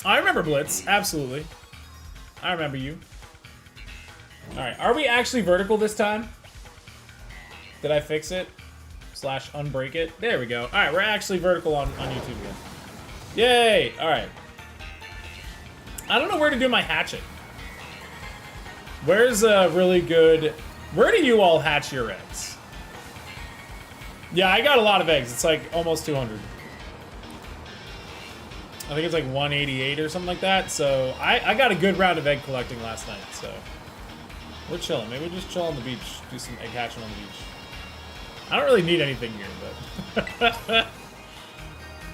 I remember Blitz, absolutely. I remember you. Alright, are we actually vertical this time? Did I fix it? Slash unbreak it? There we go. Alright, we're actually vertical on YouTube again. Yay! Alright. I don't know where to do my hatching. Where's a really good... Where do you all hatch your eggs? Yeah, I got a lot of eggs. It's like almost 200. I think it's like 188 or something like that. So I got a good round of egg collecting last night. So we're chilling. Maybe we'll just chill on the beach. Do some egg hatching on the beach. I don't really need anything here, but...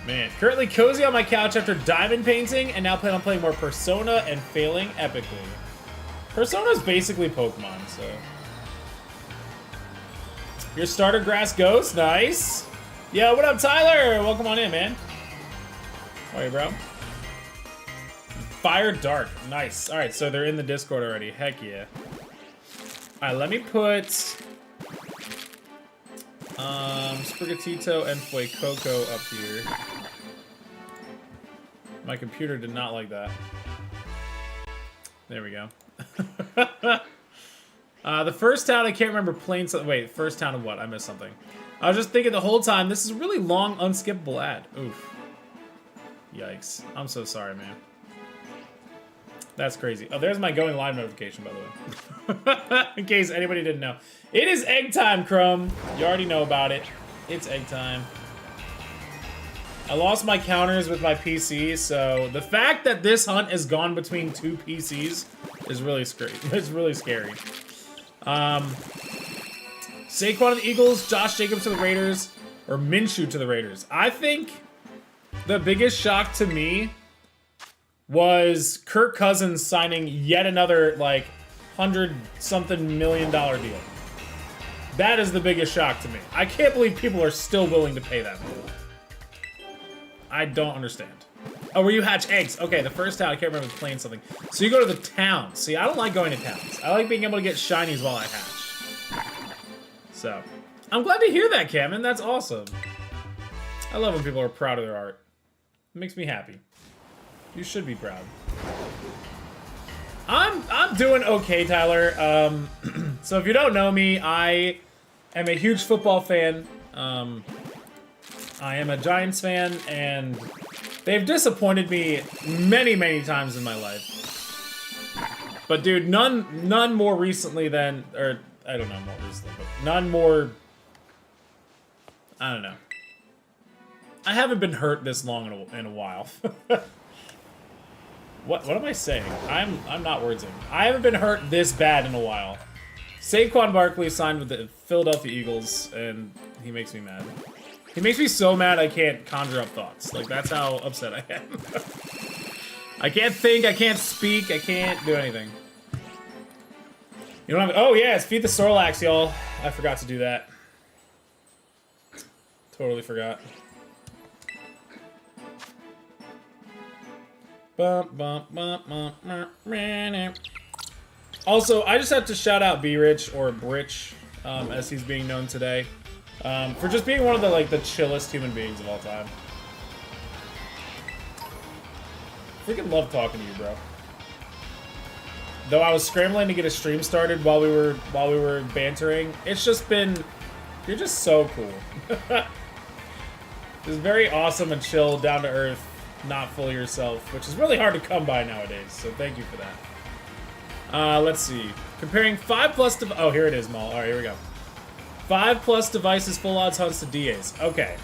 Man, currently cozy on my couch after diamond painting, and now plan on playing more Persona and failing epically. Persona's basically Pokemon, so... Your starter grass goes, nice. Yo, what up, Tyler? Welcome on in, man. How are you, bro? Fire Dark, nice. All right, so they're in the Discord already. Heck yeah. All right, let me put Sprigatito and Fuecoco up here. My computer did not like that. There we go. The first town, I can't remember playing something. Wait, first town of what? I missed something. I was just thinking the whole time, this is a really long, unskippable ad. Oof. Yikes. I'm so sorry, man. That's crazy. Oh, there's my going live notification, by the way. In case anybody didn't know. It is egg time, Crumb. You already know about it. It's egg time. I lost my counters with my PC, so the fact that this hunt is gone between two PCs is really scary. It's really scary. Saquon to the Eagles, Josh Jacobs to the Raiders, or Minshew to the Raiders. I think the biggest shock to me was Kirk Cousins signing yet another, like, $100-something million deal. That is the biggest shock to me. I can't believe people are still willing to pay that much. I don't understand. Oh, where you hatch eggs. Okay, the first town, I can't remember playing something. So you go to the town. See, I don't like going to towns. I like being able to get shinies while I hatch. So, I'm glad to hear that, Cameron. That's awesome. I love when people are proud of their art. It makes me happy. You should be proud. I'm doing okay, Tyler. So if you don't know me, I am a huge football fan. I am a Giants fan, and they've disappointed me many, many times in my life. But dude, none more recently than, or I don't know more recently, but none more, I don't know. I haven't been hurt this long in a while. What am I saying? I'm not wordsing. I haven't been hurt this bad in a while. Saquon Barkley signed with the Philadelphia Eagles, and he makes me mad. He makes me so mad I can't conjure up thoughts. Like, that's how upset I am. I can't think, I can't speak, I can't do anything. You don't have... Oh, yeah, it's Feed the Snorlax, y'all. I forgot to do that. Totally forgot. Also, I just have to shout out B-Rich, or Britch, as he's being known today. For just being one of the chillest human beings of all time. Freaking love talking to you, bro. Though I was scrambling to get a stream started while we were bantering, it's just been, you're just so cool. Just very awesome and chill, down to earth, not full of yourself, which is really hard to come by nowadays. So thank you for that. Let's see. Comparing 5+. Oh, here it is, Maul. All right, here we go. 5+ devices full odds hunts to DAs. Okay.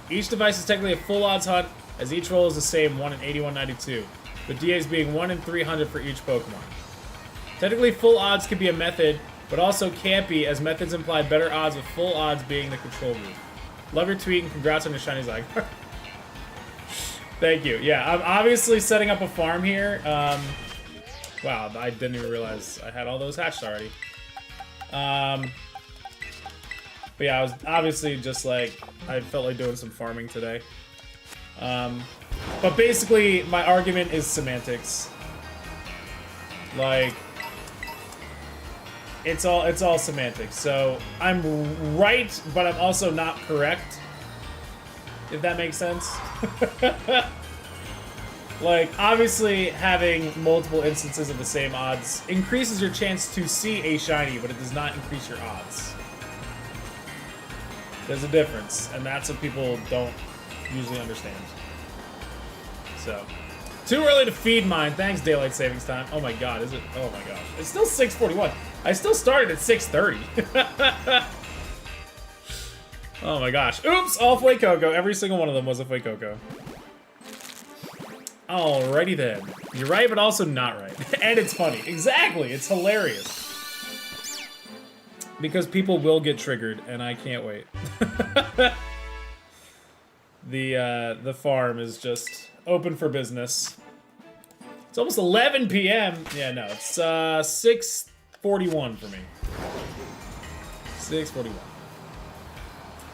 Each device is technically a full odds hunt, as each roll is the same, 1 in 8192, with DAs being 1 in 300 for each Pokemon. Technically, full odds could be a method, but also can't be, as methods imply better odds, with full odds being the control group. Love your tweet and congrats on your shiny Zygarde. Thank you. Yeah, I'm obviously setting up a farm here. Wow, I didn't even realize I had all those hatched already. But yeah, I was obviously just like, I felt like doing some farming today. But basically, my argument is semantics. Like, it's all semantics. So I'm right, but I'm also not correct. If that makes sense. Like, obviously, having multiple instances of the same odds increases your chance to see a shiny, but it does not increase your odds. There's a difference, and that's what people don't usually understand. So, too early to feed mine. Thanks, Daylight Savings Time. Oh my god, is it? Oh my gosh. It's still 6:41. I still started at 6:30. Oh my gosh. Oops, all Fuecoco. Every single one of them was a Fuecoco. Alrighty then. You're right, but also not right. And it's funny. Exactly. It's hilarious. Because people will get triggered, and I can't wait. The farm is just open for business. It's almost 11 p.m. Yeah, no, it's 6:41 for me. 6:41.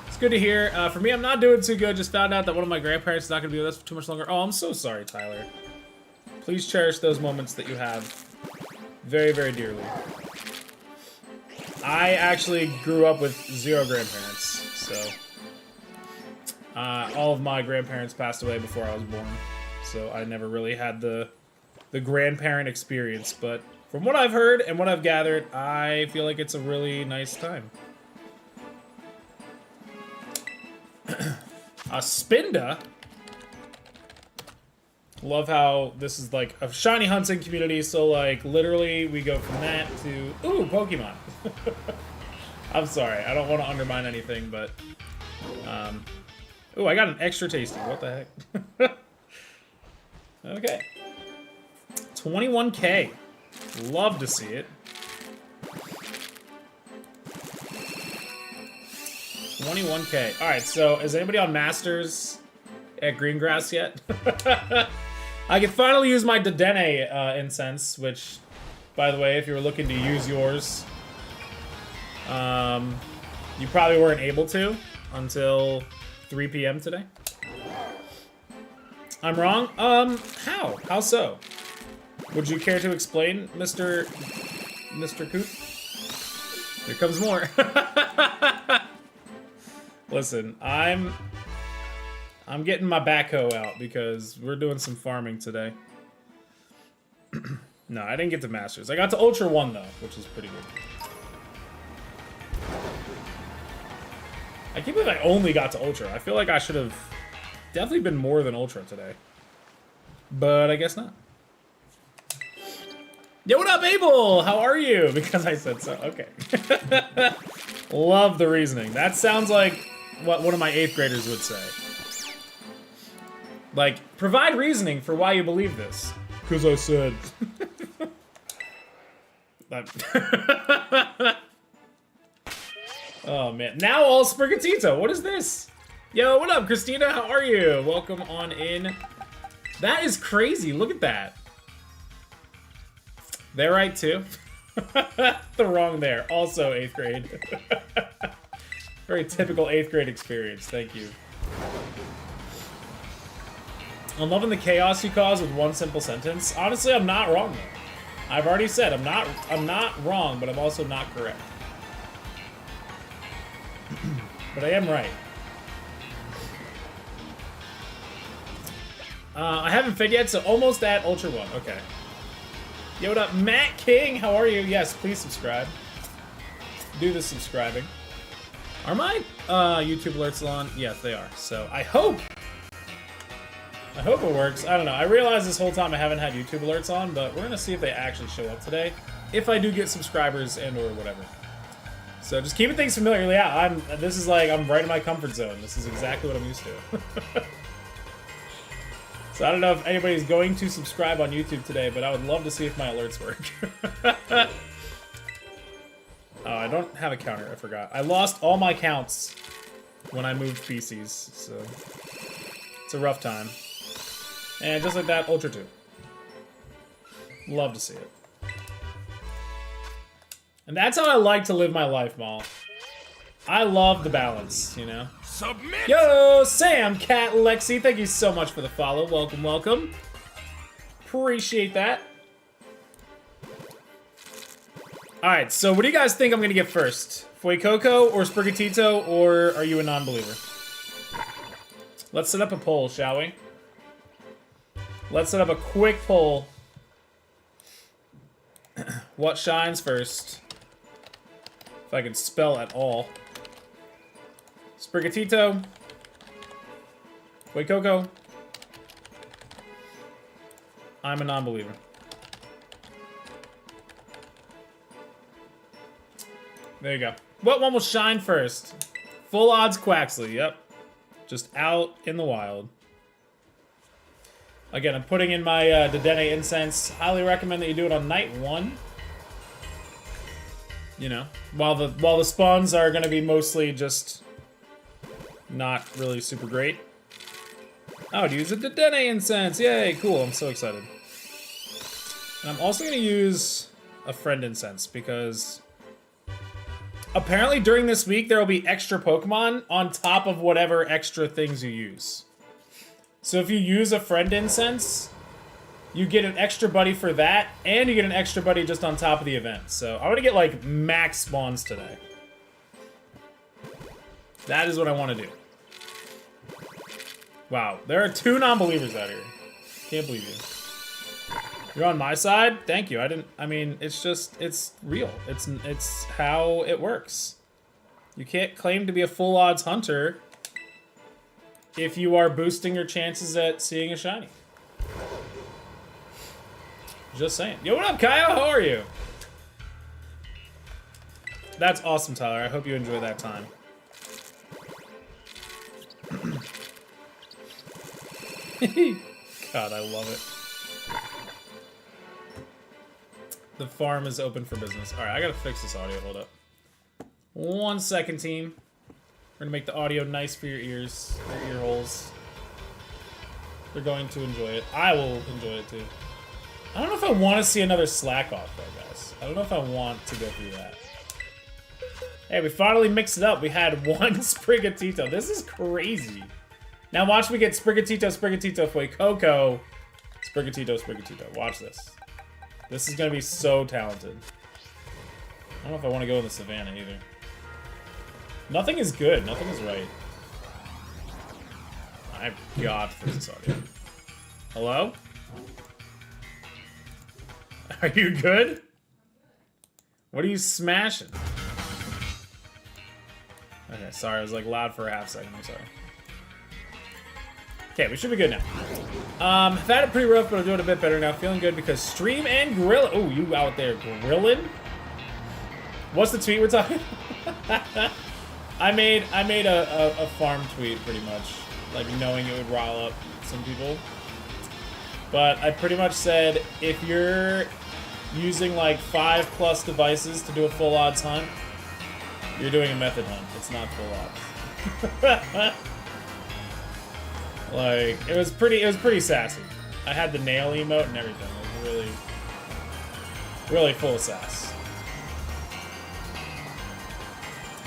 It's good to hear. For me, I'm not doing too good. Just found out that one of my grandparents is not going to be with us for too much longer. Oh, I'm so sorry, Tyler. Please cherish those moments that you have very, very dearly. I actually grew up with 0 grandparents, so all of my grandparents passed away before I was born, so I never really had the grandparent experience, but from what I've heard and what I've gathered, I feel like it's a really nice time. Spinda. Love how this is like a shiny hunting community, so like literally we go from that to ooh, Pokemon. I'm sorry, I don't want to undermine anything, but ooh, I got an extra tasty. What the heck? Okay. 21K. Love to see it. 21K. Alright, so is anybody on Masters at Greengrass yet? I can finally use my Dedenne incense, which, by the way, if you were looking to use yours, you probably weren't able to until 3 p.m. today. I'm wrong? How? How so? Would you care to explain, Mr. Coop? Here comes more. Listen, I'm getting my backhoe out because we're doing some farming today. No, I didn't get to Masters. I got to Ultra 1, though, which is pretty good. I can't believe I only got to Ultra. I feel like I should have definitely been more than Ultra today. But I guess not. Yo, what up, Abel? How are you? Because I said so. Okay. Love the reasoning. That sounds like what one of my 8th graders would say. Like, provide reasoning for why you believe this. Because I said. Oh, man. Now all Sprigatito. What is this? Yo, what up, Christina? How are you? Welcome on in. That is crazy. Look at that. They're right, too. The wrong there. Also 8th grade. Very typical 8th grade experience. Thank you. I'm loving the chaos you cause with one simple sentence. Honestly, I'm not wrong, though. I've already said I'm not wrong, but I'm also not correct. But I am right. I haven't fed yet, so almost at Ultra 1. Okay. Yo, what up, Matt King? How are you? Yes, please subscribe. Do the subscribing. Are my YouTube alerts on? Yes, they are. So I hope it works. I don't know. I realized this whole time I haven't had YouTube alerts on, but we're gonna see if they actually show up today. If I do get subscribers and or whatever. So just keeping things familiar. Yeah, this is like I'm right in my comfort zone. This is exactly what I'm used to. So I don't know if anybody's going to subscribe on YouTube today, but I would love to see if my alerts work. Oh, I don't have a counter. I forgot. I lost all my counts when I moved species, so it's a rough time. And just like that, Ultra 2. Love to see it. And that's how I like to live my life, Maul. I love the balance, you know? Submit! Yo, Sam, Cat, Lexi, thank you so much for the follow. Welcome, welcome. Appreciate that. Alright, so what do you guys think I'm gonna get first? Fuecoco or Sprigatito, or are you a non-believer? Let's set up a poll, shall we? Let's set up a quick poll. What shines first? If I can spell at all. Sprigatito. Fuecoco. I'm a non-believer. There you go. What one will shine first? Full odds Quaxley, yep. Just out in the wild. Again, I'm putting in my Dedenne incense. Highly recommend that you do it on night 1. You know, while the spawns are gonna be mostly just not really super great. I would use a Dedenne incense. Yay, cool. I'm so excited. And I'm also gonna use a friend incense because apparently during this week there will be extra Pokemon on top of whatever extra things you use. So if you use a friend incense, you get an extra buddy for that, and you get an extra buddy just on top of the event. So I want to get like max spawns today. That is what I want to do. Wow, there are 2 non-believers out here. Can't believe you. You're on my side? Thank you. I mean, it's just, it's real. It's how it works. You can't claim to be a full odds hunter if you are boosting your chances at seeing a shiny. Just saying. Yo, what up, Kyle? How are you? That's awesome, Tyler. I hope you enjoy that time. God, I love it. The farm is open for business. Alright, I gotta fix this audio. Hold up. 1 second, team. We're gonna make the audio nice for your ears, your ear holes. They're going to enjoy it. I will enjoy it too. I don't know if I want to see another slack off though, guys. I don't know if I want to go through that. Hey, we finally mixed it up. We had 1 Sprigatito. This is crazy. Now watch me get Sprigatito, Sprigatito, Fuecoco, Sprigatito. Watch this. This is gonna be so talented. I don't know if I want to go in the savannah either. Nothing is good. Nothing is right. I've got to fix this audio. Hello? Are you good? What are you smashing? Okay, sorry. I was like loud for a half second. I'm sorry. Okay, we should be good now. I've had it pretty rough, but I'm doing a bit better now. Feeling good because stream and grill. Oh, you out there grilling? What's the tweet we're talking? I made a farm tweet pretty much, like knowing it would rile up some people. But I pretty much said if you're using like 5+ devices to do a full odds hunt, you're doing a method hunt. It's not full odds. Like it was pretty sassy. I had the nail emote and everything. It was really full of sass.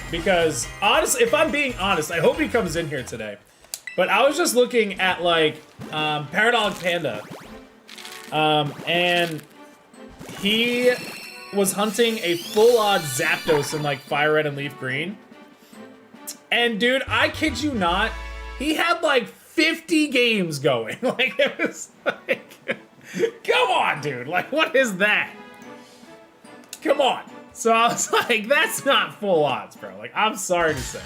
Because honestly, if I'm being honest, I hope he comes in here today. But I was just looking at like Paradog Panda, and he was hunting a full odds Zapdos in like Fire Red and Leaf Green. And dude, I kid you not, he had like 50 games going. Like it was like, come on, dude. Like what is that? Come on. So I was like, that's not full odds, bro. Like I'm sorry to say.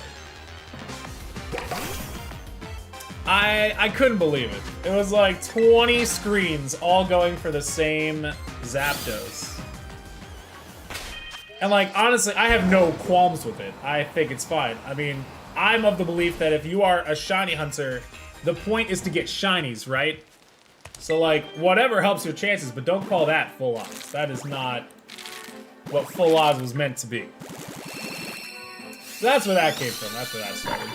I couldn't believe it. It was like 20 screens all going for the same Zapdos. And like, honestly, I have no qualms with it. I think it's fine. I mean, I'm of the belief that if you are a shiny hunter, the point is to get shinies, right? So like, whatever helps your chances, but don't call that full odds. That is not what full odds was meant to be. So that's where that came from. That's where that started.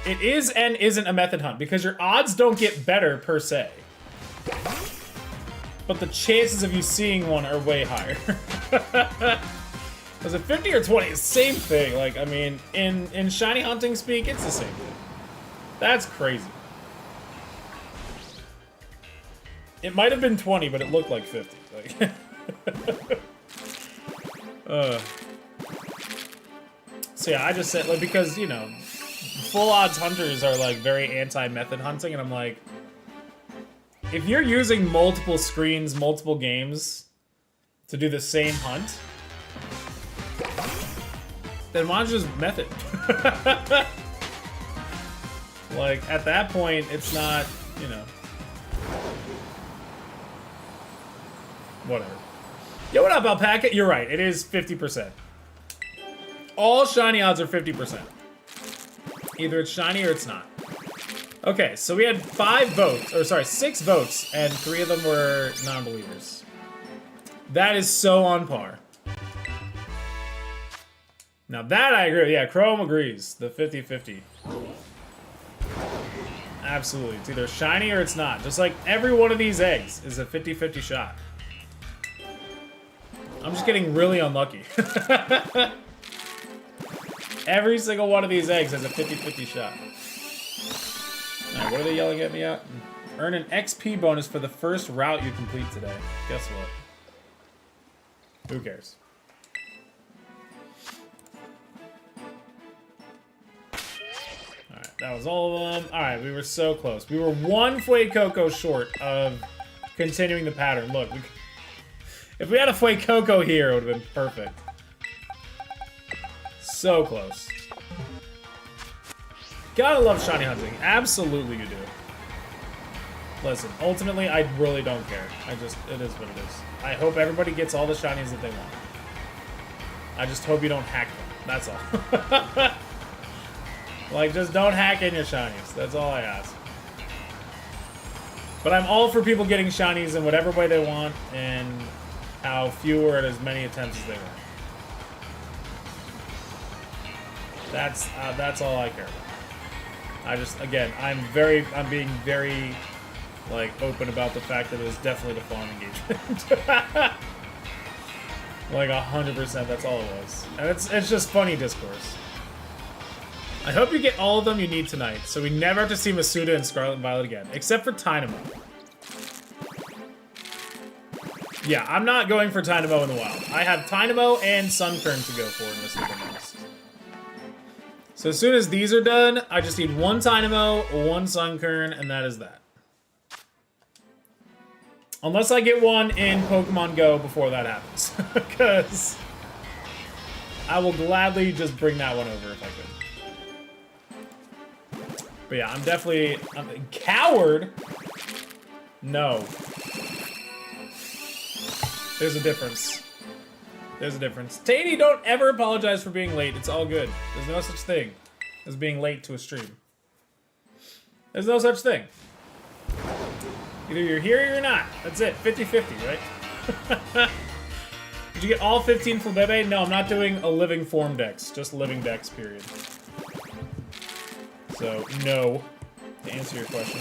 It is and isn't a method hunt because your odds don't get better per se. But the chances of you seeing one are way higher. Was it 50 or 20? Same thing. Like, I mean, in shiny hunting speak, it's the same thing. That's crazy. It might have been 20, but it looked like 50. Like, so yeah, I just said, like, because, you know, full odds hunters are like very anti-method hunting, and I'm like, if you're using multiple screens, multiple games to do the same hunt, then why don't you just method? Like, at that point, it's not, you know. Whatever. Yo, what up, Alpaca? You're right, it is 50%. All shiny odds are 50%. Either it's shiny or it's not. Okay, so we had 6 votes, and 3 of them were non-believers. That is so on par. Now that I agree with. Yeah, Chrome agrees. The 50-50. Absolutely. It's either shiny or it's not. Just like every one of these eggs is a 50-50 shot. I'm just getting really unlucky. Every single one of these eggs has a 50-50 shot. Alright, what are they yelling at me at? Earn an XP bonus for the first route you complete today. Guess what? Who cares? Alright, that was all of them. Alright, we were so close. We were 1 Fuecoco short of continuing the pattern. Look, if we had a Fuecoco here, it would have been perfect. So close. Gotta love shiny hunting. Absolutely you do. Listen, ultimately, I really don't care. It is what it is. I hope everybody gets all the shinies that they want. I just hope you don't hack them. That's all. Like, just don't hack in your shinies. That's all I ask. But I'm all for people getting shinies in whatever way they want, and how few or as many attempts as they want. That's all I care about. I just, again, I'm being very, like, open about the fact that it was definitely the farm engagement. Like 100%, that's all it was. And it's just funny discourse. I hope you get all of them you need tonight, so we never have to see Masuda and Scarlet and Violet again, except for Tynamo. Yeah, I'm not going for Tynamo in the wild. I have Tynamo and Sunkern to go for in this next. So as soon as these are done, I just need 1 Tynamo, 1 Sunkern, and that is that. Unless I get one in Pokemon Go before that happens. Because I will gladly just bring that one over if I could. But yeah, I'm a coward. No. There's a difference. There's a difference. Tatey, don't ever apologize for being late. It's all good. There's no such thing as being late to a stream. There's no such thing. Either you're here or you're not. That's it. 50-50, right? Did you get all 15 for Bebe? No, I'm not doing a living form dex. Just living dex, period. So, no. To answer your question.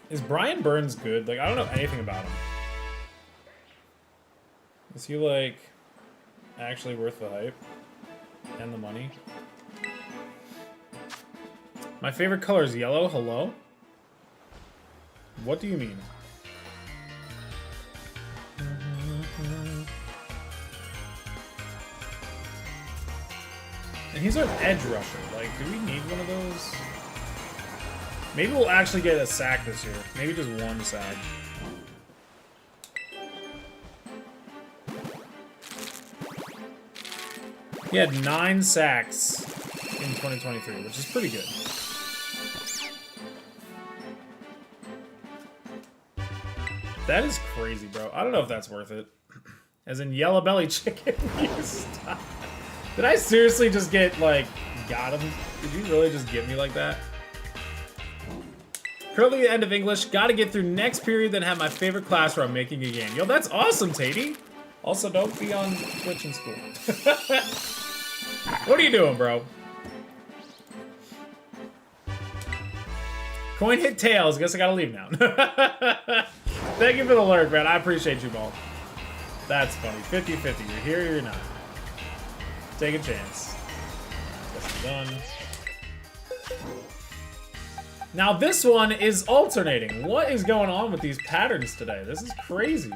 Is Brian Burns good? Like, I don't know anything about him. Is he, like, actually worth the hype? And the money? My favorite color is yellow. Hello? What do you mean? And he's an edge rusher. Like, do we need one of those? Maybe we'll actually get a sack this year. Maybe just 1 sack. He had 9 sacks in 2023, which is pretty good. That is crazy, bro. I don't know if that's worth it. As in yellow belly chicken. Did I seriously just get, like, got him? Did you really just get me like that? Currently at the end of English. Gotta get through next period, then have my favorite class where I'm making a game. Yo, that's awesome, Tatey. Also, don't be on Twitch in school. What are you doing, bro? Coin hit tails. Guess I gotta leave now. Thank you for the lurk, man. I appreciate you, Ball. That's funny. 50-50. You're here or you're not. Take a chance. Guess I'm done. Now this one is alternating. What is going on with these patterns today? This is crazy.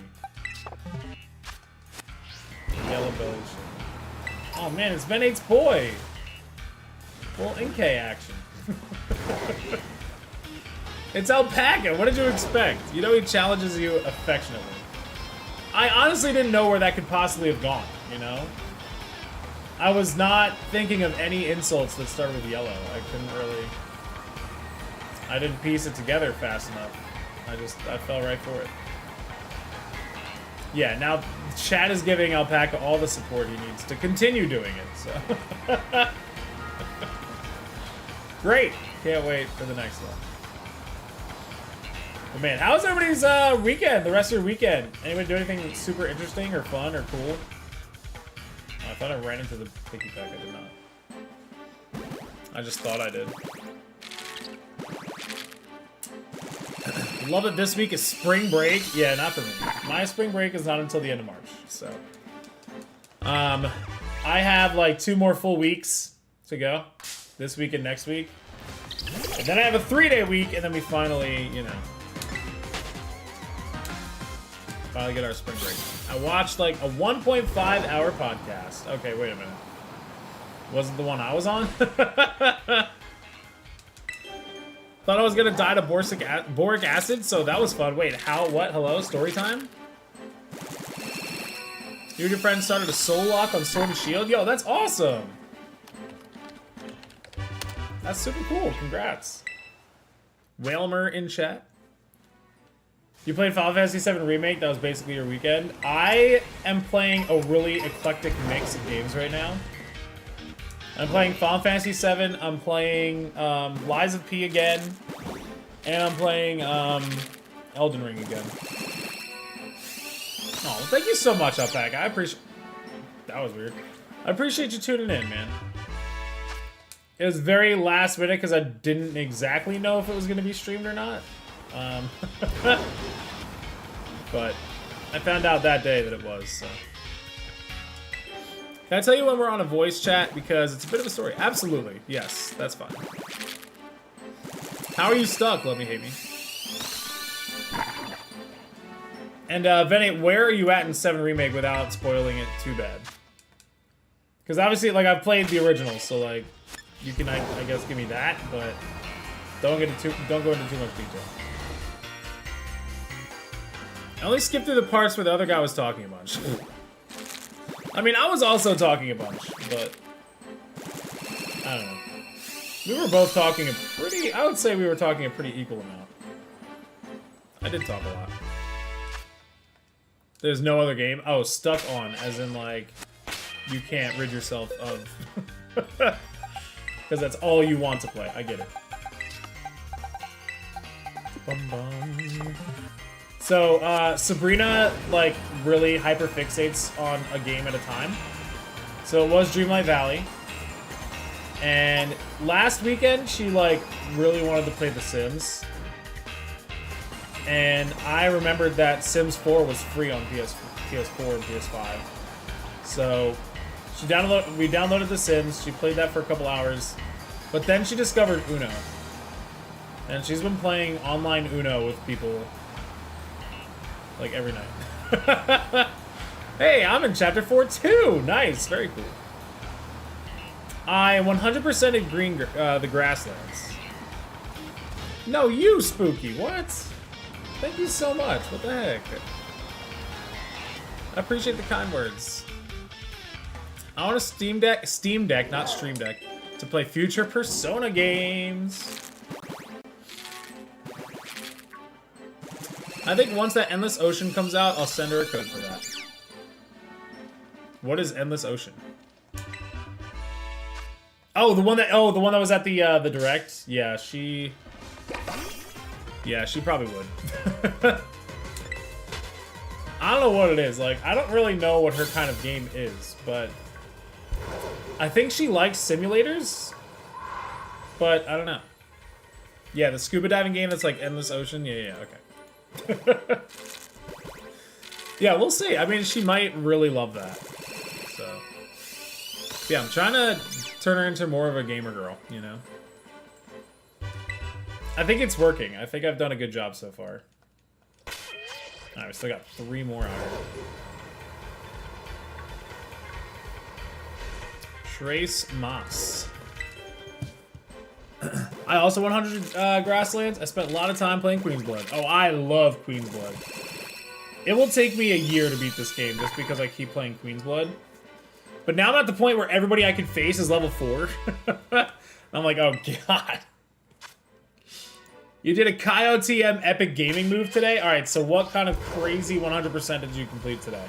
Yellow belly shit. Oh man, it's Ben 8's boy. Full NK action. It's Alpaca. What did you expect? You know he challenges you affectionately. I honestly didn't know where that could possibly have gone, you know? I was not thinking of any insults that started with yellow. I didn't piece it together fast enough. I fell right for it. Yeah, now chat is giving Alpaca all the support he needs to continue doing it, so. Great. Can't wait for the next one. But man, how's everybody's weekend, the rest of your weekend? Anybody do anything super interesting or fun or cool? Oh, I thought I ran into the picky pack. I did not. I just thought I did. Love it. This week is spring break. Yeah, not for me. My spring break is not until the end of March. So, I have like 2 more full weeks to go. This week and next week. And then I have a 3-day week, and then we finally, you know, finally get our spring break. I watched like a 1.5-hour podcast. Okay, wait a minute. Wasn't the one I was on? Thought I was gonna die to boric acid, so that was fun. Wait, how? What? Hello? Story time? You and your friend started a soul lock on Sword and Shield? Yo, that's awesome! That's super cool. Congrats. Whalmer in chat. You played Final Fantasy VII Remake? That was basically your weekend. I am playing a really eclectic mix of games right now. I'm playing Final Fantasy VII, I'm playing Lies of P again, and I'm playing Elden Ring again. Oh, thank you so much, Alpaca. I appreciate... That was weird. I appreciate you tuning in, man. It was very last minute because I didn't exactly know if it was going to be streamed or not. But I found out that day that it was, so... Can I tell you when we're on a voice chat? Because it's a bit of a story. Absolutely. Yes, that's fine. How are you stuck? Love me, hate me. And, Venny, where are you at in 7 Remake without spoiling it too bad? Because obviously, like, I've played the original, so, like, you can, I guess, give me that, but don't go into too much detail. I only skipped through the parts where the other guy was talking a bunch. I mean, I was also talking a bunch, but I don't know. We were both talking I would say we were talking a pretty equal amount. I did talk a lot. There's no other game? Oh, stuck on, as in, like, you can't rid yourself of. Because that's all you want to play. I get it. Bum bum. So, Sabrina, like, really hyper-fixates on a game at a time. So it was Dreamlight Valley. And last weekend, she, like, really wanted to play The Sims. And I remembered that Sims 4 was free on PS4 and PS5. So, we downloaded The Sims, she played that for a couple hours. But then she discovered Uno. And she's been playing online Uno with people... like, every night. Hey, I'm in Chapter 4, too! Nice, very cool. I 100% agree the grasslands. No, you, Spooky, what? Thank you so much, what the heck? I appreciate the kind words. I want a Steam Deck, not Stream Deck, to play future Persona games. I think once that Endless Ocean comes out, I'll send her a code for that. What is Endless Ocean? Oh, the one that was at the Direct. Yeah, she probably would. I don't know what it is. Like, I don't really know what her kind of game is, but I think she likes simulators. But I don't know. Yeah, the scuba diving game that's like Endless Ocean. Yeah, okay. Yeah, we'll see. I mean, she might really love that. So, yeah, I'm trying to turn her into more of a gamer girl, you know? I think it's working. I think I've done a good job so far. Alright, we still got 3 more out here. Trace Moss. I also 100 grasslands. I spent a lot of time playing Queen's Blood. Oh, I love Queen's Blood. It will take me a year to beat this game just because I keep playing Queen's Blood. But now I'm at the point where everybody I can face is level 4. I'm like, oh god. You did a KyoTM epic gaming move today? Alright, so what kind of crazy 100% did you complete today?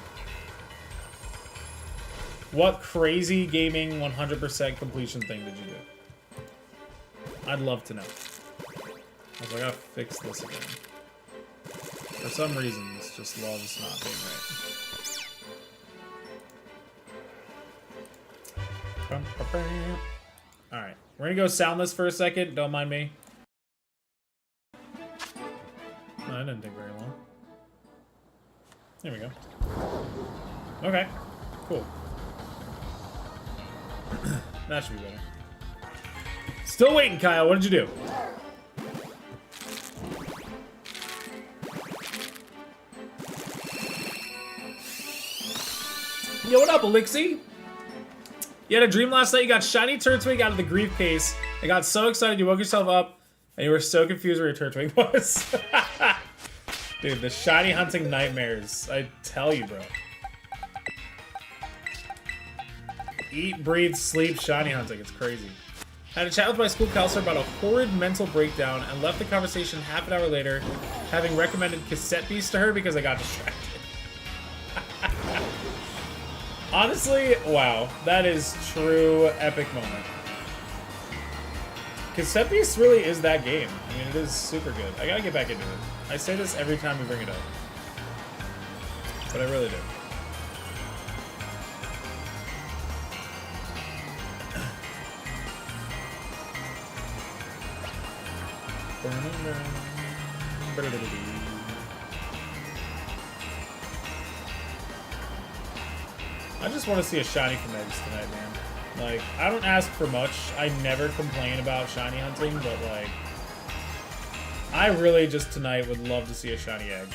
What crazy gaming 100% completion thing did you do? I'd love to know. I was like, I gotta fix this again. For some reason, this just loves not being right. Alright, we're gonna go soundless for a second. Don't mind me. No, that didn't take very long. There we go. Okay, cool. That should be better. Still waiting, Kyle. What did you do? Yo, what up, Elixir? You had a dream last night. You got shiny Turtwig out of the grief case. I got so excited you woke yourself up, and you were so confused where your Turtwig was. Dude, the shiny hunting nightmares. I tell you, bro. Eat, breathe, sleep, shiny hunting. It's crazy. I had a chat with my school counselor about a horrid mental breakdown and left the conversation half an hour later, having recommended cassette beast to her because I got distracted. Honestly, wow. That is true epic moment. Cassette beast really is that game. I mean, it is super good. I gotta get back into it. I say this every time we bring it up. But I really do. I just want to see a shiny from eggs tonight, man. Like, I don't ask for much. I never complain about shiny hunting, but like, I really just tonight would love to see a shiny egg.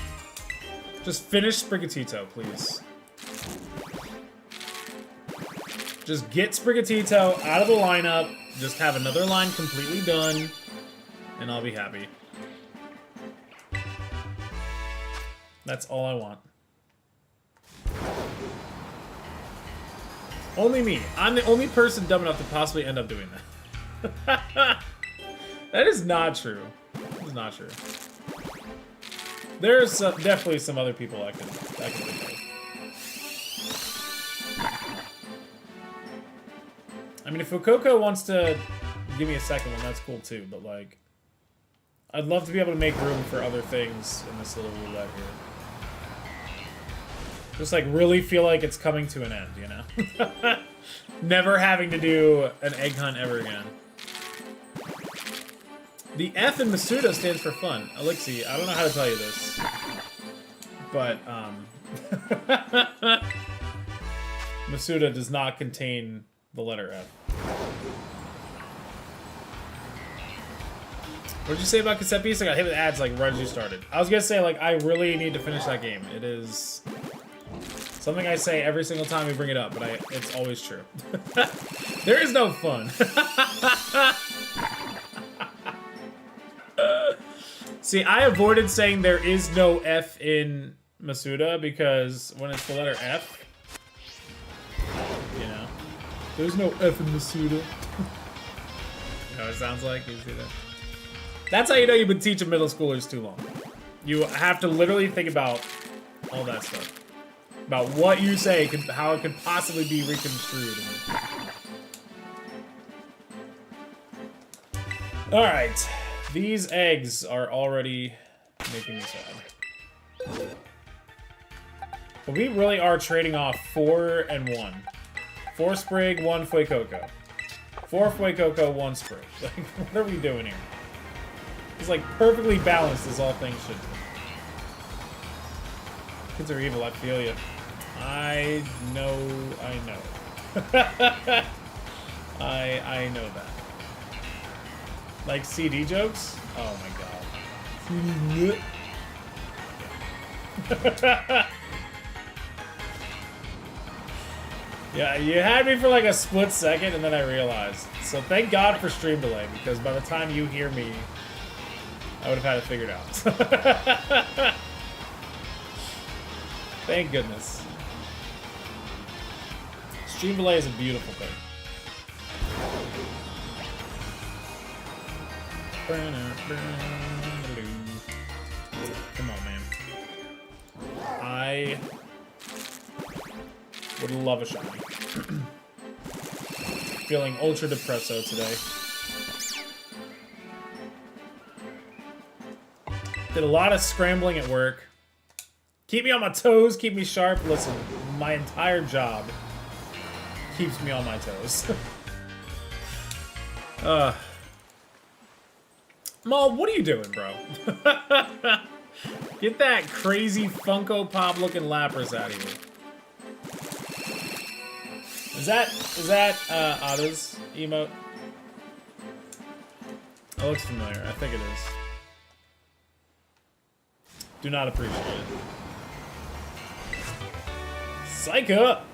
Just finish Sprigatito, please. Just get Sprigatito out of the lineup. Just have another line completely done, and I'll be happy. That's all I want. Only me. I'm the only person dumb enough to possibly end up doing that. That is not true. That is not true. There's definitely some other people I can think of. I mean, if Fuecoco wants to give me a second one, that's cool too, but like, I'd love to be able to make room for other things in this little roulette here. Just like really feel like it's coming to an end, you know? Never having to do an egg hunt ever again. The F in Masuda stands for fun. Elixir, I don't know how to tell you this. But, Masuda does not contain the letter F. What did you say about Cassette Beast? I got hit with ads like right as you started. I was gonna say, like, I really need to finish that game. It is something I say every single time we bring it up, but it's always true. There is no fun. See, I avoided saying there is no F in Masuda because when it's the letter F, you know, there's no F in Masuda. You know what it sounds like? You see that? That's how you know you've been teaching middle schoolers too long. You have to literally think about all that stuff. About what you say, how it could possibly be reconstrued. Alright. These eggs are already making me sad. But we really are trading off 4 and 1. 4 Sprig, 1 Fuecoco. 4 Fuecoco, 1 Sprig. Like, what are we doing here? It's like perfectly balanced as all things should be. Kids are evil, I feel you. I know. I know that. Like CD jokes? Oh my god. Yeah, you had me for like a split second, and then I realized. So thank God for stream delay, because by the time you hear me, I would have had it figured out. Thank goodness. Stream delay is a beautiful thing. Come on, man. I would love a shiny. Feeling ultra depresso today. Did a lot of scrambling at work. Keep me on my toes, keep me sharp. Listen, my entire job keeps me on my toes. Maul, what are you doing, bro? Get that crazy Funko Pop looking Lapras out of here. Is that Ada's emote? It looks familiar. I think it is. Do not appreciate it. Psych up!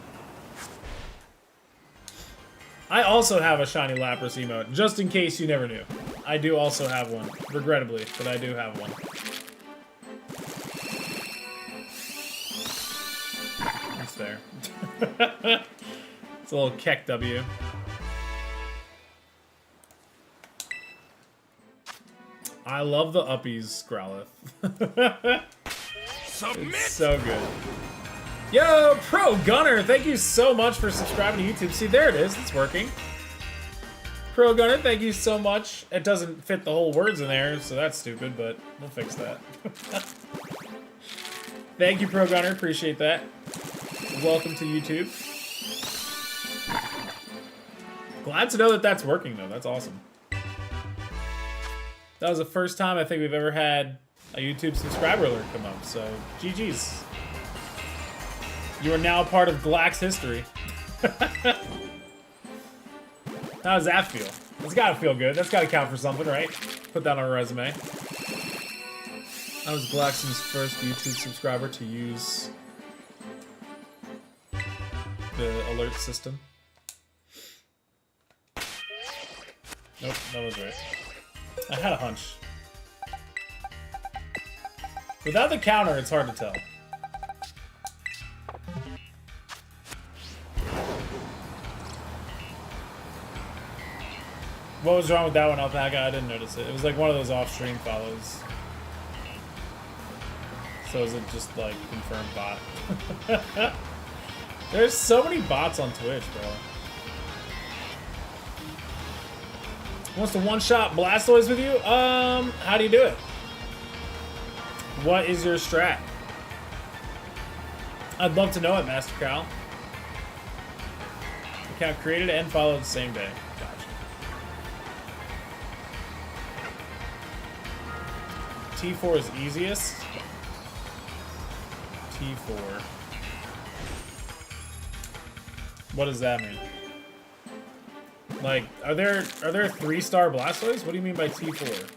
I also have a shiny Lapras emote, just in case you never knew. I do also have one, regrettably, but I do have one. It's there. It's a little Keck W. I love the uppies, Growlithe. It's so good. Yo, Pro Gunner, thank you so much for subscribing to YouTube. See, there it is. It's working. Pro Gunner, thank you so much. It doesn't fit the whole words in there, so that's stupid, but we'll fix that. Thank you, Pro Gunner. Appreciate that. Welcome to YouTube. Glad to know that that's working, though. That's awesome. That was the first time I think we've ever had a YouTube subscriber alert come up, so GG's. You are now a part of Glax history. How does that feel? It's gotta feel good. That's gotta count for something, right? Put that on a resume. I was Glaxon's first YouTube subscriber to use the alert system. Nope, that was right. I had a hunch. Without the counter, it's hard to tell. What was wrong with that one, Alpaca? I didn't notice it. It was like one of those off-stream follows. So is it just like confirmed bot? There's so many bots on Twitch, bro. Wants to one-shot Blastoise with you? How do you do it? What is your strat? I'd love to know it, Master Cal. Account created and followed the same day. Gotcha. T4 is easiest. T4. What does that mean? Like, are there 3-star Blastoise? What do you mean by T4?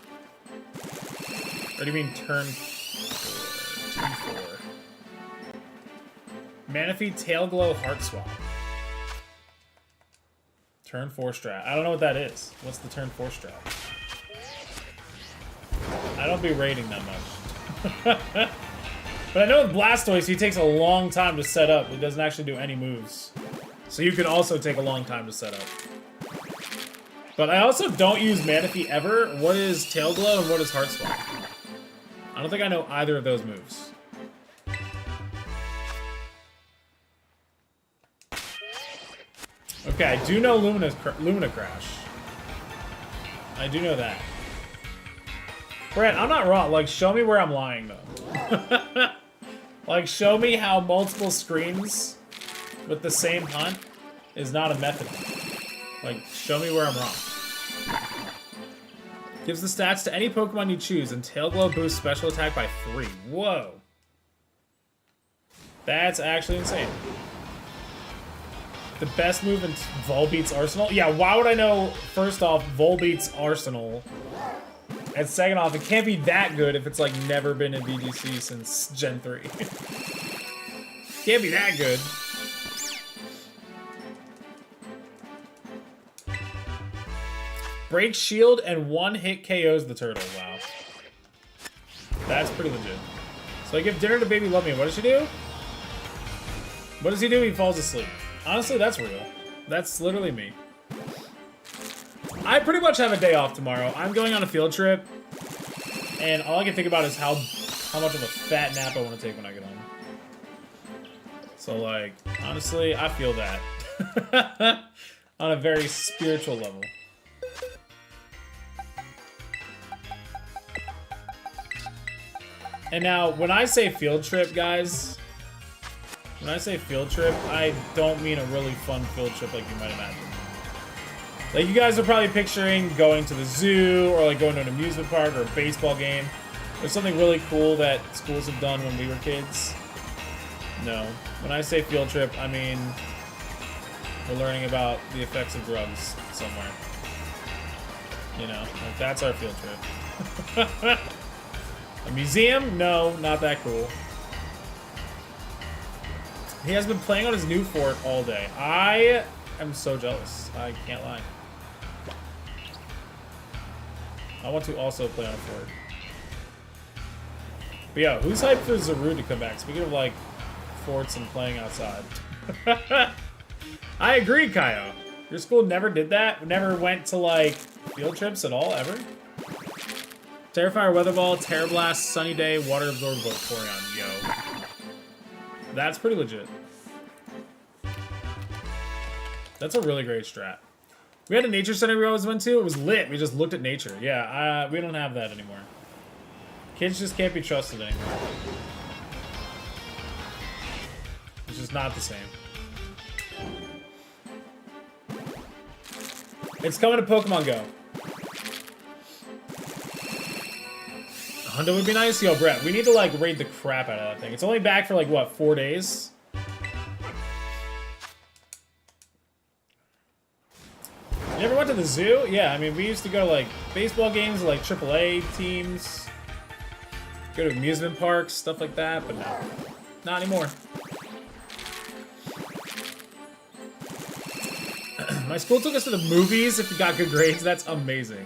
Or do you mean turn 4? T4. Manaphy Tail Glow Heart Swap. Turn 4 strat. I don't know what that is. What's the turn 4 strat? I don't be rating that much. But I know with Blastoise, he takes a long time to set up. He doesn't actually do any moves. So you could also take a long time to set up. But I also don't use Manaphy ever. What is Tail Glow and what is Heart Swap? I don't think I know either of those moves. Okay, I do know Lumina Crash. I do know that. Brent, I'm not wrong. Like, show me where I'm lying, though. Like, show me how multiple screens with the same hunt is not a method. Like, show me where I'm wrong. Gives the stats to any Pokemon you choose, and Tail Glow boosts special attack by 3. Whoa. That's actually insane. The best move in Volbeat's Arsenal? Yeah, why would I know, first off, Volbeat's Arsenal? And second off, it can't be that good if it's, like, never been in VGC since Gen 3. Can't be that good. Breaks shield and one hit KOs the turtle. Wow. That's pretty legit. So I give dinner to baby love me. What does she do? What does he do? He falls asleep. Honestly, that's real. That's literally me. I pretty much have a day off tomorrow. I'm going on a field trip. And all I can think about is how much of a fat nap I want to take when I get home. So, like, honestly, I feel that. On a very spiritual level. And now, when I say field trip, guys, when I say field trip, I don't mean a really fun field trip like you might imagine. Like, you guys are probably picturing going to the zoo, or like going to an amusement park, or a baseball game. There's something really cool that schools have done when we were kids. No. When I say field trip, I mean we're learning about the effects of drugs somewhere. You know, like that's our field trip. A museum? No, not that cool. He has been playing on his new fort all day. I am so jealous. I can't lie. I want to also play on a fort. But yeah, who's hyped for Zaru to come back? Speaking of like forts and playing outside. I agree, Kaio. Your school never did that? Never went to like field trips at all, ever? Terrifier, Weather Ball, Terror Blast, Sunny Day, Water Absorb, Vaporeon. Yo. That's pretty legit. That's a really great strat. We had a nature center we always went to. It was lit. We just looked at nature. Yeah, we don't have that anymore. Kids just can't be trusted anymore. It's just not the same. It's coming to Pokemon Go. Hundo would be nice. Yo, Brett, we need to, like, raid the crap out of that thing. It's only back for, like, what, 4 days? You ever went to the zoo? Yeah, I mean, we used to go to, like, baseball games, like, AAA teams. Go to amusement parks, stuff like that, but no. Not anymore. My school took us to the movies if you got good grades. That's amazing.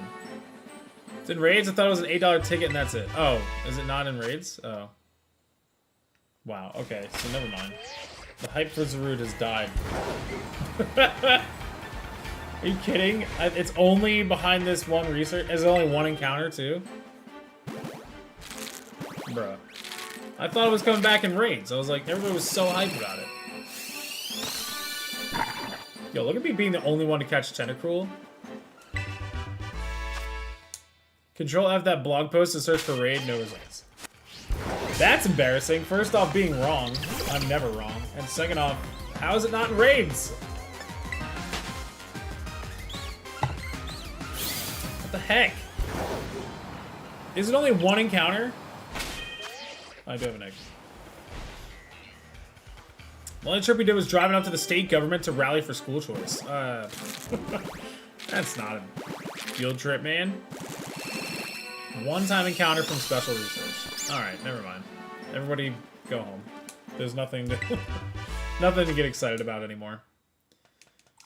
It's in raids? I thought it was an $8 ticket and that's it. Oh, is it not in raids? Oh. Wow, okay, so never mind. The hype for Zarude has died. Are you kidding? It's only behind this one research. Is it only one encounter too? Bruh. I thought it was coming back in raids. I was like, everybody was so hyped about it. Yo, look at me being the only one to catch Tentacruel. Control F that blog post to search for raid, no results. That's embarrassing. First off, being wrong. I'm never wrong. And second off, how is it not in raids? What the heck? Is it only one encounter? I do have an egg. The only trip we did was driving up to the state government to rally for school choice. That's not a field trip, man. One-time encounter from special research. Alright, never mind. Everybody go home. There's nothing to nothing to get excited about anymore.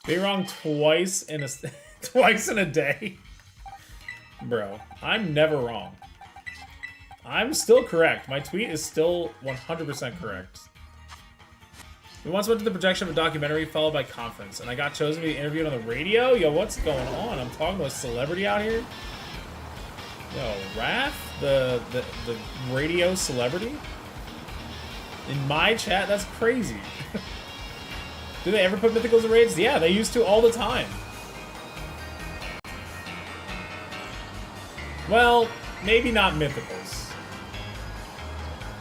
Be wrong twice in a day. Bro, I'm never wrong. I'm still correct. My tweet is still 100% correct. We once went to the projection of a documentary followed by conference, and I got chosen to be interviewed on the radio? Yo, what's going on? I'm talking to a celebrity out here? Yo, Raph? The radio celebrity? In my chat? That's crazy. Do they ever put mythicals in raids? Yeah, they used to all the time. Well, maybe not mythicals.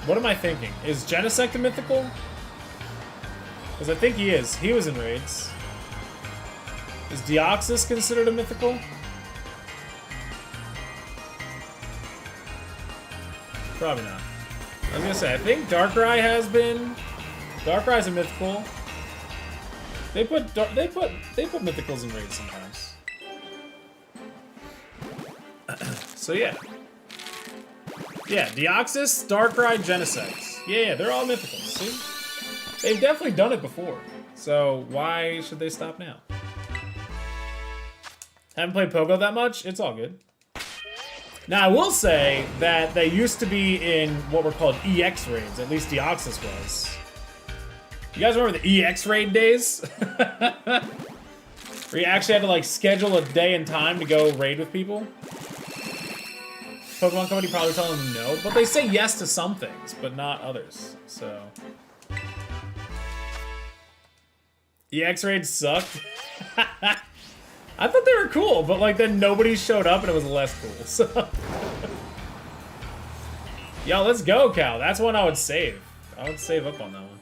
What am I thinking? Is Genesect a mythical? Because I think he is. He was in raids. Is Deoxys considered a mythical? Probably not. I was gonna say, I think Darkrai has been. Darkrai's a mythical. They put mythicals in raids sometimes. So yeah. Yeah, Deoxys, Darkrai, Genesect. Yeah, they're all mythicals, see? They've definitely done it before. So why should they stop now? Haven't played Pogo that much. It's all good. Now, I will say that they used to be in what were called EX raids. At least Deoxys was. You guys remember the EX raid days? Where you actually had to, like, schedule a day and time to go raid with people? Pokemon Company probably telling them no, but they say yes to some things, but not others, so... EX raids sucked. I thought they were cool, but like then nobody showed up and it was less cool, so... Yo, let's go, Cal. That's one I would save. I would save up on that one.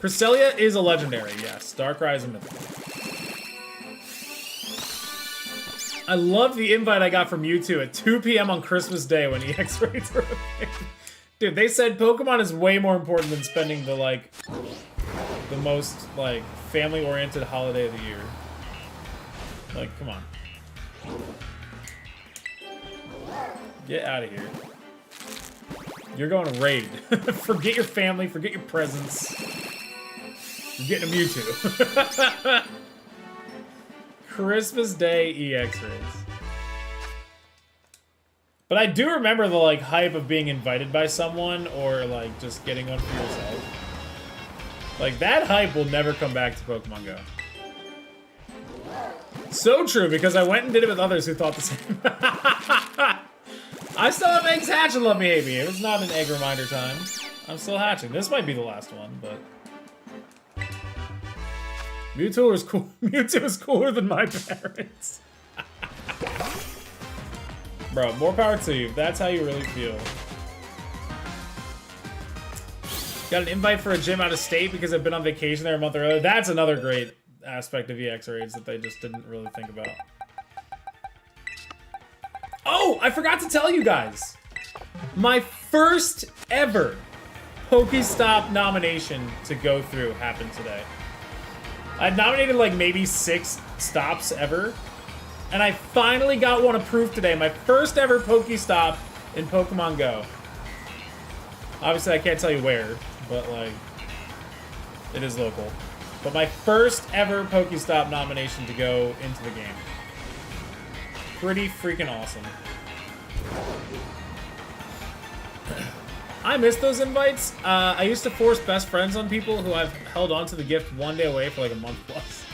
Cresselia is a legendary, yes. Darkrai is a mythical. I love the invite I got from Mewtwo at 2 p.m. on Christmas Day when EX raids were a thing. Dude, they said Pokemon is way more important than spending the, like, the most, like, family-oriented holiday of the year. Like, come on. Get out of here. You're going to raid. Forget your family, forget your presents. You're getting a Mewtwo. Christmas Day EX raids. But I do remember the, like, hype of being invited by someone or, like, just getting one for yourself. Like, that hype will never come back to Pokemon Go. So true, because I went and did it with others who thought the same. I still have eggs hatch and love me, hate me. It was not an egg reminder time. I'm still hatching. This might be the last one, but... Mewtwo is cool. Mewtwo is cooler than my parents. Bro, more power to you. That's how you really feel. Got an invite for a gym out of state because I've been on vacation there a month earlier. That's another great aspect of EX raids that they just didn't really think about. Oh, I forgot to tell you guys. My first ever Pokestop nomination to go through happened today. I've nominated like maybe 6 stops ever. And I finally got one approved today. My first ever Pokestop in Pokemon Go. Obviously, I can't tell you where, but like, it is local. But my first ever Pokestop nomination to go into the game. Pretty freaking awesome. I miss those invites. I used to force best friends on people who I've held on to the gift one day away for like a month plus.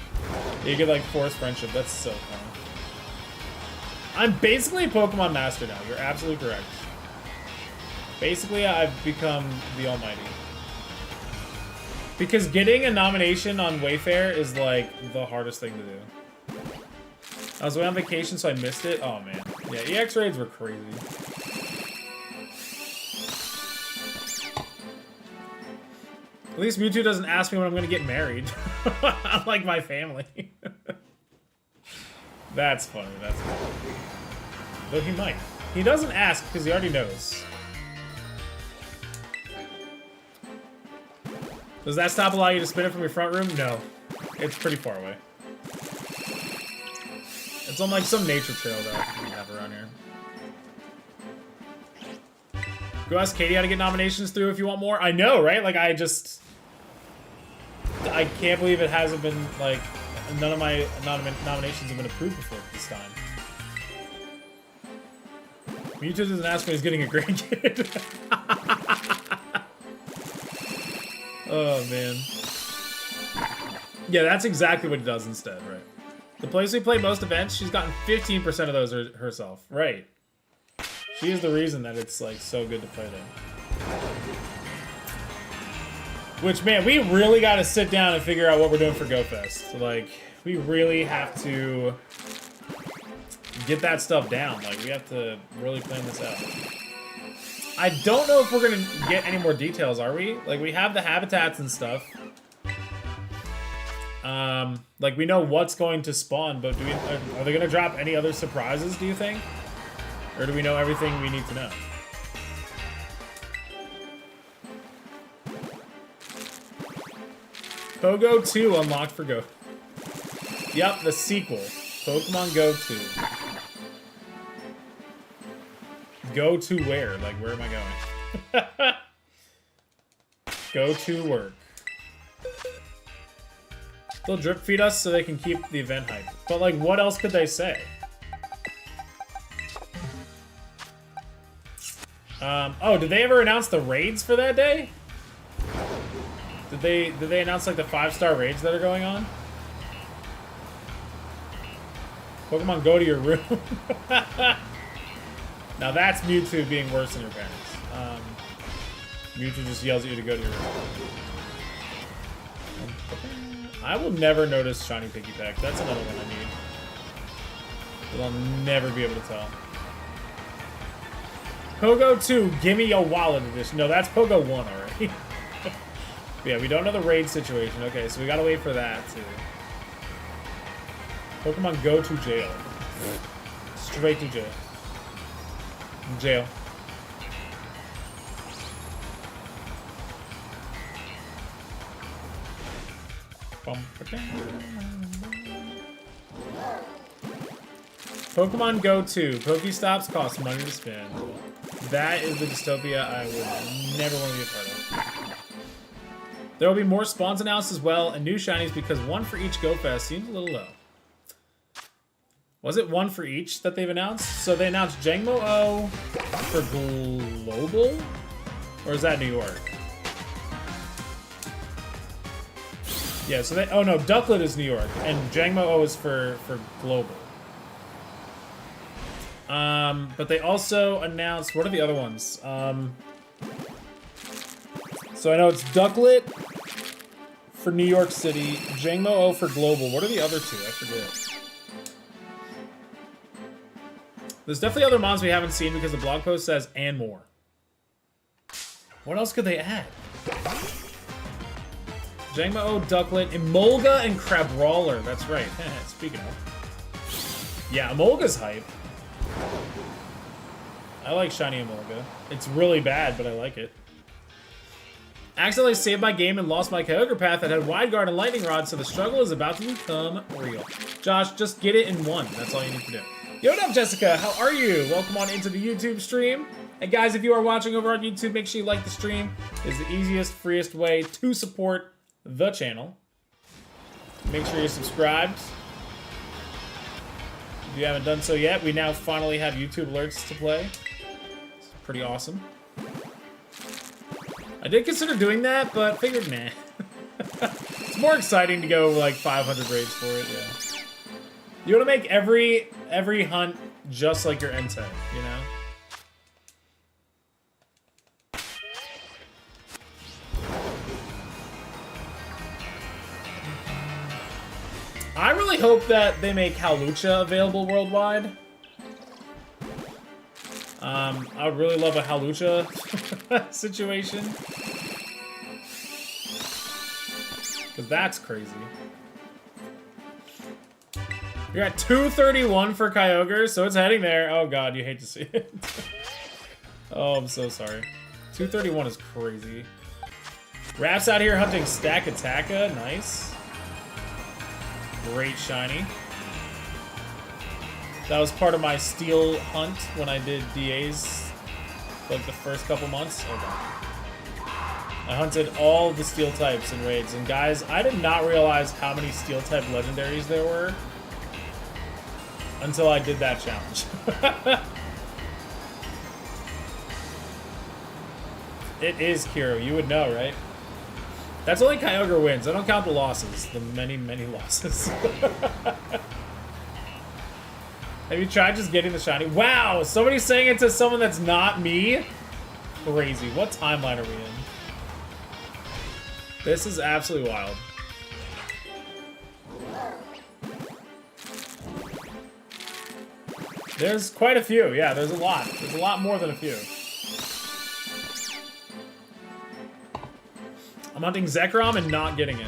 You could like force friendship. That's so fun. I'm basically a Pokemon master now. You're absolutely correct. Basically, I've become the almighty. Because getting a nomination on Wayfair is like the hardest thing to do. I was away on vacation, so I missed it. Oh man. Yeah, EX raids were crazy. At least Mewtwo doesn't ask me when I'm gonna get married. Unlike my family. That's funny, that's funny. Though he might. He doesn't ask because he already knows. Does that stop allow you to spin it from your front room? No. It's pretty far away. It's on like some nature trail that we have around here. Go ask Katie how to get nominations through if you want more. I know, right? Like I can't believe it hasn't been like none of my nominations have been approved before this time. Mewtwo doesn't ask when he's getting a grandkid. Oh, man. Yeah, that's exactly what he does instead, right? The place we play most events, she's gotten 15% of those herself. Right. She is the reason that it's, like, so good to play there. Which, man, we really got to sit down and figure out what we're doing for GoFest. Like, we really have to get that stuff down. Like, we have to really plan this out. I don't know if we're gonna get any more details, are we? Like, we have the habitats and stuff. Like, we know what's going to spawn, but are they gonna drop any other surprises, do you think? Or do we know everything we need to know? Pogo 2 unlocked for Go. Yep, the sequel. Pokemon Go 2. Go to where? Like, where am I going? Go to work. They'll drip feed us so they can keep the event hype. But like, what else could they say? Oh, did they ever announce the raids for that day? Did they announce like the 5-star raids that are going on? Pokemon, go to your room. Now that's Mewtwo being worse than your parents. Mewtwo just yells at you to go to your room. I will never notice Shiny Piggyback. That's another one I need. But I'll never be able to tell. Pogo 2, gimme your wallet edition. No, that's Pogo 1 already. Yeah, we don't know the raid situation. Okay, so we gotta wait for that too. Pokemon, go to jail. Straight to jail. Jail. Pokemon Go 2. Pokestops cost money to spend. That is the dystopia I would never want to be a part of. There will be more spawns announced as well, and new shinies because one for each Go Fest seems a little low. Was it one for each that they've announced? So they announced Jangmo-O for Global? Or is that New York? Yeah, so they... Oh no, Ducklet is New York, and Jangmo-O is for Global. But they also announced... What are the other ones? So I know it's Ducklet for New York City, Jangmo-O for Global. What are the other two? I forget. There's definitely other mons we haven't seen because the blog post says, and more. What else could they add? Jangmo-O, Ducklet, Emolga, and Crabrawler. That's right. Speaking of. Yeah, Emolga's hype. I like Shiny Emolga. It's really bad, but I like it. Accidentally saved my game and lost my Kyogre path that had Wide Guard and Lightning Rod, so the struggle is about to become real. Josh, just get it in one. That's all you need to do. Yo, what up, Jessica? How are you? Welcome on into the YouTube stream. And guys, if you are watching over on YouTube, make sure you like the stream. It's the easiest, freest way to support the channel. Make sure you're subscribed. If you haven't done so yet, we now finally have YouTube alerts to play. It's pretty awesome. I did consider doing that, but figured, nah. It's more exciting to go like 500 raids for it, yeah. You want to make every hunt just like your Entei, you know? I really hope that they make Hawlucha available worldwide. I would really love a Hawlucha situation. Because that's crazy. You're at 231 for Kyogre, so it's heading there. Oh god, you hate to see it. Oh, I'm so sorry. 231 is crazy. Raph's out here hunting Stakataka. Nice. Great shiny. That was part of my steel hunt when I did DAs, like the first couple months. Oh god. I hunted all the steel types in raids, and guys, I did not realize how many steel type legendaries there were until I did that challenge. It is Kiro, you would know, right? That's only Kyogre wins. I don't count the losses, the many, many losses. Have you tried just getting the shiny? Wow, somebody's saying it to someone that's not me? Crazy. What timeline are we in? This is absolutely wild. There's quite a few. Yeah, there's a lot. There's a lot more than a few. I'm hunting Zekrom and not getting it.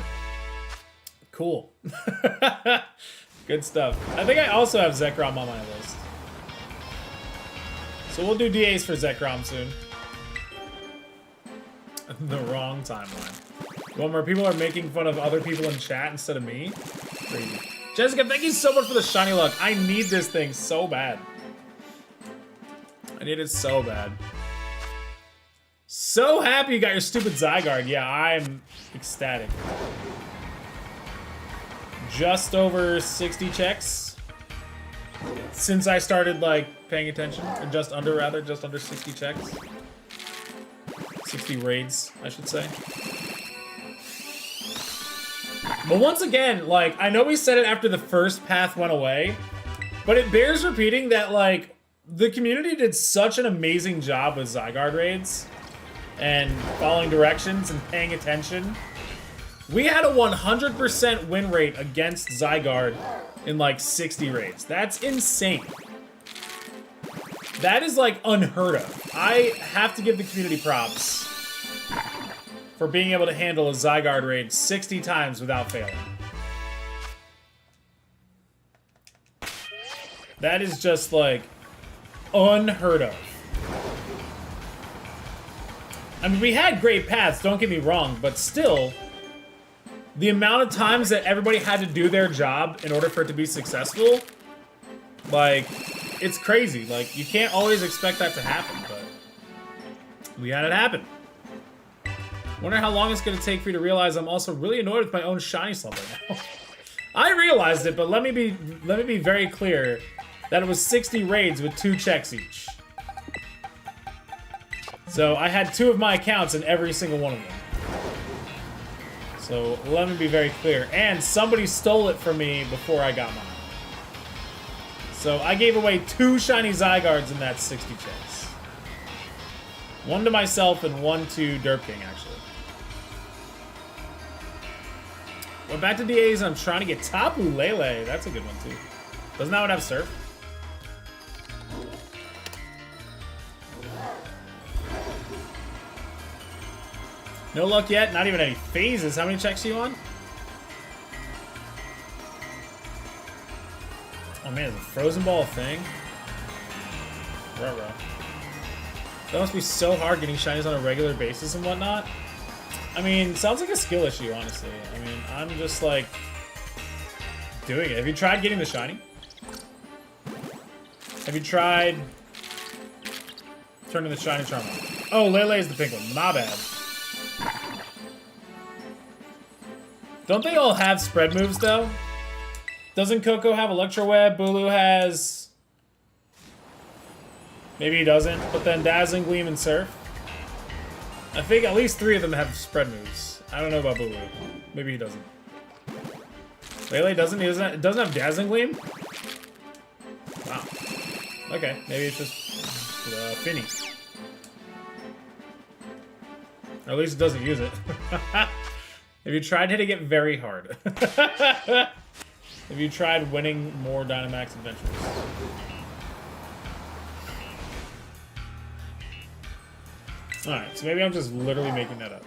Cool. Good stuff. I think I also have Zekrom on my list. So we'll do DAs for Zekrom soon. The wrong timeline. One more people are making fun of other people in chat instead of me. Crazy. Jessica, thank you so much for the shiny luck. I need this thing so bad. I need it so bad. So happy you got your stupid Zygarde. Yeah, I'm ecstatic. just over 60 checks since I started like paying attention, or just under rather, just under 60 checks. 60 raids, I should say. But once again, like, I know we said it after the first path went away, but it bears repeating that, like, the community did such an amazing job with Zygarde raids and following directions and paying attention. We had a 100% win rate against Zygarde in, like, 60 raids. That's insane. That is, like, unheard of. I have to give the community props for being able to handle a Zygarde raid 60 times without failing. That is just, like, unheard of. I mean, we had great paths, don't get me wrong, but still, the amount of times that everybody had to do their job in order for it to be successful, like, it's crazy. Like, you can't always expect that to happen, but we had it happen. Wonder how long it's gonna take for you to realize I'm also really annoyed with my own shiny slump right now. I realized it, but let me be very clear that it was 60 raids with 2 checks each. So I had 2 of my accounts in every single one of them. So let me be very clear. And somebody stole it from me before I got mine. So I gave away 2 shiny Zygardes in that 60 checks. 1 to myself and 1 to Derp King, actually. Went back to DAs and I'm trying to get Tapu Lele. That's a good one, too. Doesn't that one have Surf? No luck yet. Not even any phases. How many checks are you on? Oh, man. Is a Frozen Ball a thing? Ruh-roh. That must be so hard getting shinies on a regular basis and whatnot. I mean, sounds like a skill issue, honestly. I mean, I'm just, like, doing it. Have you tried getting the shiny? Have you tried turning the shiny charm on? Oh, Lele is the pink one. My bad. Don't they all have spread moves, though? Doesn't Coco have Electro Web? Bulu has... Maybe he doesn't. But then Dazzling Gleam and Surf. I think at least 3 of them have spread moves. I don't know about Bulu. Maybe he doesn't. Lele doesn't? He doesn't have Dazzling Gleam? Wow. Okay, maybe it's just Finny. Or at least it doesn't use it. Have you tried hitting it very hard? Have you tried winning more Dynamax Adventures? Alright, so maybe I'm just literally making that up.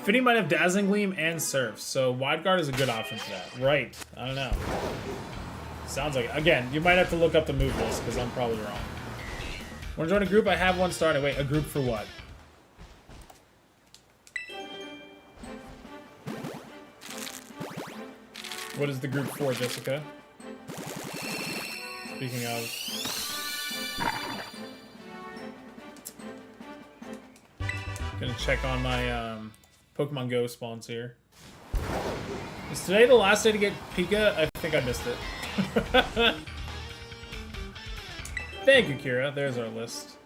Finny might have Dazzling Gleam and Surf, so Wide Guard is a good option for that. Right. I don't know. Sounds like it. Again, you might have to look up the move list, because I'm probably wrong. Want to join a group? I have one started. Wait, a group for what? What is the group for, Jessica? Speaking of... Gonna check on my, Pokemon Go spawns here. Is today the last day to get Pika? I think I missed it. Thank you, Kira. There's our list.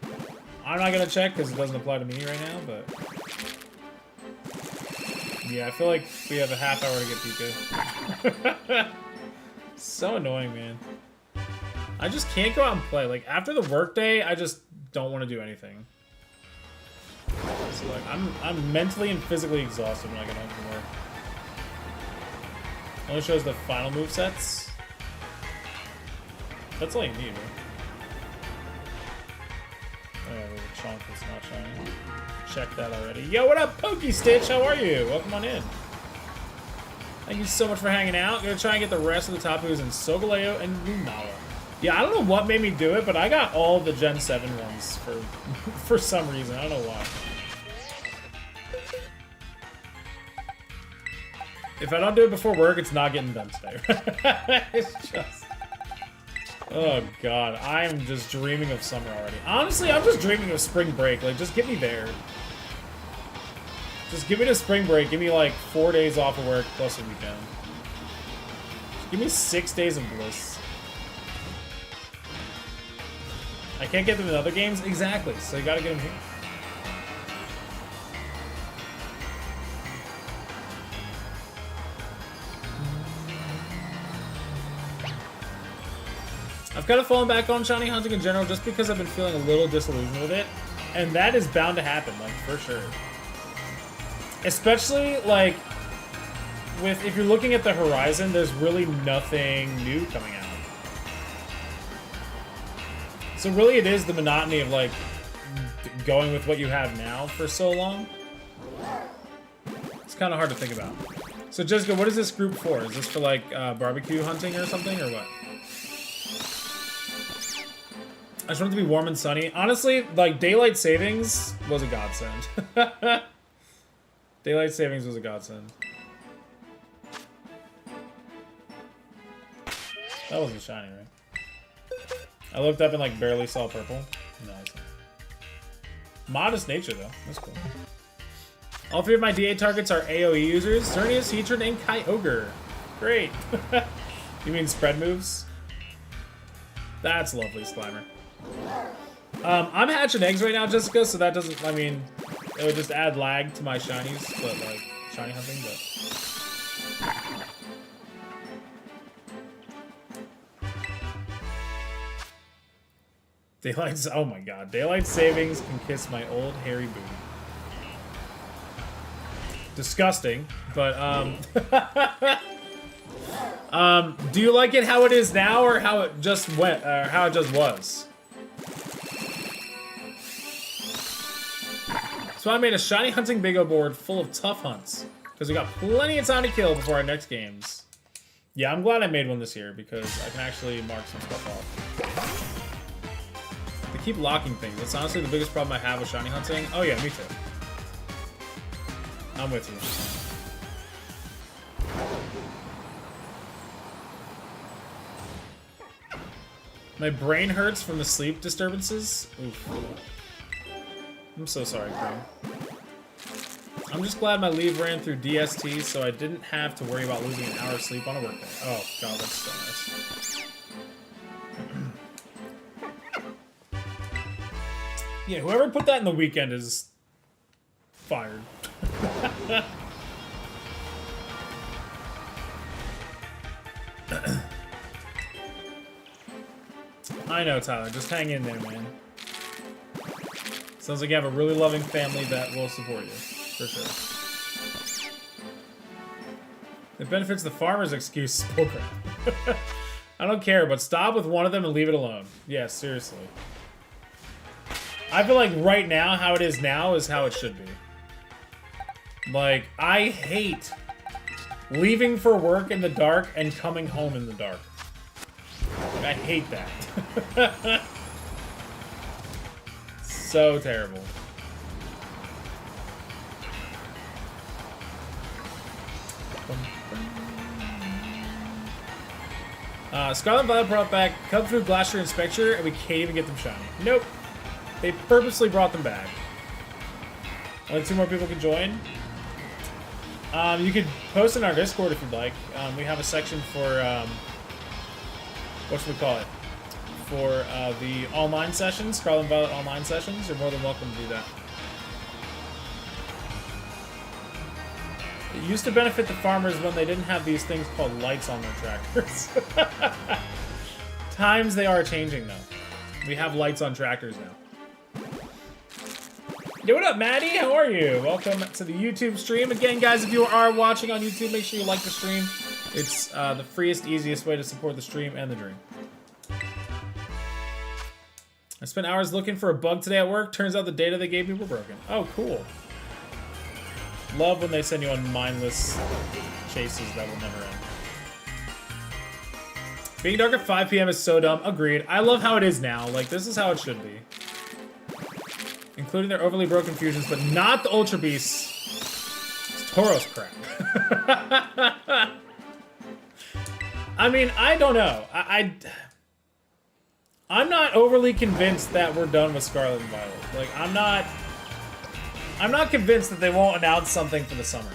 I'm not gonna check because it doesn't apply to me right now, but... Yeah, I feel like we have a half hour to get Pika. So annoying, man. I just can't go out and play. Like, after the workday, I just don't want to do anything. So, like, I'm mentally and physically exhausted when I get home from work. Only shows the final movesets. That's all you need, right? Oh, the chunk is not shiny. Check that already. Yo, what up, Pokestitch? How are you? Welcome on in. Thank you so much for hanging out. Gonna try and get the rest of the Tapus in Solgaleo and Lunala. Yeah, I don't know what made me do it, but I got all the Gen 7 ones for some reason. I don't know why. If I don't do it before work, it's not getting done today. It's just... Oh, God. I'm just dreaming of summer already. Honestly, I'm just dreaming of spring break. Like, just get me there. Just give me the spring break. Give me, like, 4 days off of work plus a weekend. Give me 6 days of bliss. I can't get them in other games? Exactly. So you gotta get them here. I've kind of fallen back on shiny hunting in general just because I've been feeling a little disillusioned with it. And that is bound to happen, like, for sure. Especially, like, if you're looking at the horizon, there's really nothing new coming out. So really it is the monotony of, like, going with what you have now for so long. It's kind of hard to think about. So, Jessica, what is this group for? Is this for, like, barbecue hunting or something, or what? I just want it to be warm and sunny. Honestly, like, daylight savings was a godsend. Daylight savings was a godsend. That wasn't shiny, right? I looked up and, like, barely saw purple. Nice. Modest nature, though. That's cool. All three of my DA targets are AoE users. Xerneas, Heatran, and Kyogre. Great. You mean spread moves? That's lovely, Slimer. I'm hatching eggs right now, Jessica, so that doesn't, I mean, it would just add lag to my shinies, but, like, shiny hunting, but... Daylight, oh my god. Daylight savings can kiss my old hairy booty. Disgusting, but, do you like it how it is now, or how it just went, or how it just was? So I made a shiny hunting bingo board full of tough hunts, because we got plenty of time to kill before our next games. Yeah, I'm glad I made one this year, because I can actually mark some stuff off. They keep locking things. That's honestly the biggest problem I have with shiny hunting. Oh yeah, me too. I'm with you. My brain hurts from the sleep disturbances. Oof. I'm so sorry, Crane. I'm just glad my leave ran through DST, so I didn't have to worry about losing an hour of sleep on a workday. Oh, God, that's so nice. Yeah, whoever put that in the weekend is fired. I know, Tyler. Just hang in there, man. Sounds like you have a really loving family that will support you, for sure. It benefits the farmer's excuse. Bullcrap. I don't care, but stop with one of them and leave it alone. Yeah, seriously. I feel like right now, how it is now is how it should be. Like, I hate leaving for work in the dark and coming home in the dark. Like, I hate that. So terrible. Scarlet and Violet brought back Cubfruit, Glacier, and Spectre, and we can't even get them shiny. Nope. They purposely brought them back. Only 2 more people can join. You could post in our Discord if you'd like. We have a section for, what should we call it? For the online sessions, Scarlet and Violet online sessions. You're more than welcome to do that. It used to benefit the farmers when they didn't have these things called lights on their tractors. Times they are changing, though. We have lights on tractors now. Yo, what up, Maddie? How are you? Welcome to the YouTube stream. Again, guys, if you are watching on YouTube, make sure you like the stream. It's the freest, easiest way to support the stream and the dream. I spent hours looking for a bug today at work. Turns out the data they gave me were broken. Oh, cool. Love when they send you on mindless chases that will never end. Being dark at 5 p.m. is so dumb. Agreed. I love how it is now. Like, this is how it should be. Including their overly broken fusions, but not the Ultra Beasts. It's Tauros crap. I mean, I don't know. I'm not overly convinced that we're done with Scarlet and Violet. Like, I'm not convinced that they won't announce something for the summer.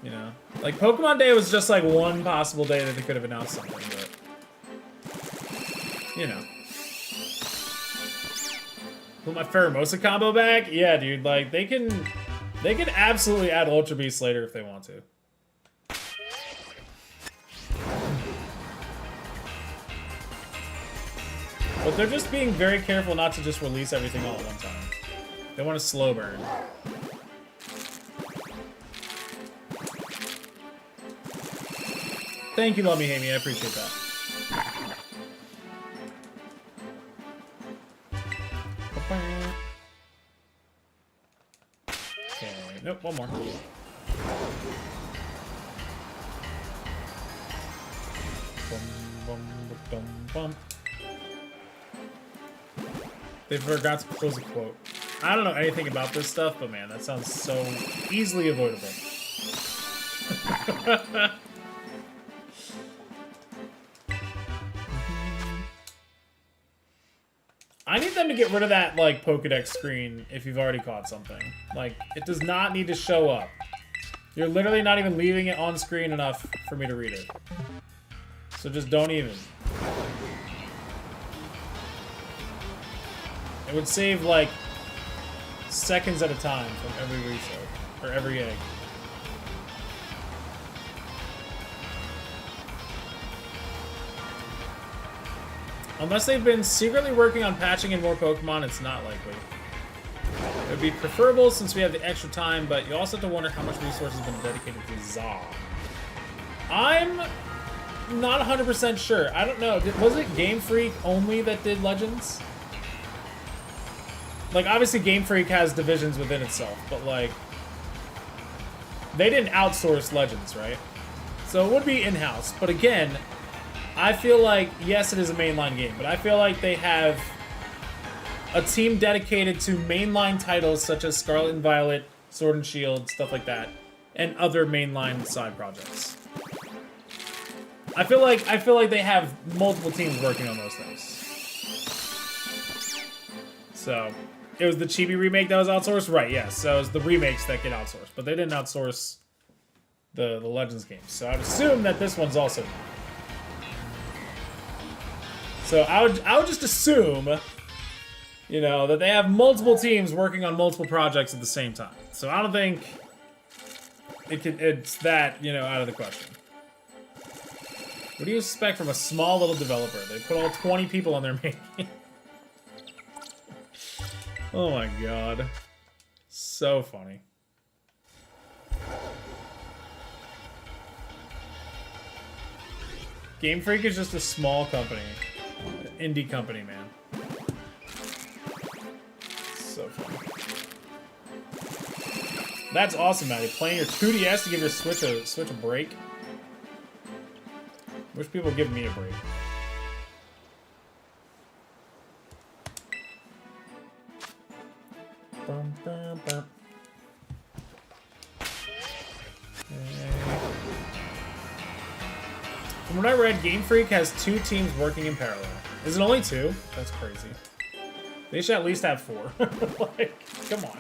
You know? Like, Pokemon Day was just like one possible day that they could have announced something, but... You know. Put my Pheromosa combo back? Yeah, dude, like, they can absolutely add Ultra Beasts later if they want to. But they're just being very careful not to just release everything all at one time. They want a slow burn. Thank you, Love Me, Hate Me. I appreciate that. Okay, nope, one more. They forgot to close a quote. I don't know anything about this stuff, but man, that sounds so easily avoidable. I need them to get rid of that, like, Pokedex screen if you've already caught something. Like, it does not need to show up. You're literally not even leaving it on screen enough for me to read it. So just don't even. It would save, like, seconds at a time from every reset, or every egg. Unless they've been secretly working on patching in more Pokemon, it's not likely. It would be preferable since we have the extra time, but you also have to wonder how much resources have been dedicated to Zaw. I'm not 100% sure. I don't know. Was it Game Freak only that did Legends? Like, obviously Game Freak has divisions within itself, but, like, they didn't outsource Legends, right? So it would be in-house. But again, I feel like, yes, it is a mainline game, but I feel like they have a team dedicated to mainline titles such as Scarlet and Violet, Sword and Shield, stuff like that, and other mainline side projects. I feel like they have multiple teams working on those things. So, it was the Chibi remake that was outsourced? Right, yes. So it was the remakes that get outsourced, but they didn't outsource the Legends games. So I'd assume that this one's also not. So I would just assume, you know, that they have multiple teams working on multiple projects at the same time. So I don't think it's that, you know, out of the question. What do you expect from a small little developer? They put all 20 people on their main game. Oh my god. So funny. Game Freak is just a small company. Indie company, man. So funny. That's awesome, Maddie. Playing your 2DS to give your Switch a break. Wish people would give me a break. Bum, bum, bum. From what I read, Game Freak has 2 teams working in parallel. Is it only 2? That's crazy. They should at least have 4. Like, come on.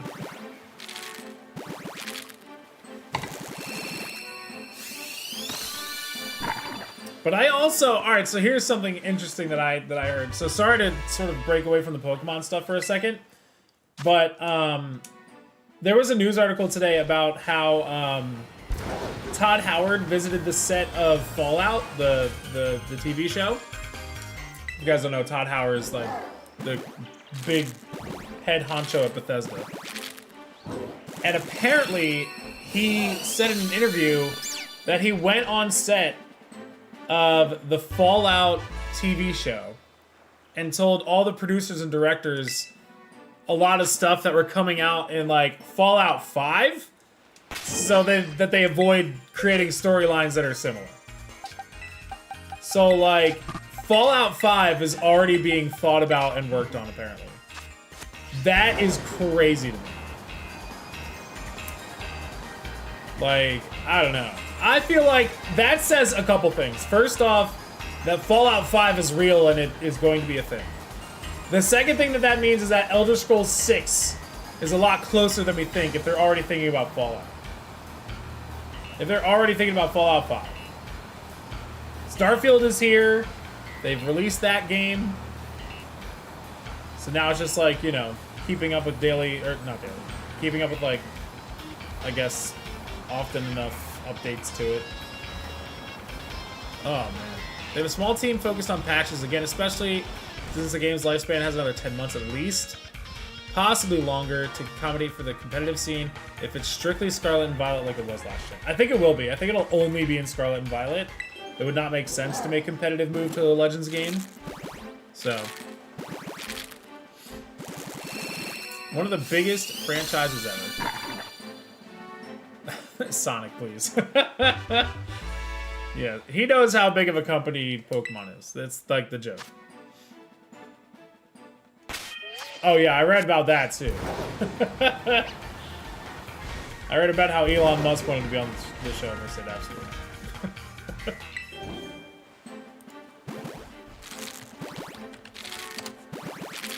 But I also, alright, so here's something interesting that I heard. So sorry to sort of break away from the Pokemon stuff for a second. But there was a news article today about how Todd Howard visited the set of Fallout, the TV show. You guys don't know, Todd Howard is like the big head honcho at Bethesda. And apparently, he said in an interview that he went on set of the Fallout TV show and told all the producers and directors a lot of stuff that were coming out in like Fallout 5, so that they avoid creating storylines that are similar. So like Fallout 5 is already being thought about and worked on apparently. That is crazy to me. Like, I don't know. I feel like that says a couple things. First off, that Fallout 5 is real and it is going to be a thing. The second thing that means is that Elder Scrolls 6 is a lot closer than we think if they're already thinking about Fallout. If they're already thinking about Fallout 5. Starfield is here. They've released that game. So now it's just like, you know, keeping up with keeping up with like, I guess, often enough updates to it. Oh man. They have a small team focused on patches again, especially since the game's lifespan has another 10 months at least. Possibly longer to accommodate for the competitive scene if it's strictly Scarlet and Violet like it was last gen. I think it will be. I think it'll only be in Scarlet and Violet. It would not make sense to make competitive move to the Legends game. So. One of the biggest franchises ever. Sonic, please. Yeah, he knows how big of a company Pokemon is. That's like the joke. Oh yeah, I read about that too. I read about how Elon Musk wanted to be on the show and they said absolutely.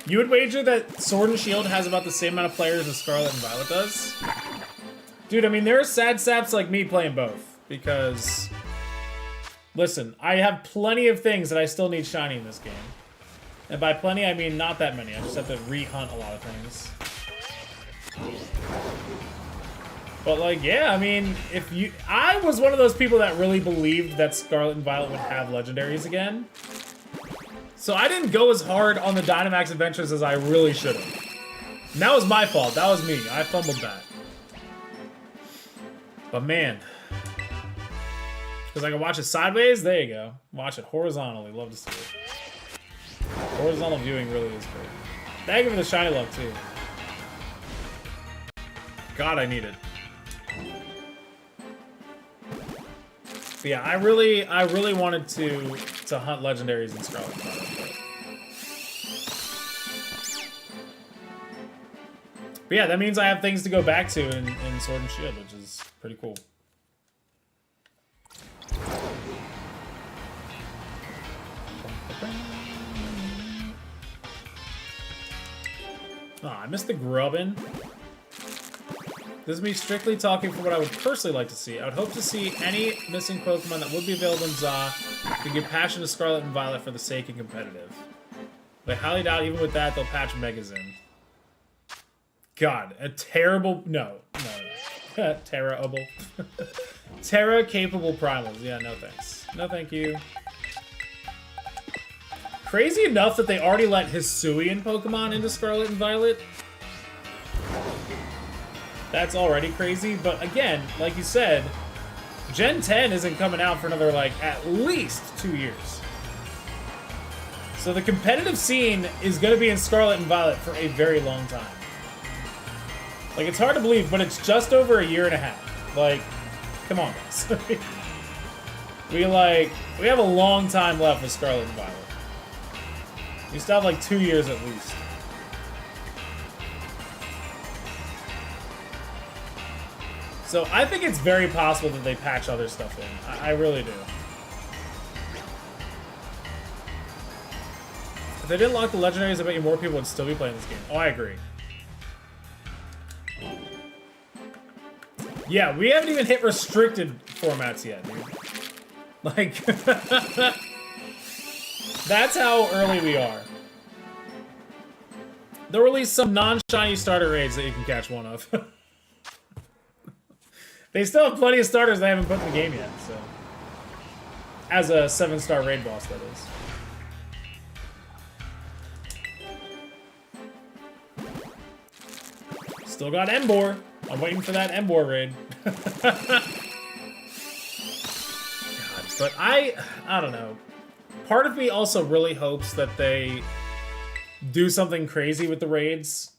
You would wager that Sword and Shield has about the same amount of players as Scarlet and Violet does? Dude, I mean, there are sad saps like me playing both. Because, listen, I have plenty of things that I still need shiny in this game. And by plenty, I mean not that many. I just have to re-hunt a lot of things. But, like, yeah, I mean, I was one of those people that really believed that Scarlet and Violet would have legendaries again. So I didn't go as hard on the Dynamax Adventures as I really should have. And that was my fault. That was me. I fumbled that. But man. Because I can watch it sideways? There you go. Watch it horizontally. Love to see it. Horizontal viewing really is great. Thank you for the shiny luck, too. God, I need it. But yeah, I really wanted to hunt legendaries in Scarlet and Violet. But yeah, that means I have things to go back to in Sword and Shield, which is pretty cool. Oh, I missed the grubbin. This is me strictly talking for what I would personally like to see. I would hope to see any missing Pokemon that would be available in ZA to give passion to Scarlet and Violet for the sake of competitive. But I highly doubt even with that they'll patch Megas in. God, a terrible... No. Terra-able. Terra-capable primals. Yeah, no thanks. No thank you. Crazy enough that they already let Hisuian Pokemon into Scarlet and Violet. That's already crazy, but again, like you said, Gen 10 isn't coming out for another, like, at least 2 years. So the competitive scene is going to be in Scarlet and Violet for a very long time. Like, it's hard to believe, but it's just over a year and a half. Like, come on, guys. we have a long time left with Scarlet and Violet. We still have, like, 2 years at least. So I think it's very possible that they patch other stuff in. I really do. If they didn't lock the legendaries, I bet you more people would still be playing this game. Oh, I agree. Yeah, we haven't even hit restricted formats yet, dude. Like, that's how early we are. They'll release some non-shiny starter raids that you can catch one of. They still have plenty of starters they haven't put in the game yet, so. As a 7-star raid boss, that is. Still got Embor. I'm waiting for that Embor raid. God, but I don't know. Part of me also really hopes that they do something crazy with the raids.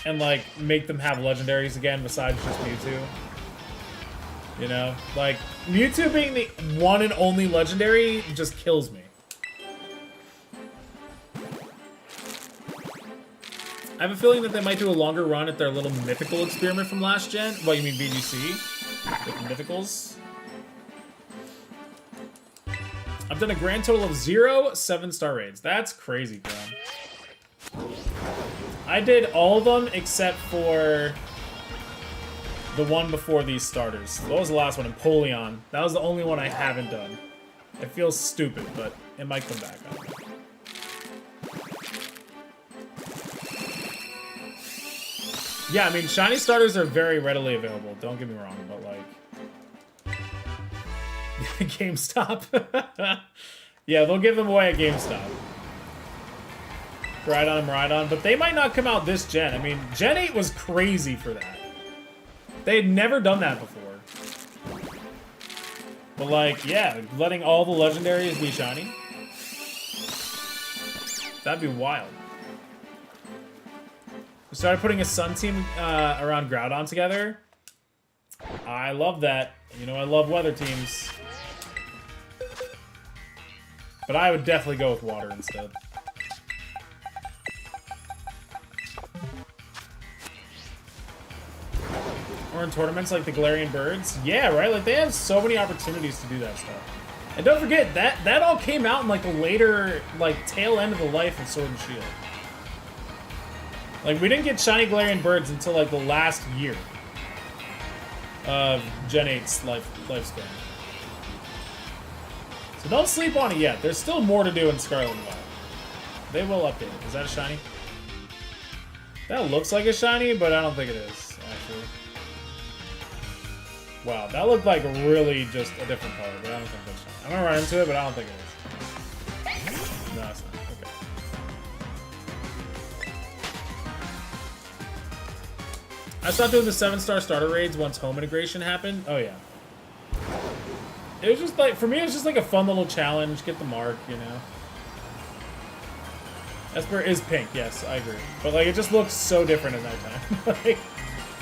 and like make them have legendaries again besides just Mewtwo. You know, like Mewtwo being the one and only legendary just kills me. I have a feeling that they might do a longer run at their little mythical experiment from last gen. What, you mean VGC? With mythicals? I've done a grand total of 0 7-star raids. That's crazy, bro. I did all of them except for the one before these starters. What was the last one? Empoleon. That was the only one I haven't done. It feels stupid, but it might come back. I don't know. Yeah, I mean, shiny starters are very readily available. Don't get me wrong, but like... GameStop? Yeah, they'll give them away at GameStop. Ride on, but they might not come out this gen. I mean, Gen 8 was crazy for that. They had never done that before. But like, yeah, letting all the legendaries be shiny. That'd be wild. We started putting a Sun team around Groudon together. I love that. You know, I love weather teams. But I would definitely go with water instead. Or in tournaments like the Galarian Birds. Yeah, right? Like, they have so many opportunities to do that stuff. And don't forget, that all came out in, like, the later, like, tail end of the life of Sword and Shield. Like, we didn't get shiny Galarian Birds until, like, the last year of Gen 8's lifespan. So don't sleep on it yet. There's still more to do in Scarlet and Violet. They will update it. Is that a shiny? That looks like a shiny, but I don't think it is, actually. Wow, that looked like really just a different color, but I don't think that's shiny. I'm gonna run into it, but I don't think it is. No, it's not. Okay. I stopped doing the 7-star starter raids once home integration happened. Oh, yeah. It was just like, for me, it was just like a fun little challenge. Get the mark, you know. Esper is pink, yes, I agree. But like, it just looks so different at nighttime. Like,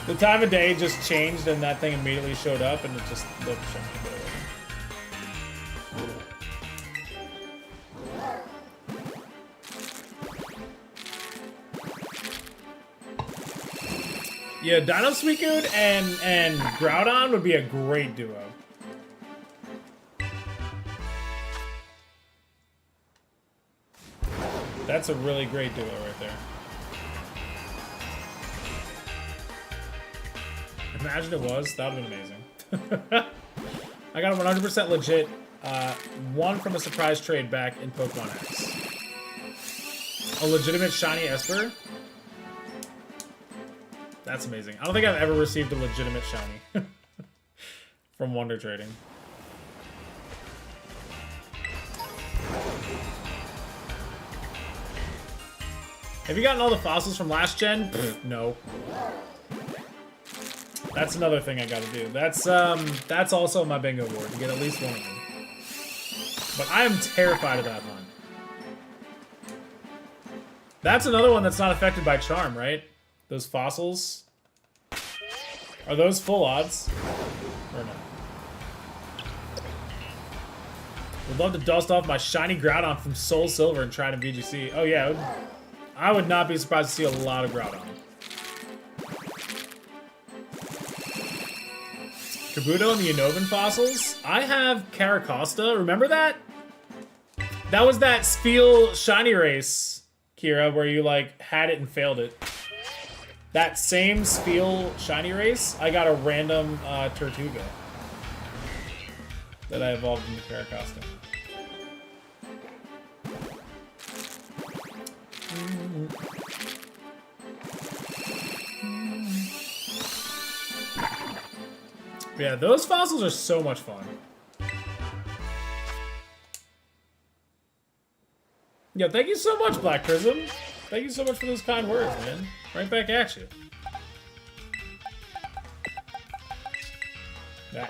the time of day just changed and that thing immediately showed up and it just looked shiny. Yeah, Dino Suicune and Groudon would be a great duo. That's a really great duo right there. Imagine it was. That would have been amazing. I got a 100% legit one from a surprise trade back in Pokemon X. A legitimate shiny Esper. That's amazing. I don't think I've ever received a legitimate shiny from Wonder Trading. Have you gotten all the fossils from last gen? No. That's another thing I gotta do. That's also my bingo board, to get at least one of them. But I am terrified of that hunt. That's another one that's not affected by charm, right? Those fossils. Are those full odds? Or no? Would love to dust off my shiny Groudon from Soul Silver and try to VGC. Oh yeah, I would not be surprised to see a lot of Groudon. Kabuto and the Unova fossils. I have Caracosta. Remember that? That was that Spiel shiny race, Kira, where you like had it and failed it. That same Spiel shiny race, I got a random Tortuga that I evolved into Caracosta. Yeah, those fossils are so much fun. Yeah, thank you so much, Black Prism. Thank you so much for those kind words, man. Right back at you. Yeah.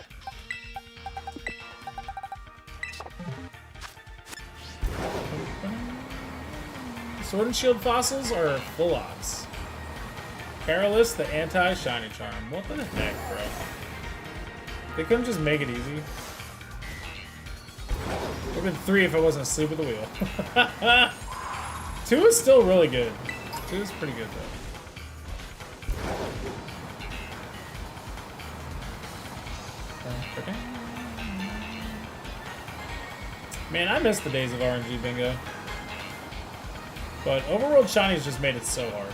Sword and Shield fossils are full odds. Perilous, the anti-shiny charm. What the heck, bro? They couldn't just make it easy. It would have been 3 if I wasn't asleep at the wheel. 2 is still really good. 2 is pretty good, though. Okay. Man, I miss the days of RNG bingo. But Overworld Shinies just made it so hard.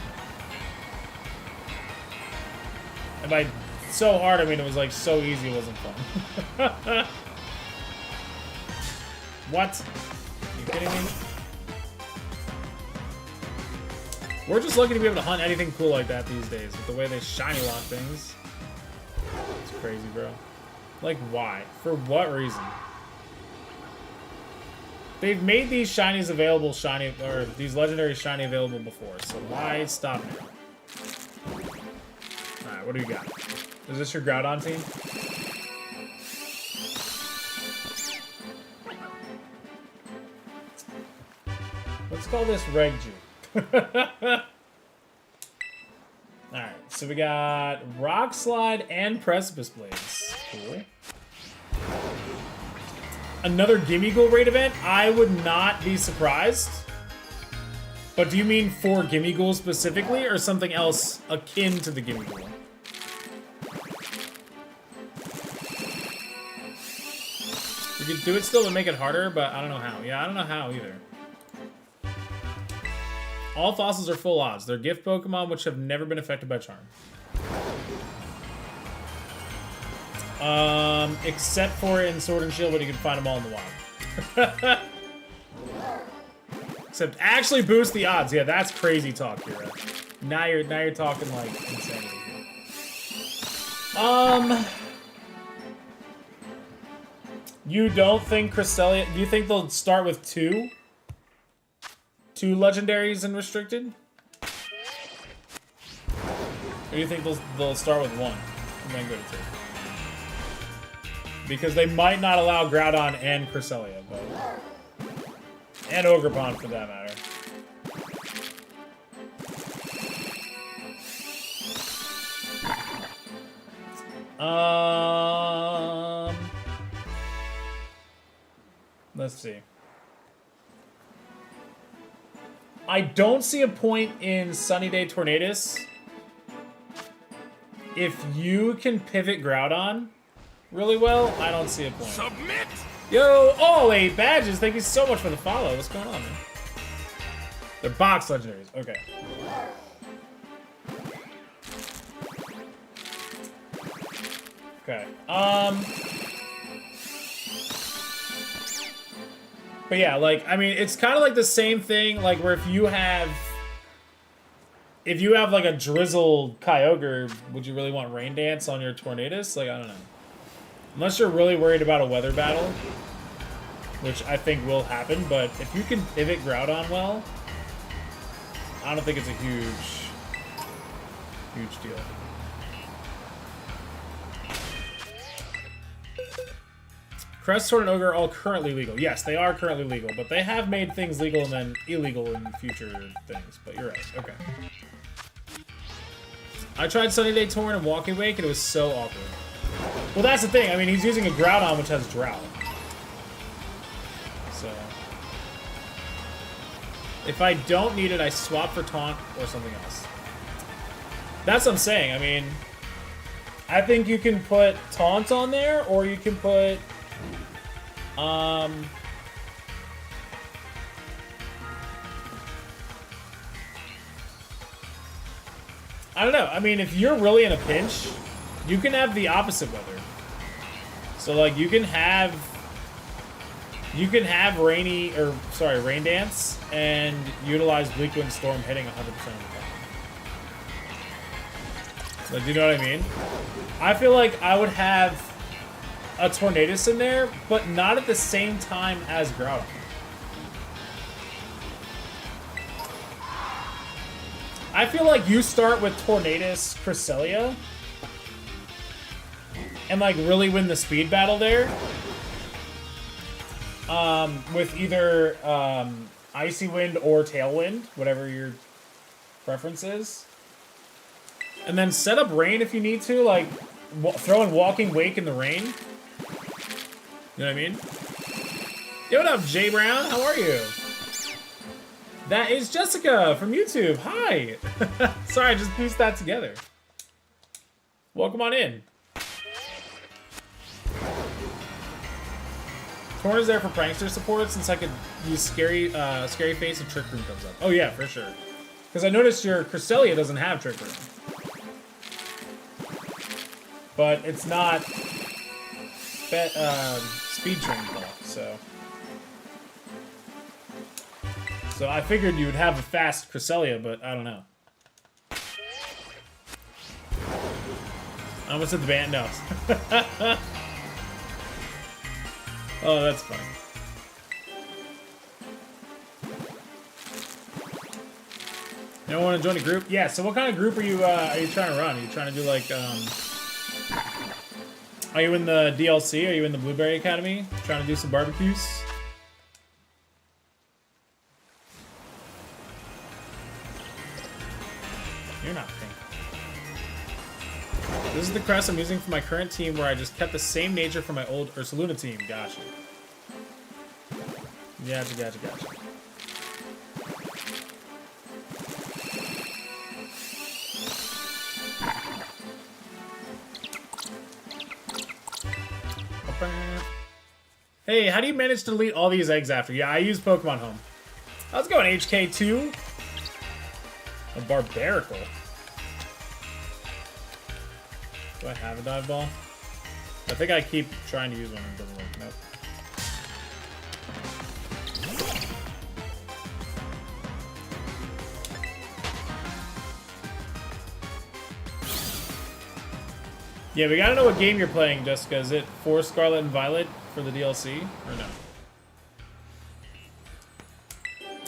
And by so hard, I mean it was like so easy it wasn't fun. What? Are you kidding me? We're just lucky to be able to hunt anything cool like that these days with the way they shiny lock things. It's crazy, bro. Like, why? For what reason? They've made these shinies available or these legendary shiny available before, so why stop now? Alright, what do you got? Is this your Groudon team? Let's call this Reg Juke. Alright, so we got Rock Slide and Precipice Blades. Cool. Another Gimmighoul raid event? I would not be surprised. But do you mean for Gimmighoul specifically, or something else akin to the Gimmighoul? We could do it still to make it harder, but I don't know how. Yeah, I don't know how either. All fossils are full odds. They're gift Pokemon which have never been affected by Charm. Except for in Sword and Shield, but you can find them all in the wild. Except actually boost the odds. Yeah, that's crazy talk here. Now you're talking like insanity. You don't think Cresselia? Do you think they'll start with 2? 2 legendaries and restricted? Or do you think they'll start with 1? I'm gonna go to 2. Because they might not allow Groudon and Cresselia, but... And Ogerpon, for that matter. Let's see. I don't see a point in Sunny Day Tornadus if you can pivot Groudon really well. I don't see a point. Submit! Yo, oh, 8 badges. Thank you so much for the follow. What's going on, man? They're box legendaries. Okay. Okay. But yeah, like, I mean, it's kind of like the same thing, like, where if you have like a drizzled Kyogre, would you really want Rain Dance on your Tornadus? Like, I don't know. Unless you're really worried about a weather battle, which I think will happen, but if you can pivot Groudon well, I don't think it's a huge deal. Crest, Sword, and Ogre are all currently legal. Yes, they are currently legal, but they have made things legal and then illegal in future things. But you're right. Okay. I tried Sunny Day Torn and Walking Wake, and it was so awkward. Well, that's the thing. I mean, he's using a Groudon, which has Drought. So... if I don't need it, I swap for Taunt or something else. That's what I'm saying. I mean... I think you can put Taunt on there, or you can put... I don't know. I mean, if you're really in a pinch, you can have the opposite weather. So, like, you can have Rain Dance and utilize Bleak Wind Storm hitting 100% of the time. Like, do you know what I mean? I feel like I would have a Tornadus in there, but not at the same time as Groudon. I feel like you start with Tornadus, Cresselia, and like really win the speed battle there. With either Icy Wind or Tailwind, whatever your preference is. And then set up rain if you need to, like throw in Walking Wake in the rain. You know what I mean? Yo, what up, Jay Brown? How are you? That is Jessica from YouTube. Hi. Sorry, I just pieced that together. Welcome on in. Corner's there for prankster support since I could use scary face if Trick Room comes up. Oh yeah, for sure. Because I noticed your Cresselia doesn't have Trick Room. But it's not speed train block, so. So I figured you would have a fast Cresselia, but I don't know. I almost hit the band. No. Oh, that's funny. You don't want to join a group? Yeah. So what kind of group are you trying to run? Are you trying to do like Are you in the DLC? Are you in the Blueberry Academy? Trying to do some barbecues? You're not pink. This is the crest I'm using for my current team where I just kept the same nature for my old Ursaluna team. Gotcha. Gotcha. Hey, how do you manage to delete all these eggs after? Yeah, I use Pokemon Home. How's it going, HK2? A Barbarical. Do I have a dive ball? I think I keep trying to use one and it doesn't work. Nope. Yeah, we gotta know what game you're playing, Jessica. Is it for Scarlet and Violet for the DLC, or no?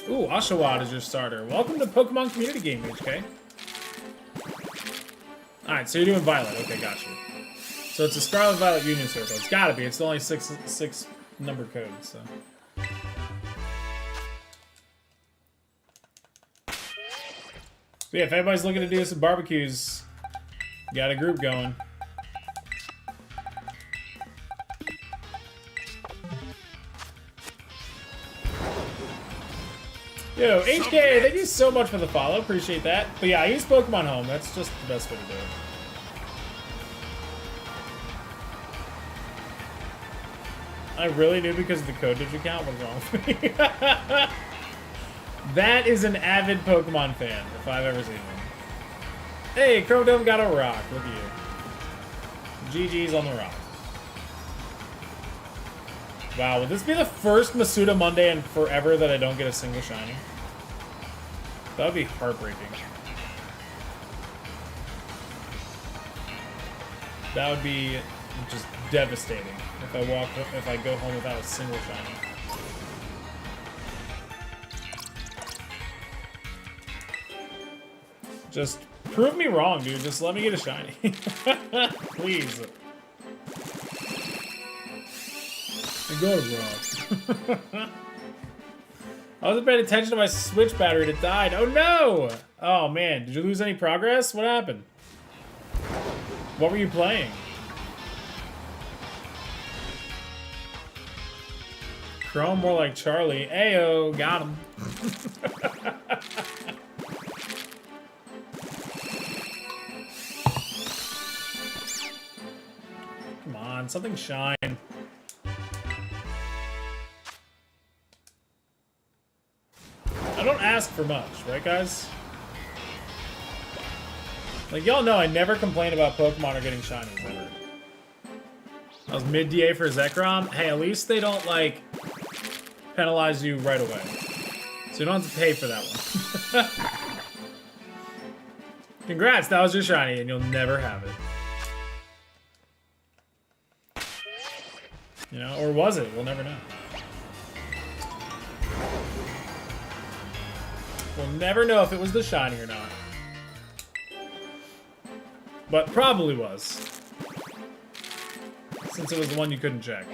Ooh, Oshawott is your starter. Welcome to Pokemon Community Game, HK. Alright, so you're doing Violet. Okay, gotcha. So it's a Scarlet Violet Union Circle. It's gotta be. It's only six number code, so. So yeah, if anybody's looking to do some barbecues, got a group going. Yo, HK, thank you so much for the follow. Appreciate that. But yeah, I use Pokemon Home. That's just the best way to do it. I really knew because of the code did you count? What's wrong with me? That is an avid Pokemon fan, if I've ever seen one. Hey, Chromedome got a rock. Look at you. GG's on the rock. Wow, would this be the first Masuda Monday in forever that I don't get a single shiny? That would be heartbreaking. That would be just devastating if I go home without a single shiny. Just prove me wrong, dude. Just let me get a shiny. Please. I got it wrong. I wasn't paying attention to my Switch battery and it died. Oh no! Oh man, did you lose any progress? What happened? What were you playing? Chrome more like Charlie. Ayo, got him. Come on, something shine. I don't ask for much, right guys? Like y'all know I never complain about Pokemon or getting shinies ever. I was mid-DA for Zekrom. Hey, at least they don't like penalize you right away. So you don't have to pay for that one. Congrats, that was your shiny and you'll never have it. You know, or was it? We'll never know. We'll never know if it was the shiny or not. But probably was. Since it was the one you couldn't check.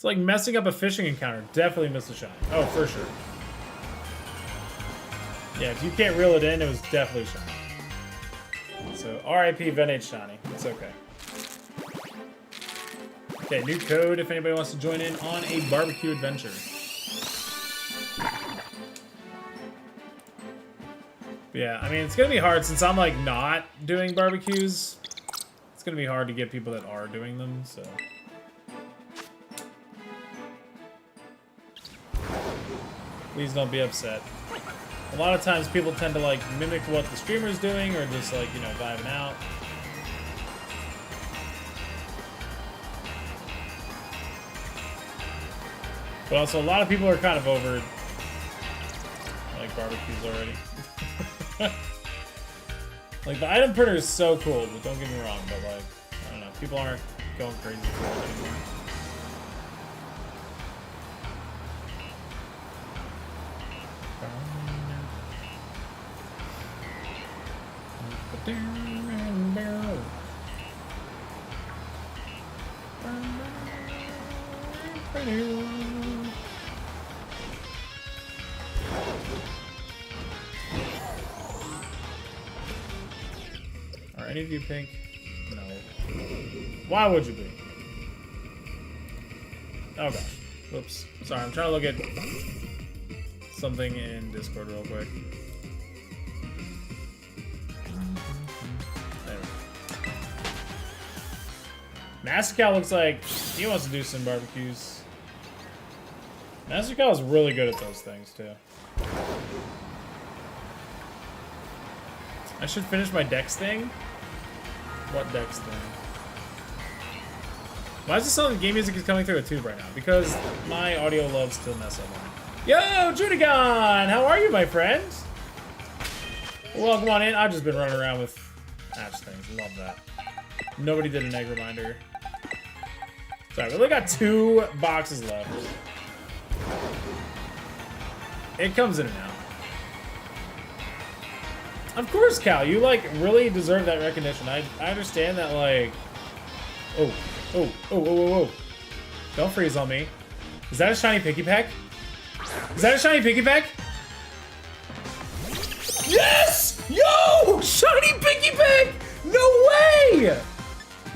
It's like messing up a fishing encounter. Definitely missed a shiny. Oh, for sure. Yeah, if you can't reel it in, it was definitely shiny. So, RIP Venate shiny. It's okay. Okay, new code if anybody wants to join in on a barbecue adventure. But yeah, I mean, it's gonna be hard since I'm like not doing barbecues. It's gonna be hard to get people that are doing them, so. Please don't be upset. A lot of times people tend to like mimic what the streamer's doing or just like, you know, vibing out. But also a lot of people are kind of over like barbecues already. Like the item printer is so cool, but don't get me wrong, but like, I don't know, people aren't going crazy for it anymore. Are any of you pink? No. Why would you be? Oh gosh. Whoops. Sorry, I'm trying to look at something in Discord real quick. There we go. Mastercal looks like he wants to do some barbecues. Mastercal is really good at those things too. I should finish my Dex thing. What Dex thing? Why is the song game music is coming through a tube right now? Because my audio loves to mess up on it. Yo, Judigon! How are you, my friend? Welcome on in. I've just been running around with hatch things. Love that. Nobody did an egg reminder. Sorry, we only got 2 boxes left. It comes in and out. Of course, Cal, you like really deserve that recognition. I understand that, like. Oh. Don't freeze on me. Is that a shiny Picky Peck? Is that a shiny Picky Peck? Yes! Yo! Shiny Picky Peck! No way!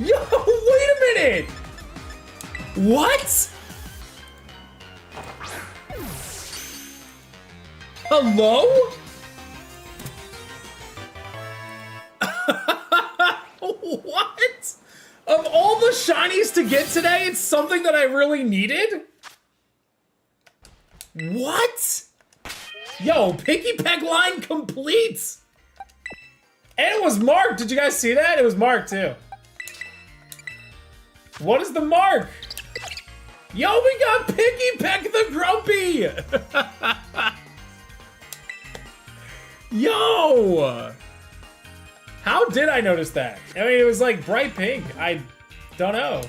Yo, wait a minute! What? Hello? What? Of all the shinies to get today, it's something that I really needed? What? Yo, Picky Peck line complete! And it was marked! Did you guys see that? It was marked too. What is the mark? Yo, we got Picky Peck the Grumpy! Yo! How did I notice that? I mean, it was like bright pink. I don't know.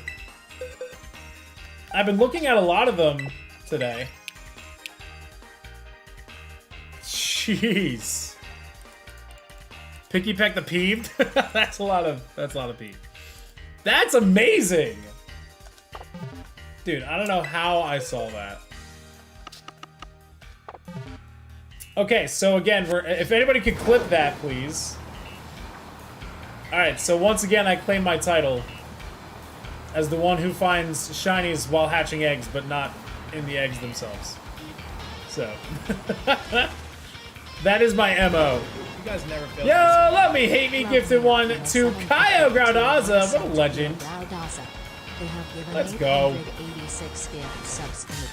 I've been looking at a lot of them today. Jeez. Picky Peck the Peeved? That's a lot of peeved. That's amazing! Dude, I don't know how I saw that. Okay, so again, if anybody could clip that, please. Alright, so once again, I claim my title as the one who finds shinies while hatching eggs, but not in the eggs themselves. So, that is my MO. You guys never fail. Yo, let me hate me gifted one to Kaio Groundaza. What a legend. Let's go.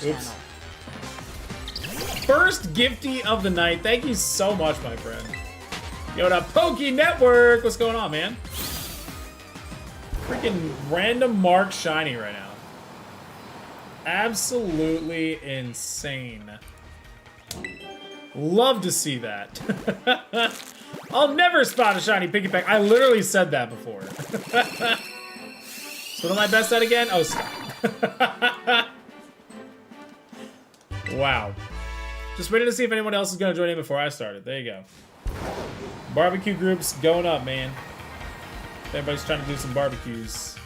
Oops. First gifty of the night. Thank you so much, my friend. Yo, the Pokey Network. What's going on, man? Freaking random mark shiny right now. Absolutely insane. Love to see that. I'll never spot a shiny Picky Peck. I literally said that before. So what am I best at again? Oh, stop. Wow. Just waiting to see if anyone else is going to join in before I started. There you go. Barbecue groups going up, man. Everybody's trying to do some barbecues.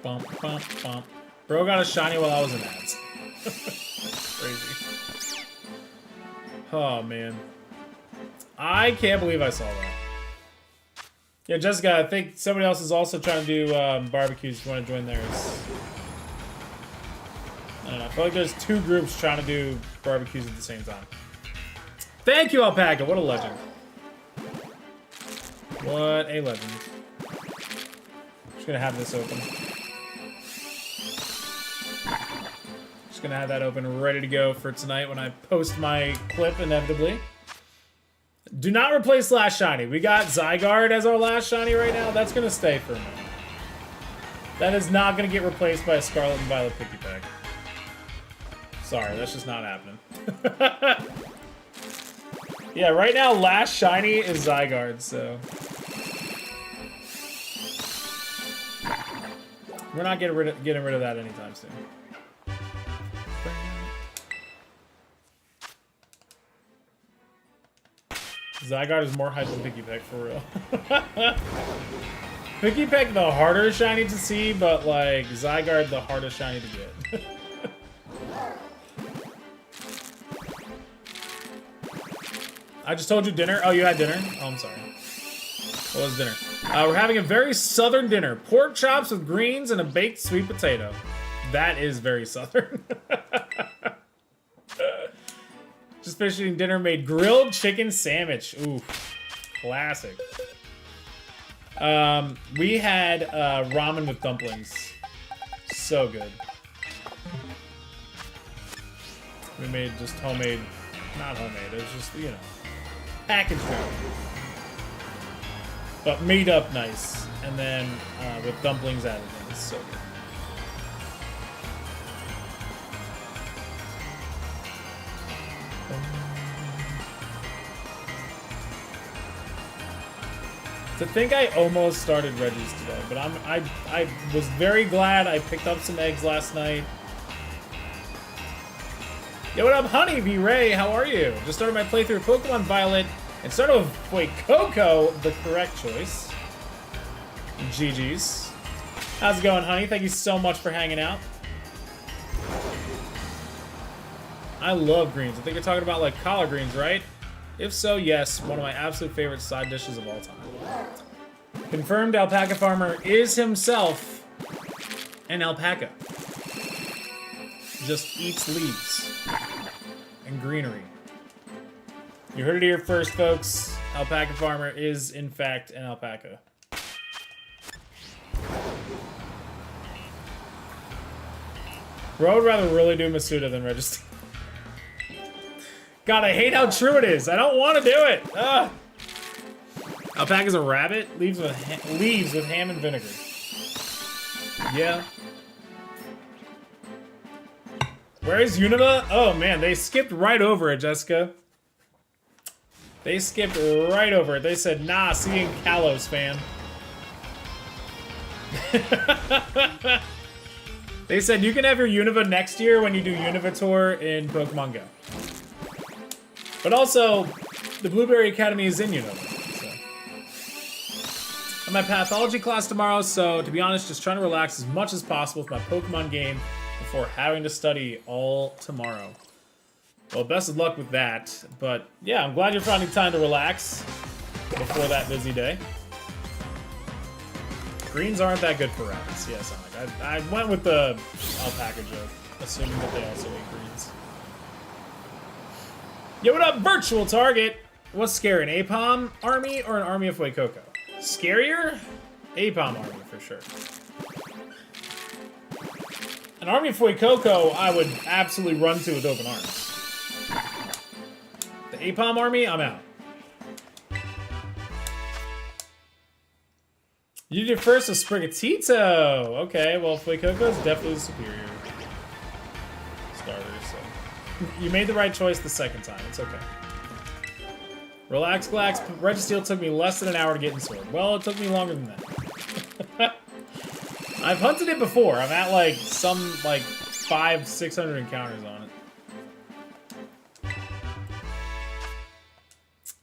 Bump, bump, bump. Bro got a shiny while I was in ads. Crazy. Oh, man. I can't believe I saw that. Yeah, Jessica, I think somebody else is also trying to do barbecues if you want to join theirs. I don't know. I feel like there's two groups trying to do barbecues at the same time. Thank you, Alpaca. What a legend. What a legend. Just gonna have this open. Just gonna have that open, ready to go for tonight when I post my clip, inevitably. Do not replace last shiny. We got Zygarde as our last shiny right now. That's gonna stay for a minute. That is not gonna get replaced by a Scarlet and Violet Picky Pack. Sorry, that's just not happening. Yeah, right now, last shiny is Zygarde, so... We're not getting rid of that anytime soon. Zygarde is more hype than Picky Peck, for real. Picky Peck, the harder shiny to see, but, like, Zygarde, the hardest shiny to get. I just told you dinner. Oh, you had dinner? Oh, I'm sorry. What was dinner? We're having a very southern dinner. Pork chops with greens and a baked sweet potato. That is very southern. Just finishing dinner, made grilled chicken sandwich. Ooh, classic. We had ramen with dumplings. So good. We made just homemade, not homemade, it was just, you know, packaged ramen. But made up nice. And then with dumplings added in. It's so good. To think I almost started Reggie's today, but I was very glad I picked up some eggs last night. Yo, what up, Honey V Ray? How are you? Just started my playthrough of Pokemon Violet and started with Fuecoco, the correct choice. GG's. How's it going, Honey? Thank you so much for hanging out. I love greens. I think you're talking about like collard greens, right? If so, yes, one of my absolute favorite side dishes of all time. Confirmed alpaca farmer is himself an alpaca. Just eats leaves and greenery. You heard it here first, folks. Alpaca farmer is, in fact, an alpaca. Bro would rather really do Masuda than register. God, I hate how true it is. I don't want to do it. Ugh. Alpaca's a rabbit? Leaves with ham and vinegar. Yeah. Where is Unova? Oh, man, they skipped right over it, Jessica. They skipped right over it. They said, nah, see you in Kalos, fan. They said, you can have your Unova next year when you do Unova Tour in Pokemon Go. But also, the Blueberry Academy is in Unova. So. I'm at pathology class tomorrow, so to be honest, just trying to relax as much as possible with my Pokemon game before having to study all tomorrow. Well, best of luck with that. But yeah, I'm glad you're finding time to relax before that busy day. Greens aren't that good for rabbits. Yeah, Sonic. I went with the alpaca joke, assuming that they also eat greens. Yo, what up, Virtual Target? What's scary, an Apom army or an army of Fuecoco? Scarier? Apom army, for sure. An army of Fuecoco, I would absolutely run to with open arms. The Apom army, I'm out. You did first with Sprigatito. Okay, well, Fuecoco is definitely the superior starter, so. You made the right choice the second time. It's okay. Relax, Glax. Registeel took me less than an hour to get in Sword. Well, it took me longer than that. I've hunted it before. I'm at, like, some, like, 500-600 encounters on it.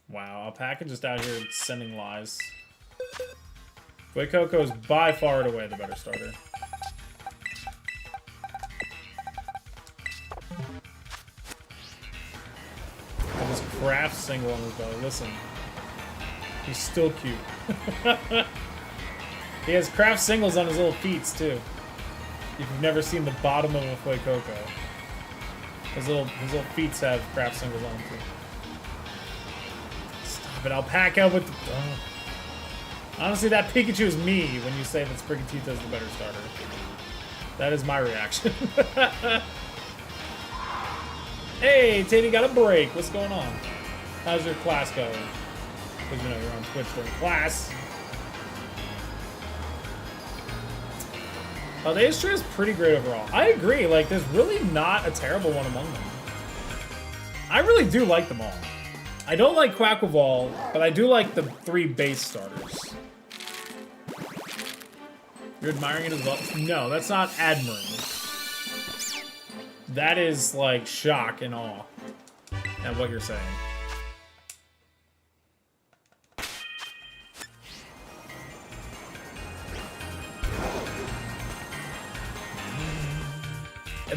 Wow, Alpaca just out here sending lies. Fuecoco is by far and away the better starter. craft single on his belly. Listen. He's still cute. He has craft singles on his little feet, too. If you've never seen the bottom of a Fuecoco. His little feet have craft singles on them, too. Stop it, Alpaca with the... Oh. Honestly, that Pikachu is me when you say that Sprigatito is the better starter. That is my reaction. Hey, Teddy got a break. What's going on? How's your class going? Because you know you're on Twitch during class. The Astrea is pretty great overall. I agree. Like, there's really not a terrible one among them. I really do like them all. I don't like Quackleval, but I do like the 3 base starters. You're admiring it as well? No, that's not admiring. That is, like, shock and awe at what you're saying.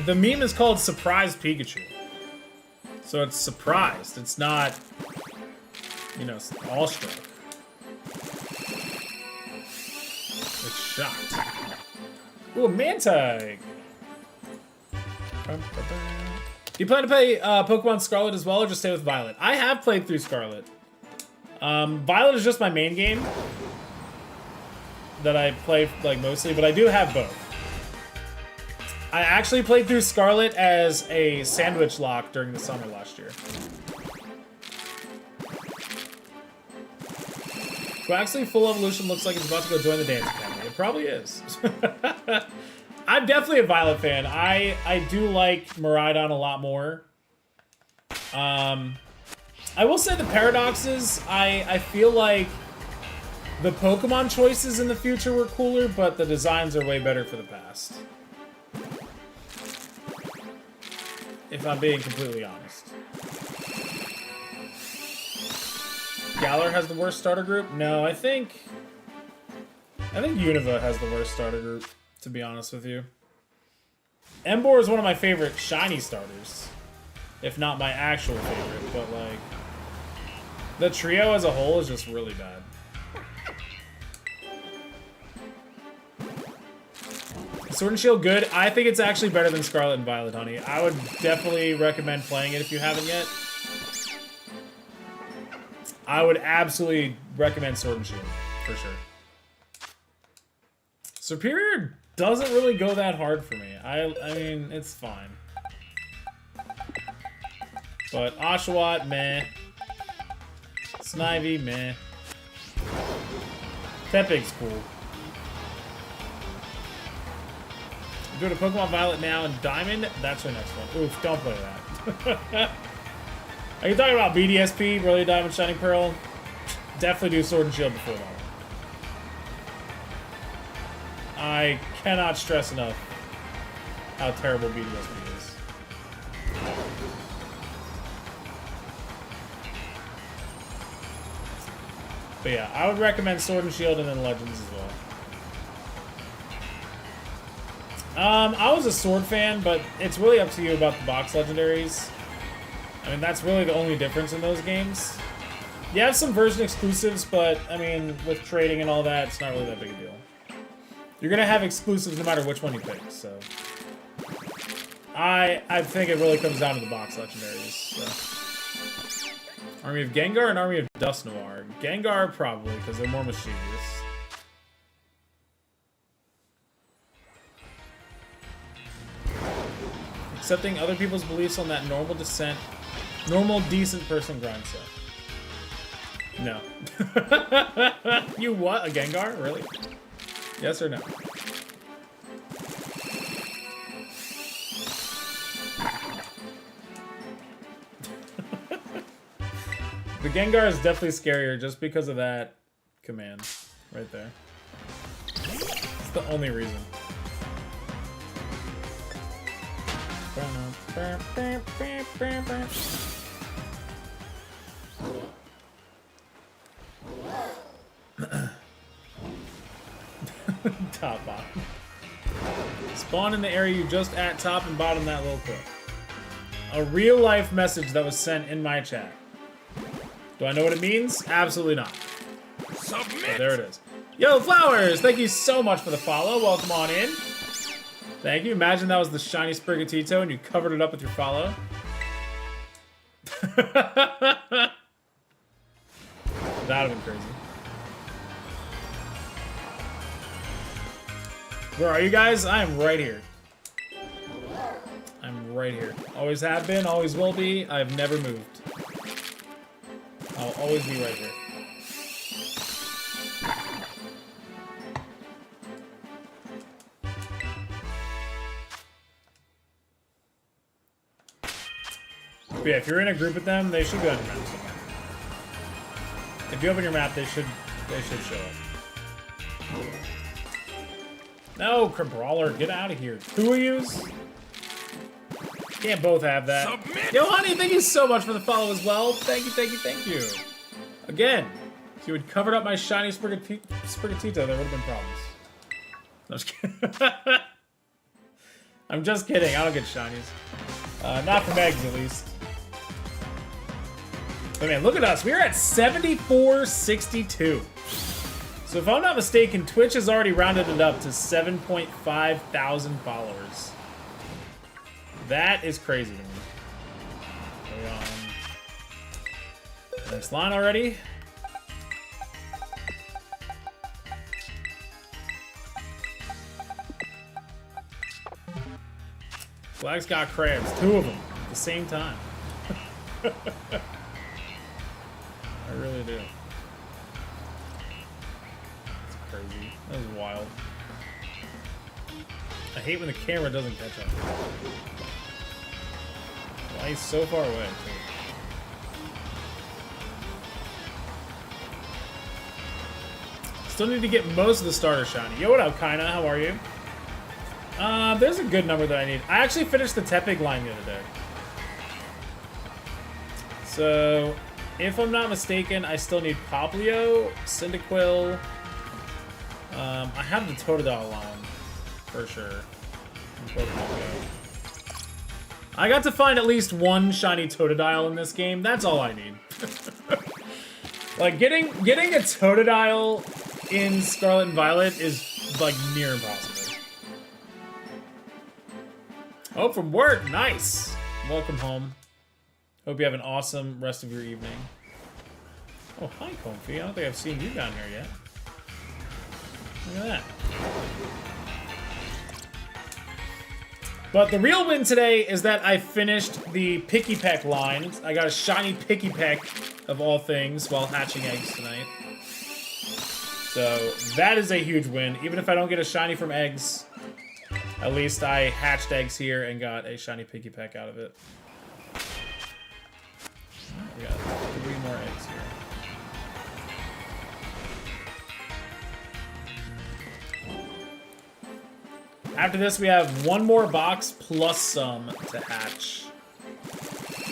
The meme is called Surprise Pikachu. So it's surprised. It's not, you know, awestruck. It's shocked. Ooh, a Mantag. Do you plan to play Pokemon Scarlet as well, or just stay with Violet? I have played through Scarlet. Violet is just my main game that I play, like, mostly, but I do have both. I actually played through Scarlet as a sandwich lock during the summer last year. Quaxley full evolution looks like it's about to go join the dance academy. It probably is. I'm definitely a Violet fan. I do like Miraidon a lot more. I will say the paradoxes, I feel like the Pokemon choices in the future were cooler, but the designs are way better for the past. If I'm being completely honest. Galar has the worst starter group? No, I think Unova has the worst starter group, to be honest with you. Emboar is one of my favorite shiny starters. If not my actual favorite, but like... the trio as a whole is just really bad. Sword and Shield good. I think it's actually better than Scarlet and Violet, honey. I would definitely recommend playing it if you haven't yet. I would absolutely recommend Sword and Shield, for sure. Superior doesn't really go that hard for me. I mean, it's fine. But Oshawott, meh. Snivy, meh. Tepig's cool. We're doing a Pokemon Violet now and Diamond. That's our next one. Oof, don't play that. Are you talking about BDSP, Brilliant Diamond, Shining Pearl? Definitely do Sword and Shield before that. I cannot stress enough how terrible BDSP is. But yeah, I would recommend Sword and Shield and then Legends as well. I was a Sword fan, but it's really up to you about the box legendaries. I mean, that's really the only difference in those games. You have some version exclusives, but, I mean, with trading and all that, it's not really that big a deal. You're gonna have exclusives no matter which one you pick, so... I think it really comes down to the box legendaries, so... Army of Gengar and Army of Dusknoir. Gengar, probably, because they're more mischievous. Accepting other people's beliefs on that normal, decent person grind set. No. You what? A Gengar? Really? Yes or no? The Gengar is definitely scarier just because of that command right there. It's the only reason. Top bottom. Spawn in the area you just at top and bottom that little clip. A real life message that was sent in my chat. Do I know what it means? Absolutely not. Submit. But there it is. Yo, Flowers! Thank you so much for the follow. Welcome on in. Thank you. Imagine that was the shiny Sprigatito and you covered it up with your follow. That would have been crazy. Where are you guys? I am right here. I'm right here. Always have been, always will be. I've never moved. I'll always be right here. But yeah, if you're in a group with them, they should go on your map somewhere. If you open your map, they should show up. No, Crabrawler, get out of here. Who are yous? Can't both have that. Submit. Yo, honey, thank you so much for the follow as well. Thank you, thank you, thank you. Again, if you had covered up my shiny Sprigatito, there would have been problems. No, I'm just kidding. I'm just kidding. I don't get shinies. Not from eggs, at least. But man, look at us. We're at 7462. So if I'm not mistaken, Twitch has already rounded it up to 7.5 thousand followers. That is crazy to me. Next line already. Glax got crabs. 2 of them at the same time. I really do. That's crazy. That was wild. I hate when the camera doesn't catch up. Why he's so far away, too. Still need to get most of the starter shiny. Yo, what up, Kaina? How are you? There's a good number that I need. I actually finished the Tepig line the other day. So, if I'm not mistaken, I still need Poplio, Cyndaquil. I have the Totodile line, for sure. I got to find at least one shiny Totodile in this game. That's all I need. Like, getting a Totodile in Scarlet and Violet is, like, near impossible. Oh, from work. Nice. Welcome home. Hope you have an awesome rest of your evening. Oh, hi, Comfy. I don't think I've seen you down here yet. Look at that. But the real win today is that I finished the Picky Peck line. I got a shiny Picky Peck, of all things, while hatching eggs tonight. So, that is a huge win. Even if I don't get a shiny from eggs, at least I hatched eggs here and got a shiny Picky Peck out of it. We got 3 more eggs here. After this, we have 1 more box plus some to hatch.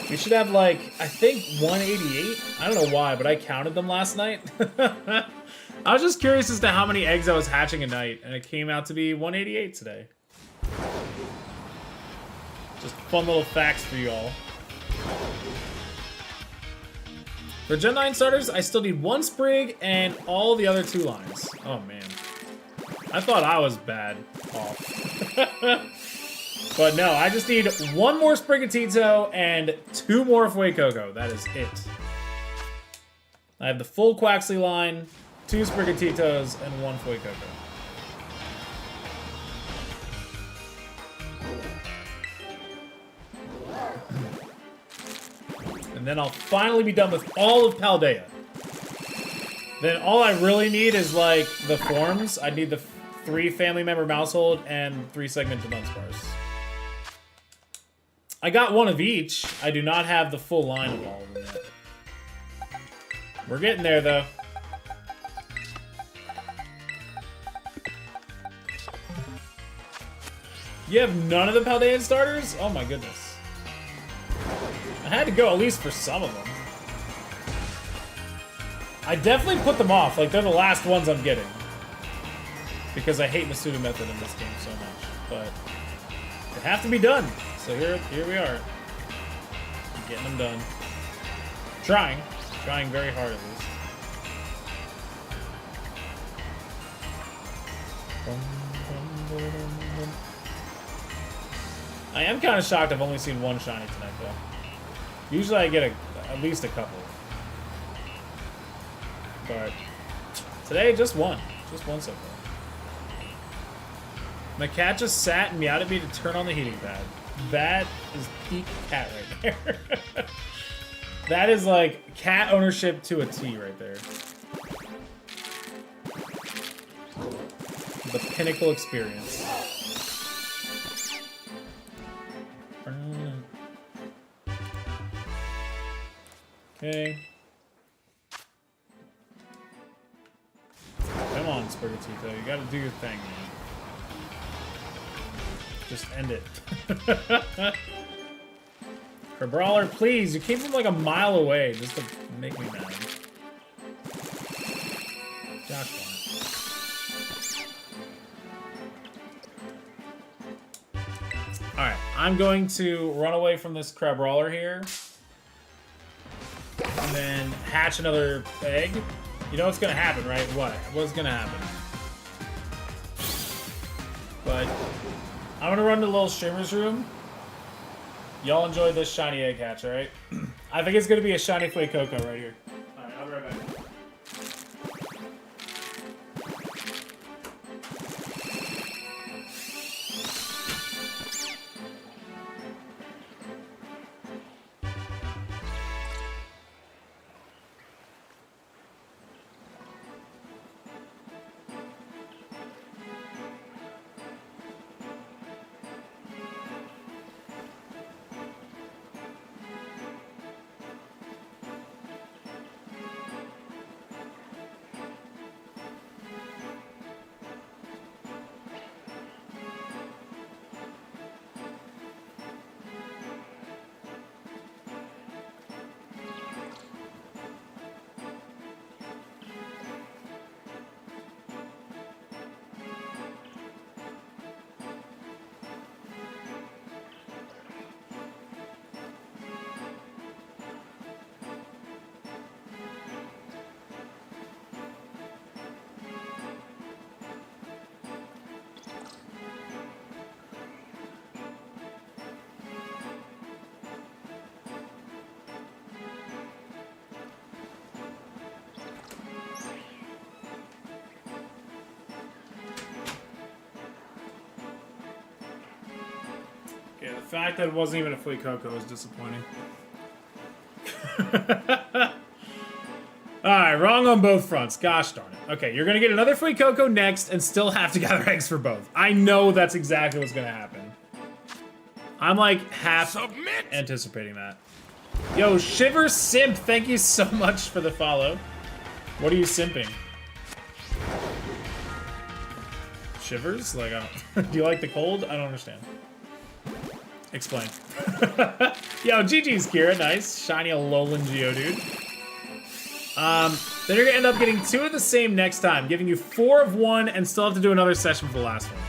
We should have, like, I think 188. I don't know why, but I counted them last night. I was just curious as to how many eggs I was hatching a night, and it came out to be 188 today. Just fun little facts for you all. For Gen 9 starters, I still need 1 Sprig and all the other 2 lines. Oh, man. I thought I was bad off. But no, I just need 1 more Sprigatito and 2 more Fuecoco. That is it. I have the full Quaxley line, 2 Sprigatitos, and 1 Fuecoco. And then I'll finally be done with all of Paldea. Then all I really need is, like, the forms. I need the 3 family member Mousehold and 3 segmented Dunsparce. I got 1 of each. I do not have the full line of all of them yet. We're getting there, though. You have none of the Paldean starters? Oh my goodness. I had to go at least for some of them. I definitely put them off. Like, they're the last ones I'm getting. Because I hate Masuda Method in this game so much. But they have to be done. So here we are. Getting them done. Trying. Trying very hard at least. I am kind of shocked I've only seen one shiny tonight, though. Usually I get at least a couple. But today, just one. Just one so far. My cat just sat and meowed at me to turn on the heating pad. That is peak cat right there. That is like cat ownership to a T right there. The pinnacle experience. Okay. Come on, Sprigatito. You gotta do your thing, man. Just end it. Brawler, please. You came from like a mile away just to make me mad. Gosh darn. Alright, I'm going to run away from this Brawler here. And then hatch another egg. You know what's gonna happen, right? What? What's gonna happen? But I'm gonna run to the little streamer's room. Y'all enjoy this shiny egg hatch, alright? I think it's gonna be a shiny Fuecoco right here. Alright, I'll be right back. Yeah, the fact that it wasn't even a Fuecoco is disappointing. Alright, wrong on both fronts. Gosh darn it. Okay, you're gonna get another Fuecoco next and still have to gather eggs for both. I know that's exactly what's gonna happen. I'm like half anticipating that. Yo, Shiver Simp, thank you so much for the follow. What are you simping? Shivers? Like, do you like the cold? I don't understand. Explain. Yo, GG's Kira, nice. Shiny Alolan Geodude. Then you're gonna end up getting 2 of the same next time, giving you 4 of 1 and still have to do another session for the last one.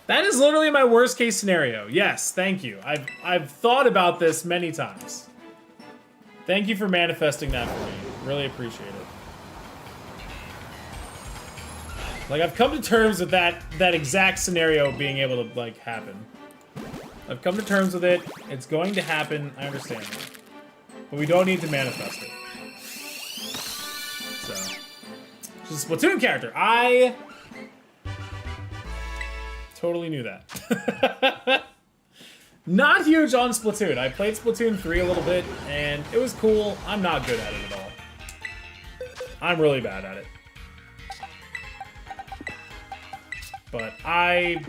That is literally my worst case scenario. Yes, thank you. I've thought about this many times. Thank you for manifesting that for me. Really appreciate it. Like, I've come to terms with that exact scenario being able to, like, happen. I've come to terms with it. It's going to happen. I understand that. But we don't need to manifest it. So. Just a Splatoon character. I totally knew that. Not huge on Splatoon. I played Splatoon 3 a little bit, and it was cool. I'm not good at it at all. I'm really bad at it. But I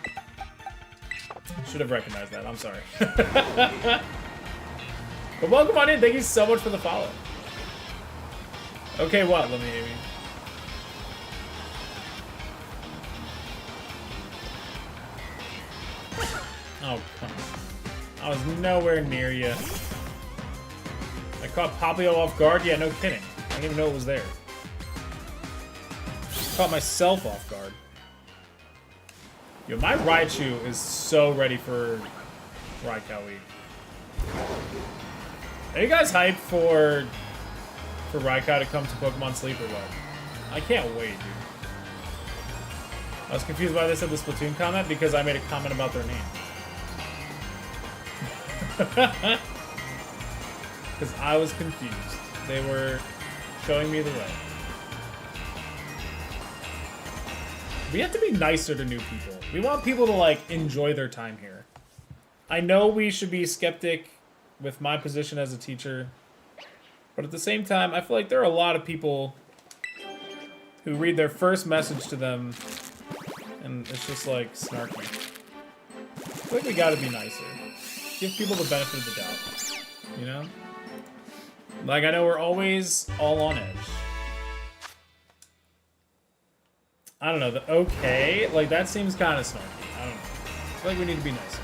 should have recognized that. I'm sorry. But welcome on in. Thank you so much for the follow. Okay, what? Let me hear you. Oh, come on. I was nowhere near you. I caught Papio off guard? Yeah, no kidding. I didn't even know it was there. Caught myself off guard. Yo, my Raichu is so ready for Raikou Week. Are you guys hyped for for Raikai to come to Pokemon Sleep or what? I can't wait, dude. I was confused why they said the Splatoon comment because I made a comment about their name. Because I was confused. They were showing me the way. We have to be nicer to new people. We want people to, like, enjoy their time here. I know we should be skeptic with my position as a teacher, but at the same time, I feel like there are a lot of people who read their first message to them, and it's just, like, snarky. I feel like we gotta be nicer. Give people the benefit of the doubt, you know? Like, I know we're always all on edge. I don't know, the okay, like, that seems kind of snarky. I don't know. I feel like we need to be nicer.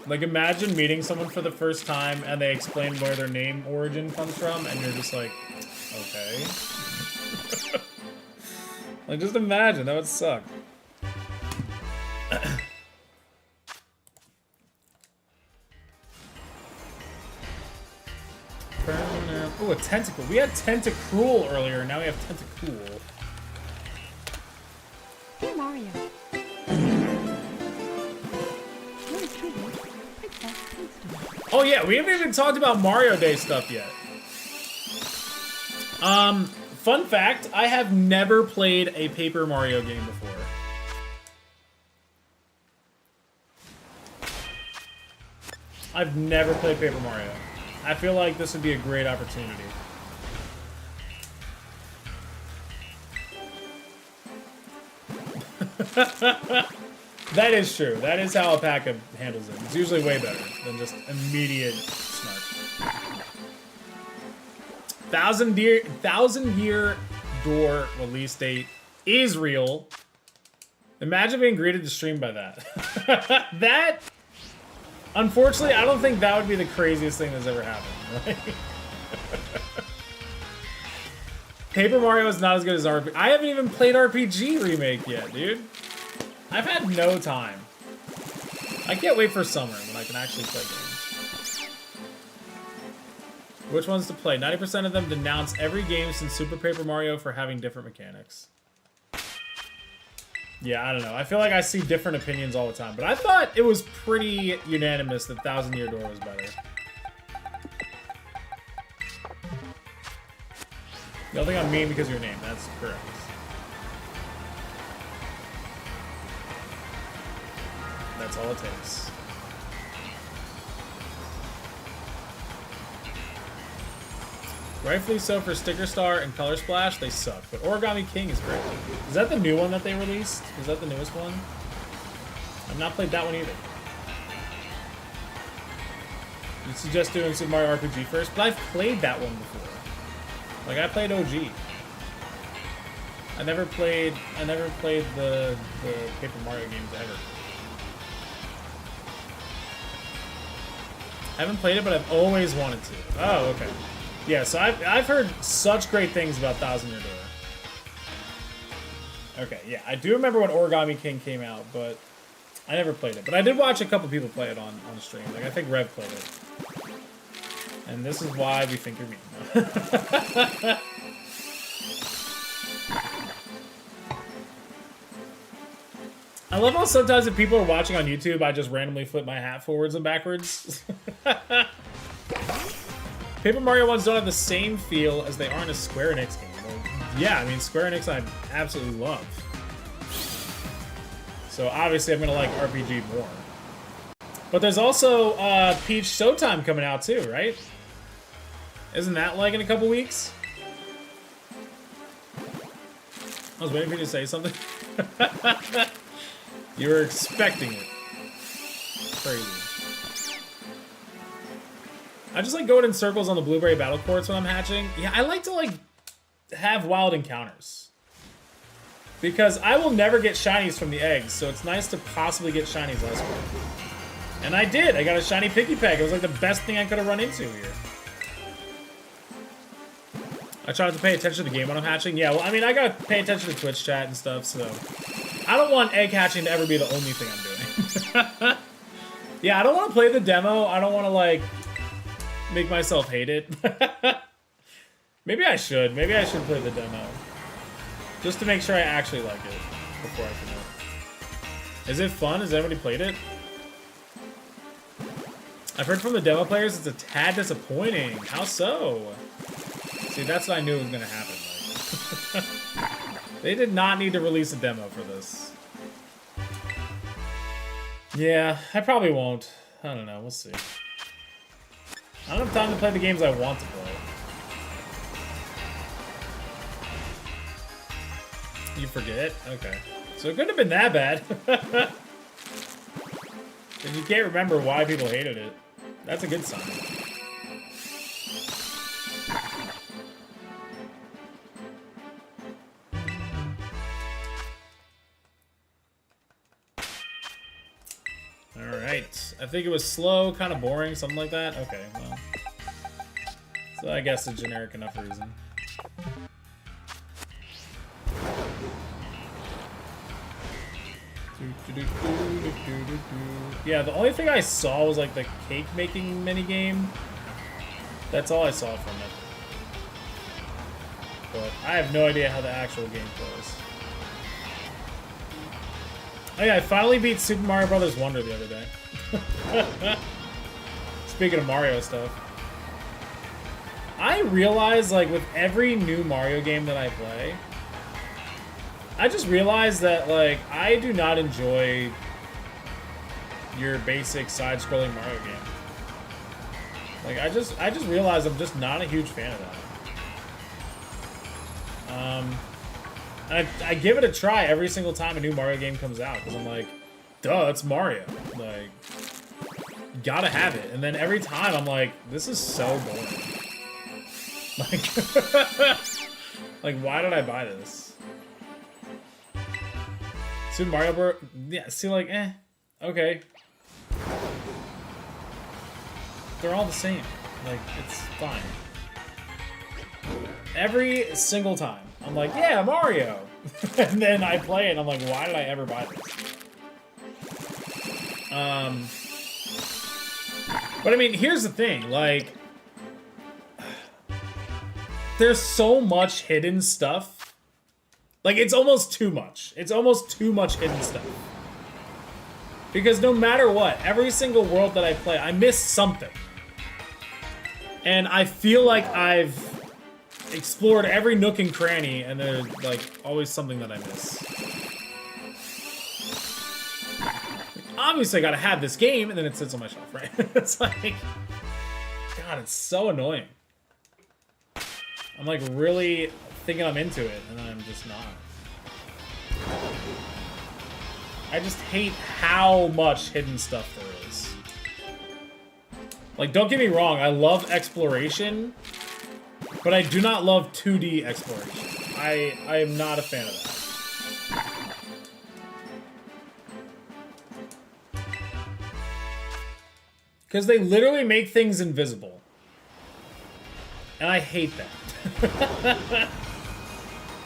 Like, imagine meeting someone for the first time and they explain where their name origin comes from, and you're just like, okay. Like, just imagine, that would suck. Oh, a tentacle. We had Tentacruel earlier, now we have Tentacool. Hey, Mario. Oh yeah, we haven't even talked about Mario Day stuff yet. Fun fact, I have never played a Paper Mario game before. I've never played Paper Mario. I feel like this would be a great opportunity. That is true. That is how Alpaca handles it. It's usually way better than just immediate snark. 1,000-year door release date is real. Imagine being greeted to stream by that. That, unfortunately, I don't think that would be the craziest thing that's ever happened. Right? Paper Mario is not as good as RPG. I haven't even played RPG Remake yet, dude. I've had no time. I can't wait for summer when I can actually play games. Which ones to play? 90% of them denounce every game since Super Paper Mario for having different mechanics. Yeah, I don't know. I feel like I see different opinions all the time, but I thought it was pretty unanimous that 1,000-Year Door was better. You don't think I'm mean because of your name. That's correct. That's all it takes. Rightfully so for Sticker Star and Color Splash, they suck. But Origami King is great. Is that the new one that they released? Is that the newest one? I've not played that one either. You suggest doing Super Mario RPG first, but I've played that one before. Like, I played OG. I never played the Paper Mario games ever. I haven't played it, but I've always wanted to. Oh, okay. Yeah, so I've heard such great things about 1,000-Year Door. Okay, yeah, I do remember when Origami King came out, but I never played it. But I did watch a couple people play it on stream. Like, I think Rev played it. And this is why we think you're mean. I love how sometimes if people are watching on YouTube, I just randomly flip my hat forwards and backwards. Paper Mario ones don't have the same feel as they are in a Square Enix game. Well, yeah, I mean, Square Enix I absolutely love. So obviously I'm going to like RPG more. But there's also Peach Showtime coming out too, right? Isn't that like in a couple weeks? I was waiting for you to say something. You were expecting it. Crazy. I just like going in circles on the blueberry battle courts when I'm hatching. Yeah, I like to like have wild encounters. Because I will never get shinies from the eggs, so it's nice to possibly get shinies elsewhere. And I did. I got a shiny Picky Peg. It was like the best thing I could have run into here. I try not to pay attention to the game when I'm hatching. Yeah, well, I mean, I gotta pay attention to Twitch chat and stuff, so... I don't want egg hatching to ever be the only thing I'm doing. Yeah, I don't want to play the demo. I don't want to, like, make myself hate it. Maybe I should. Maybe I should play the demo. Just to make sure I actually like it before I commit. Is it fun? Has anybody played it? I've heard from the demo players it's a tad disappointing. How so? See, that's what I knew was going to happen. Like. They did not need to release a demo for this. Yeah, I probably won't. I don't know. We'll see. I don't have time to play the games I want to play. You forget? Okay. So it couldn't have been that bad. If you can't remember why people hated it, that's a good sign. Alright. I think it was slow, kind of boring, something like that. Okay, well. So I guess a generic enough reason. Yeah, the only thing I saw was like the cake making minigame. That's all I saw from it. But I have no idea how the actual game plays. Oh yeah, I finally beat Super Mario Bros. Wonder the other day. Speaking of Mario stuff. I realize, like, with every new Mario game that I play, I just realized that, like, I do not enjoy your basic side-scrolling Mario game. Like, I just realized I'm just not a huge fan of that. I give it a try every single time a new Mario game comes out, because I'm like, duh, it's Mario. Like, gotta have it. And then every time I'm like, this is so boring. Like, like, why did I buy this? Super Mario Bros. Yeah, see, like, okay. They're all the same. Like, it's fine. Every single time, I'm like, yeah, Mario! And then I play it, and I'm like, why did I ever buy this? But I mean, here's the thing, like, there's so much hidden stuff. Like, it's almost too much. It's almost too much hidden stuff. Because no matter what, every single world that I play, I miss something. And I feel like I've explored every nook and cranny, and there's, like, always something that I miss. Obviously, I gotta have this game, and then it sits on my shelf, right? It's like, God, it's so annoying. I'm, like, really thinking I'm into it, and I'm just not. I just hate how much hidden stuff there is. Like, don't get me wrong, I love exploration, but I do not love 2D exploration. I am not a fan of that. Because they literally make things invisible. And I hate that.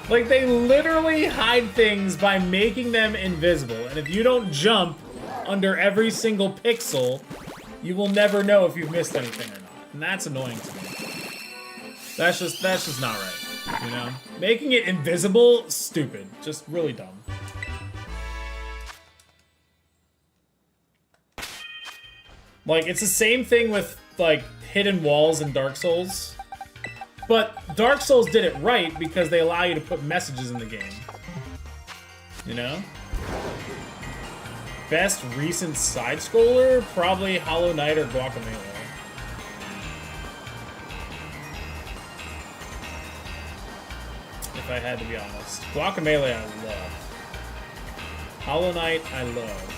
Like, they literally hide things by making them invisible. And if you don't jump under every single pixel, you will never know if you've missed anything or not. And that's annoying to me. That's just not right, you know? Making it invisible, stupid. Just really dumb. Like, it's the same thing with, like, hidden walls in Dark Souls. But Dark Souls did it right because they allow you to put messages in the game. You know? Best recent side-scroller? Probably Hollow Knight or Guacamelee. If I had to be honest. Guacamelee I love. Hollow Knight I love.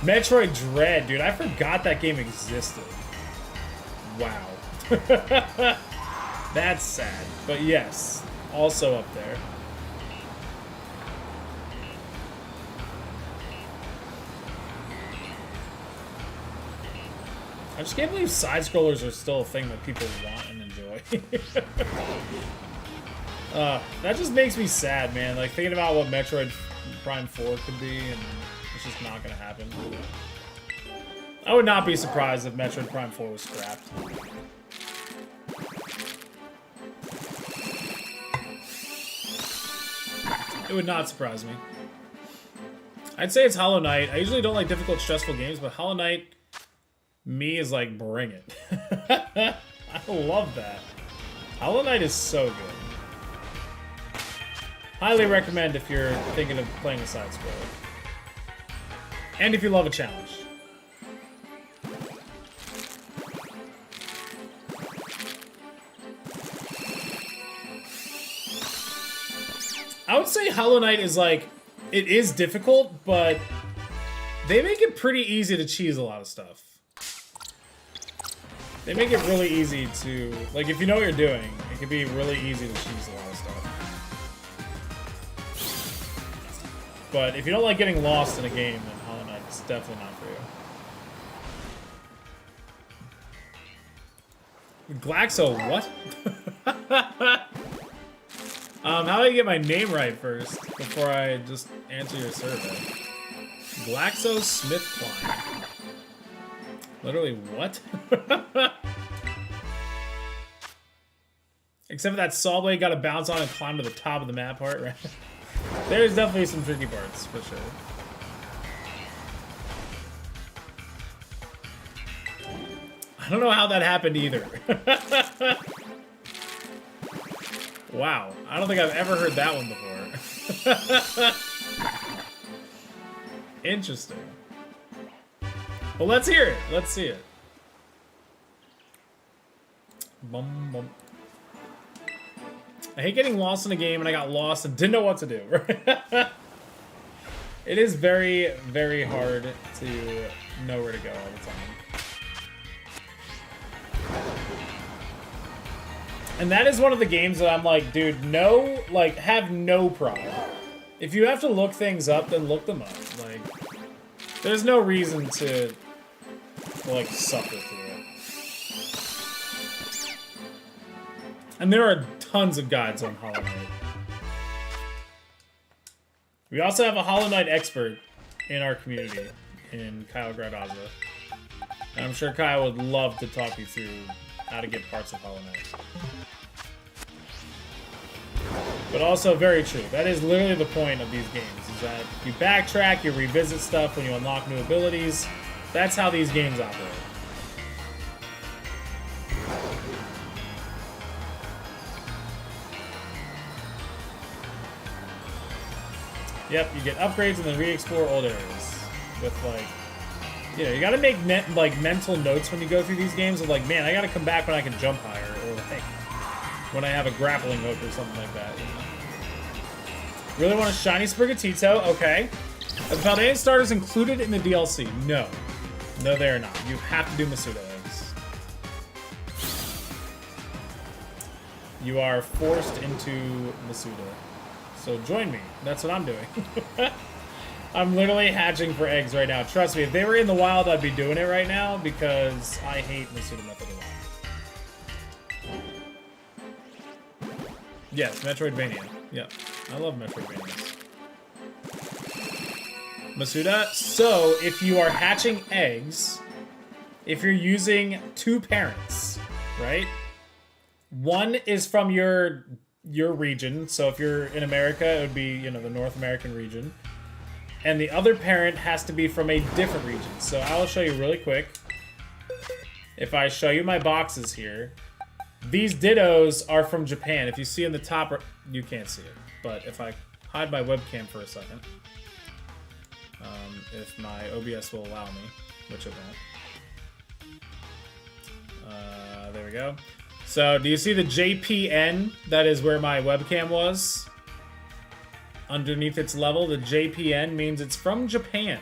Metroid Dread, dude. I forgot that game existed. Wow. That's sad. But yes, also up there. I just can't believe side-scrollers are still a thing that people want and enjoy. That just makes me sad, man. Like, thinking about what Metroid Prime 4 could be, and it's just not gonna happen. I would not be surprised if Metroid Prime 4 was scrapped. It would not surprise me. I'd say it's Hollow Knight. I usually don't like difficult, stressful games, but Hollow Knight, me, is like, bring it. I love that. Hollow Knight is so good. Highly recommend if you're thinking of playing a side-scroller. And if you love a challenge. I would say Hollow Knight is like, it is difficult, but they make it pretty easy to cheese a lot of stuff. They make it really easy to, like, if you know what you're doing, it can be really easy to cheese a lot of stuff. But if you don't like getting lost in a game, then Hollow Knight is definitely not for you. Glaxo, what? How do I get my name right first before I just answer your survey? GlaxoSmithKline. Literally, what? Except for that saw blade got to bounce on and climb to the top of the map part, right? There's definitely some tricky parts, for sure. I don't know how that happened either. Wow, I don't think I've ever heard that one before. Interesting. Well, let's hear it. Let's see it. Bum, bum. I hate getting lost in a game, and I got lost and didn't know what to do. It is very, very hard to know where to go all the time. And that is one of the games that I'm like, dude, no, like, have no pride. If you have to look things up, then look them up. Like, there's no reason to, like, suffer through it. And there are tons of guides on Hollow Knight. We also have a Hollow Knight expert in our community, in Kyle Gradaza. And I'm sure Kyle would love to talk you through how to get parts of Hollow Knight. But also very true. That is literally the point of these games, is that you backtrack, you revisit stuff when you unlock new abilities. That's how these games operate. Yep, you get upgrades and then re-explore old areas. With, like, you know, you gotta make mental notes when you go through these games of, like, man, I gotta come back when I can jump higher, or, like, when I have a grappling hook or something like that, you know? Really want a shiny Sprigatito? Okay. Are the Paldean starters included in the DLC? No. No, they are not. You have to do Masuda eggs. You are forced into Masuda. So join me. That's what I'm doing. I'm literally hatching for eggs right now. Trust me, if they were in the wild, I'd be doing it right now because I hate Masuda method a lot. Yes, Metroidvania. Yep. I love Metroidvanias. Masuda, so if you are hatching eggs, if you're using two parents, right? One is from your region, so if you're in America, it would be, you know, the North American region. And the other parent has to be from a different region. So I'll show you really quick. If I show you my boxes here, these Dittos are from Japan. If you see in the top, you can't see it. But if I hide my webcam for a second, if my OBS will allow me, which it won't. There we go. So, do you see the JPN? That is where my webcam was. Underneath its level, the JPN means it's from Japan.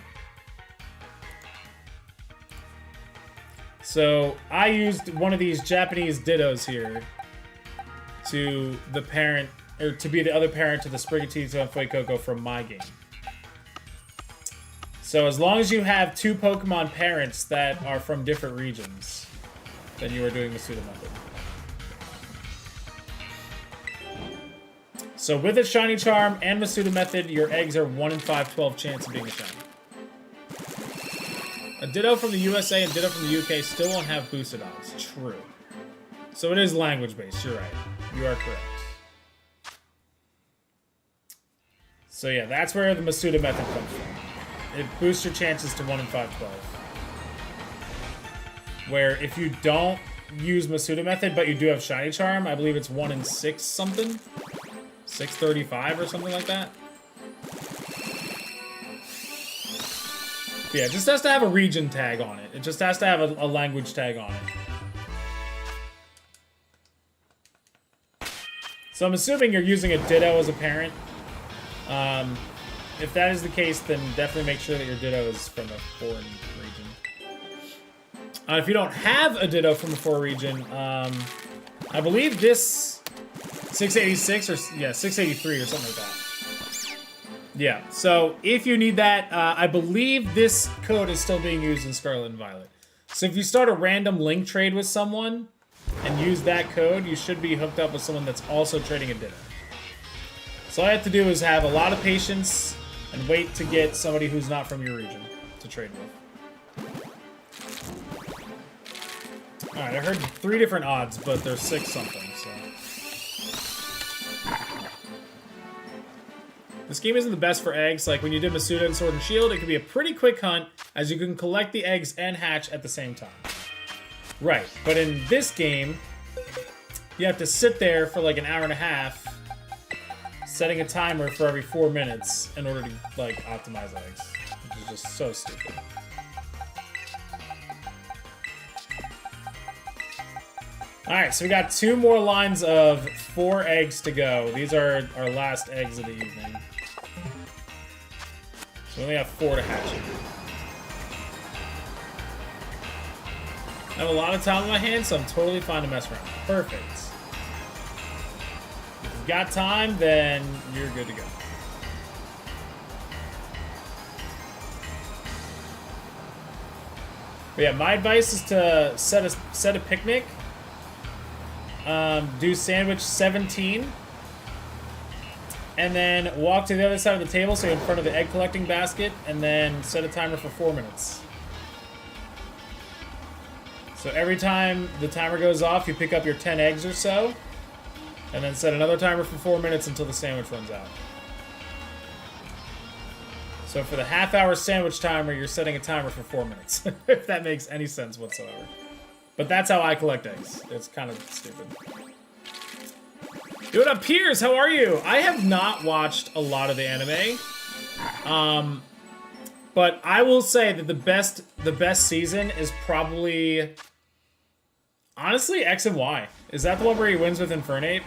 So, I used one of these Japanese Dittos here to the parent, or to be the other parent to the Sprigatito and Fuecoco from my game. So as long as you have two Pokemon parents that are from different regions, then you are doing the Masuda method. So with a shiny charm and Masuda method, your eggs are 1 in 5/12 chance of being a shiny. A Ditto from the USA and Ditto from the UK still won't have boosted odds. True. So it is language-based. You're right. You are correct. So yeah, that's where the Masuda method comes from. It boosts your chances to 1 in 5/12. Where if you don't use Masuda method, but you do have shiny charm, I believe it's 1 in 6 something. 635 or something like that. Yeah, it just has to have a region tag on it. It just has to have a language tag on it. So I'm assuming you're using a Ditto as a parent. If that is the case, then definitely make sure that your Ditto is from a foreign region. If you don't have a Ditto from a foreign region, I believe this 686 or yeah, 683 or something like that. Yeah, so if you need that, I believe this code is still being used in Scarlet and Violet. So if you start a random link trade with someone and use that code, you should be hooked up with someone that's also trading a Ditto. So all I have to do is have a lot of patience and wait to get somebody who's not from your region to trade with. Alright, I heard 3 different odds, but there's 6 something, so. This game isn't the best for eggs. Like when you did Masuda and Sword and Shield, it could be a pretty quick hunt as you can collect the eggs and hatch at the same time. Right, but in this game, you have to sit there for like an hour and a half, setting a timer for every 4 minutes in order to like optimize eggs, which is just so stupid. Alright, so we got 2 more lines of 4 eggs to go. These are our last eggs of the evening. So we only have 4 to hatch in. I have a lot of time on my hands, so I'm totally fine to mess around. Perfect. If you've got time, then you're good to go. But yeah, my advice is to set a picnic. Do sandwich 17. And then walk to the other side of the table so you're in front of the egg collecting basket. And then set a timer for 4 minutes. So every time the timer goes off, you pick up your 10 eggs or so. And then set another timer for 4 minutes until the sandwich runs out. So for the half-hour sandwich timer, you're setting a timer for 4 minutes. If that makes any sense whatsoever. But that's how I collect eggs. It's kind of stupid. Yo, what up, Piers? How are you? I have not watched a lot of the anime. But I will say that the best season is probably... honestly, X and Y. Is that the one where he wins with Infernape?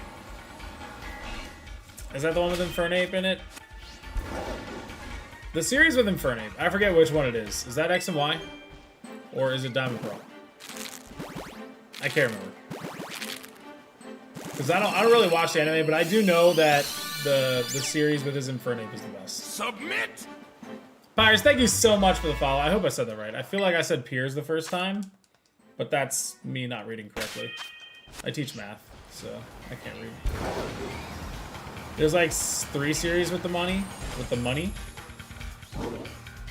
Is that the one with Infernape in it? The series with Infernape. I forget which one it is. Is that X and Y? Or is it Diamond Pearl? I can't remember. Because I don't really watch the anime, but I do know that the series with his Infernape is the best. Submit! Pyres, thank you so much for the follow. I hope I said that right. I feel like I said Piers the first time, but that's me not reading correctly. I teach math, so I can't read. There's like 3 series with the money. With the money.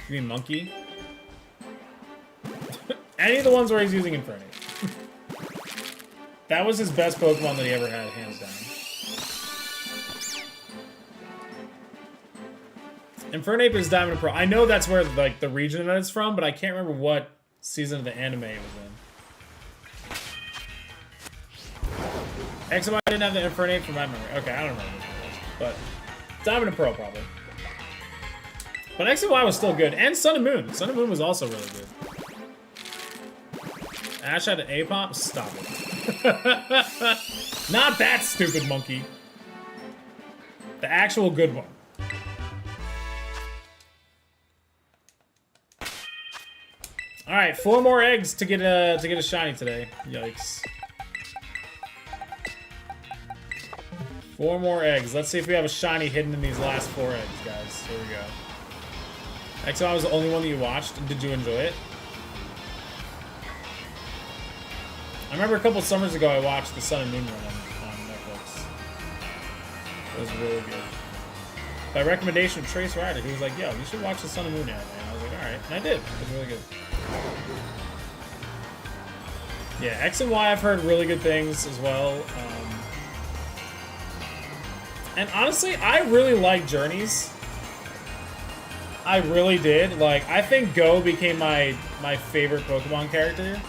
You mean monkey? Any of the ones where he's using Infernape. That was his best Pokemon that he ever had, hands down. Infernape is Diamond and Pearl. I know that's where like the region that it's from, but I can't remember what season of the anime it was in. X and Y didn't have the Infernape from my memory. Okay, I don't remember what it was, but Diamond and Pearl probably. But X and Y was still good, and Sun and Moon. Sun and Moon was also really good. Ash had an A-Pop? Stop it. Not that stupid monkey. The actual good one. All right, 4 more eggs to get a shiny today. Yikes. 4 more eggs. Let's see if we have a shiny hidden in these last 4 eggs, guys. Here we go. XY was the only one that you watched. Did you enjoy it? I remember a couple summers ago I watched the Sun and Moon run on Netflix. It was really good. By recommendation of Trace Ryder, he was like, yo, you should watch the Sun and Moon anime. I was like, alright. And I did. It was really good. Yeah, X and Y I've heard really good things as well. And honestly, I really like Journeys. I really did. Like, I think Go became my favorite Pokemon character.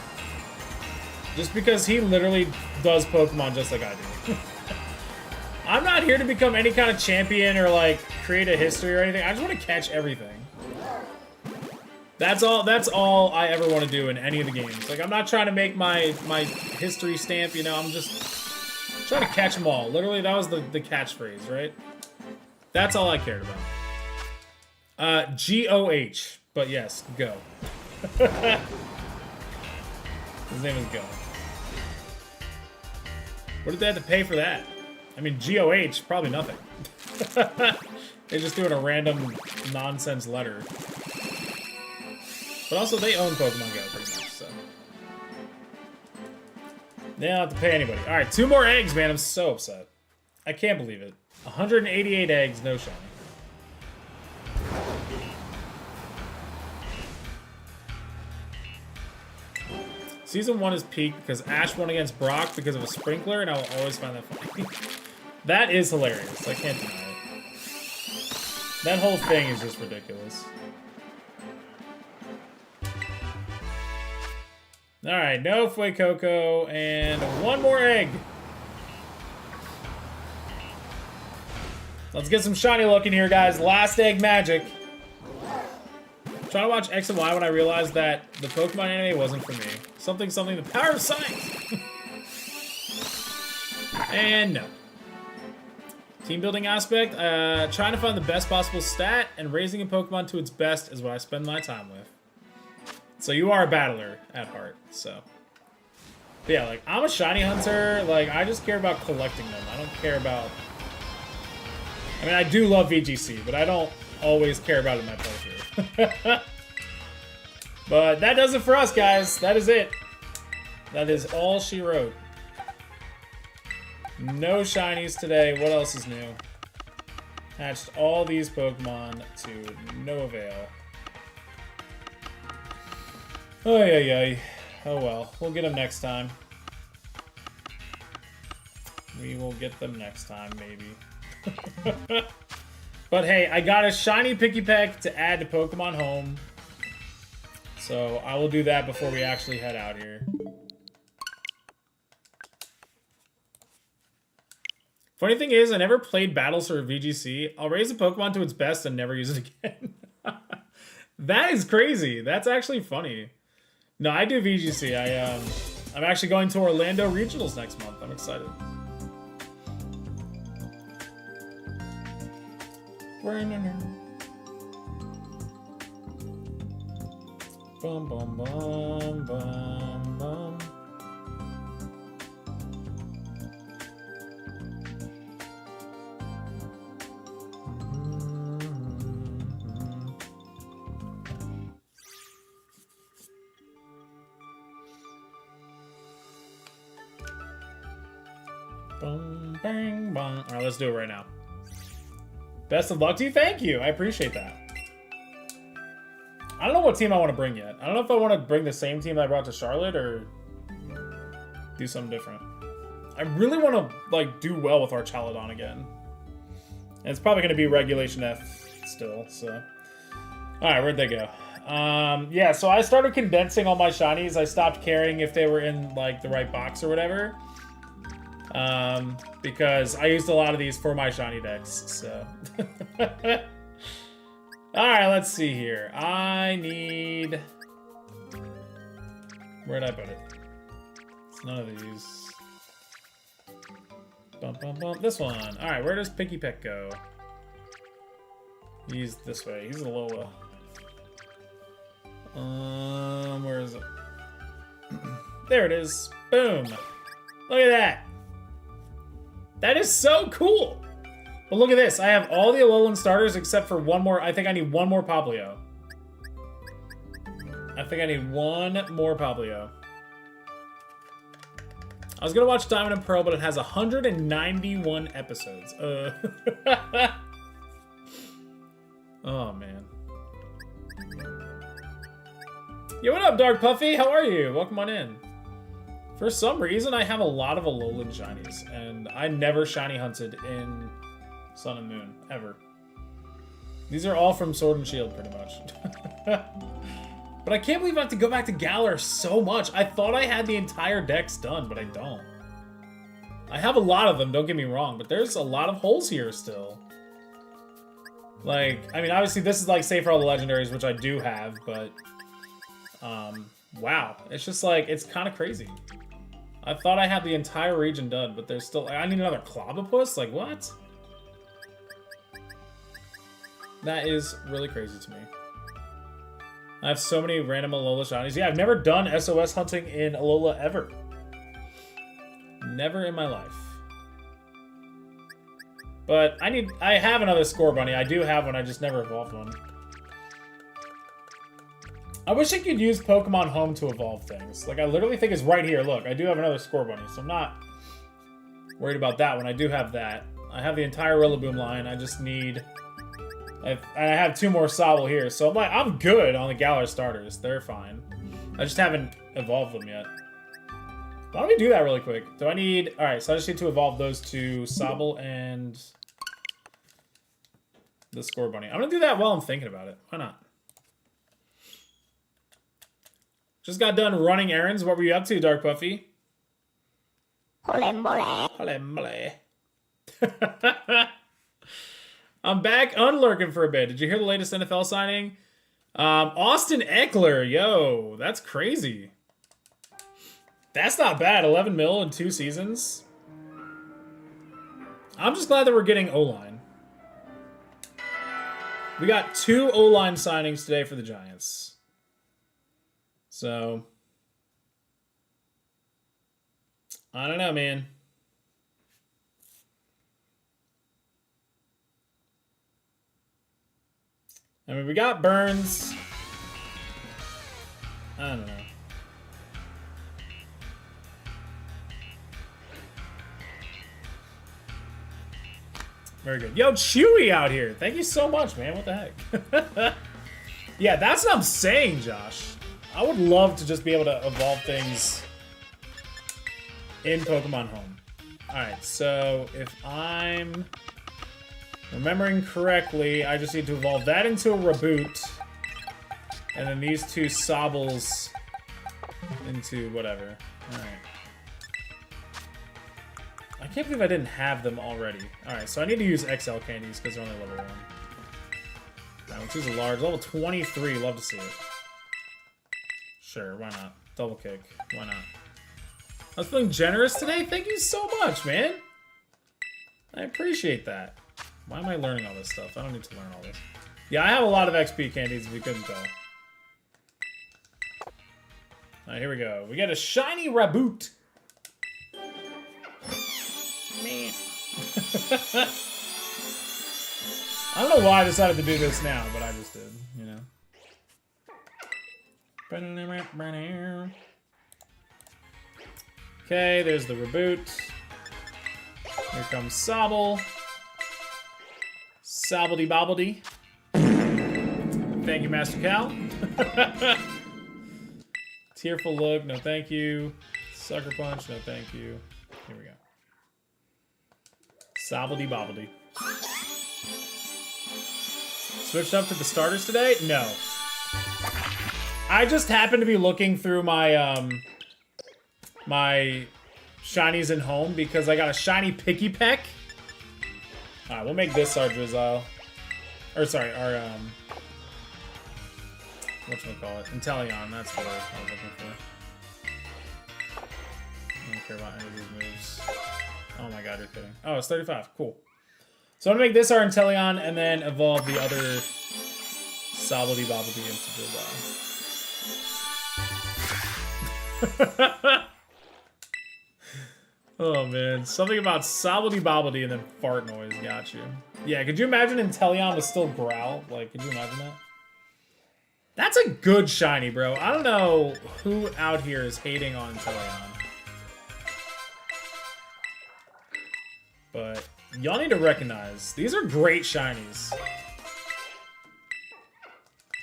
Just because he literally does Pokemon just like I do. I'm not here to become any kind of champion or, like, create a history or anything. I just want to catch everything. That's all I ever want to do in any of the games. Like, I'm not trying to make my history stamp, you know, I'm just trying to catch them all. Literally, that was the catchphrase, right? That's all I cared about. G-O-H. But yes, Go. His name is Go. What did they have to pay for that? I mean, G-O-H, probably nothing. They're just doing a random nonsense letter. But also, they own Pokemon Go, pretty much, so. They don't have to pay anybody. Alright, 2 more eggs, man. I'm so upset. I can't believe it. 188 eggs, no shiny. Season 1 is peak because Ash won against Brock because of a sprinkler, and I will always find that funny. That is hilarious. I can't deny it. That whole thing is just ridiculous. Alright, no Fuecoco, and 1 more egg. Let's get some shiny looking here, guys. Last egg magic. I'm trying to watch X and Y when I realized that the Pokemon anime wasn't for me. Something, the power of science! And no. Team building aspect, trying to find the best possible stat and raising a Pokemon to its best is what I spend my time with. So you are a battler at heart, so. But yeah, like, I'm a shiny hunter, like, I just care about collecting them. I don't care about... I mean, I do love VGC, but I don't always care about it in my playthrough. But that does it for us, guys. That is it. That is all she wrote. No shinies today. What else is new? Hatched all these Pokemon to no avail. Oh, yeah. Oh, well. We'll get them next time. We will get them next time, maybe. But hey, I got a shiny Pikipek to add to Pokemon Home. So I will do that before we actually head out here. Funny thing is, I never played Battles for VGC. I'll raise a Pokemon to its best and never use it again. That is crazy. That's actually funny. No, I do VGC. I'm actually going to Orlando Regionals next month. I'm excited. Bum bum bum bum bum. Boom, bang, bang. All right, let's do it right now. Best of luck to you. Thank you. I appreciate that. I don't know what team I want to bring yet. I don't know if I want to bring the same team that I brought to Charlotte or do something different. I really want to, like, do well with our Chaladon again. And it's probably going to be Regulation F still, so. Alright, where'd they go? Yeah, so I started condensing all my shinies. I stopped caring if they were in, like, the right box or whatever. Because I used a lot of these for my shiny decks, so. Alright, let's see here. I need... Where'd I put it? It's none of these. Bum, bum, bum. This one. Alright, where does Pikipek go? He's this way. He's a Alola. Where is it? There it is. Boom. Look at that. That is so cool. But look at this. I have all the Alolan starters except for one more. I think I need one more Poplio. I was gonna watch Diamond and Pearl, but it has 191 episodes. Oh, man. Yo, what up, Dark Puffy? How are you? Welcome on in. For some reason, I have a lot of Alolan shinies, and I never shiny hunted in Sun and Moon, ever. These are all from Sword and Shield, pretty much. But I can't believe I have to go back to Galar so much. I thought I had the entire dex done, but I don't. I have a lot of them, don't get me wrong, but there's a lot of holes here still. Like, I mean, obviously this is like Save for all the legendaries, which I do have, but... wow. It's just like, it's kind of crazy. I thought I had the entire region done, but there's still... I need another Clobopus? Like, what? That is really crazy to me. I have so many random Alola shinies. Yeah, I've never done SOS hunting in Alola ever. Never in my life. But I have another Score Bunny. I do have one, I just never evolved one. I wish I could use Pokemon Home to evolve things. Like, I literally think it's right here. Look, I do have another Score Bunny, so I'm not worried about that one. I do have that. I have the entire Rillaboom line. I just need... and I have 2 more Sobble here, so I'm good on the Galar starters. They're fine. I just haven't evolved them yet. Why don't we do that really quick? Do I need... Alright, so I just need to evolve those 2, Sobble and... the Score Bunny. I'm gonna do that while I'm thinking about it. Why not? Just got done running errands. What were you up to, Dark Puffy? Hitmonlee. I'm back unlurking for a bit. Did you hear the latest NFL signing? Austin Eckler. Yo, that's crazy. That's not bad. 11 mil in 2 seasons. I'm just glad that we're getting O-line. We got 2 O-line signings today for the Giants. So, I don't know, man. I mean, we got Burns. I don't know. Very good. Yo, Chewy out here. Thank you so much, man. What the heck? Yeah, that's what I'm saying, Josh. I would love to just be able to evolve things in Pokemon Home. Alright, so if I'm remembering correctly, I just need to evolve that into a Reboot. And then these 2 Sobbles into whatever. Alright. I can't believe I didn't have them already. Alright, so I need to use XL candies because they're only level 1. Alright, we'll choose a large. Level 23, love to see it. Sure, why not? Double kick. Why not? I was feeling generous today? Thank you so much, man! I appreciate that. Why am I learning all this stuff? I don't need to learn all this. Yeah, I have a lot of XP candies if you couldn't tell. Alright, here we go. We get a shiny Reboot. Man. I don't know why I decided to do this now, but I just did, you know. Okay, there's the Reboot. Here comes Sobble. Sobbledy bobbledy. Thank you, Master Cal. Tearful look, no thank you. Sucker Punch, no thank you. Here we go. Sobbledy bobbledy. Switched up to the starters today? No. I just happened to be looking through my my shinies in Home because I got a shiny Picky Peck. Alright, we'll make this our Drizzile. Or sorry, our whatchamacallit? Inteleon, that's what I was looking for. I don't care about any of these moves. Oh my god, you're kidding. Oh, it's 35. Cool. So I'm gonna make this our Inteleon and then evolve the other Sobbledy Bobbledy into Drizzile. Oh man, something about Sobbledy Bobbledy and then fart noise got you. Yeah, could you imagine Inteleon was still growl? Like, could you imagine that? That's a good shiny, bro. I don't know who out here is hating on Inteleon. But y'all need to recognize, these are great shinies.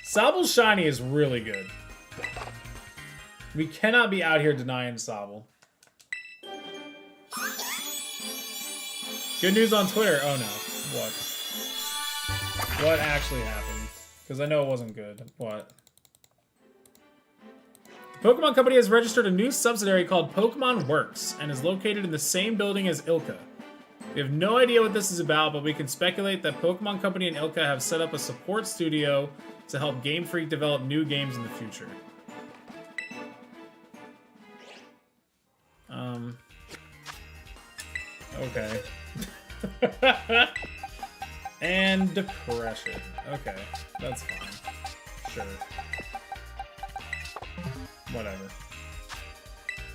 Sobble's shiny is really good. We cannot be out here denying Sobble. Good news on Twitter. Oh no. What? What actually happened? Because I know it wasn't good. What? The Pokemon Company has registered a new subsidiary called Pokemon Works and is located in the same building as Ilka. We have no idea what this is about, but we can speculate that Pokemon Company and Ilka have set up a support studio to help Game Freak develop new games in the future. Okay. And depression. Okay, that's fine. Sure. Whatever.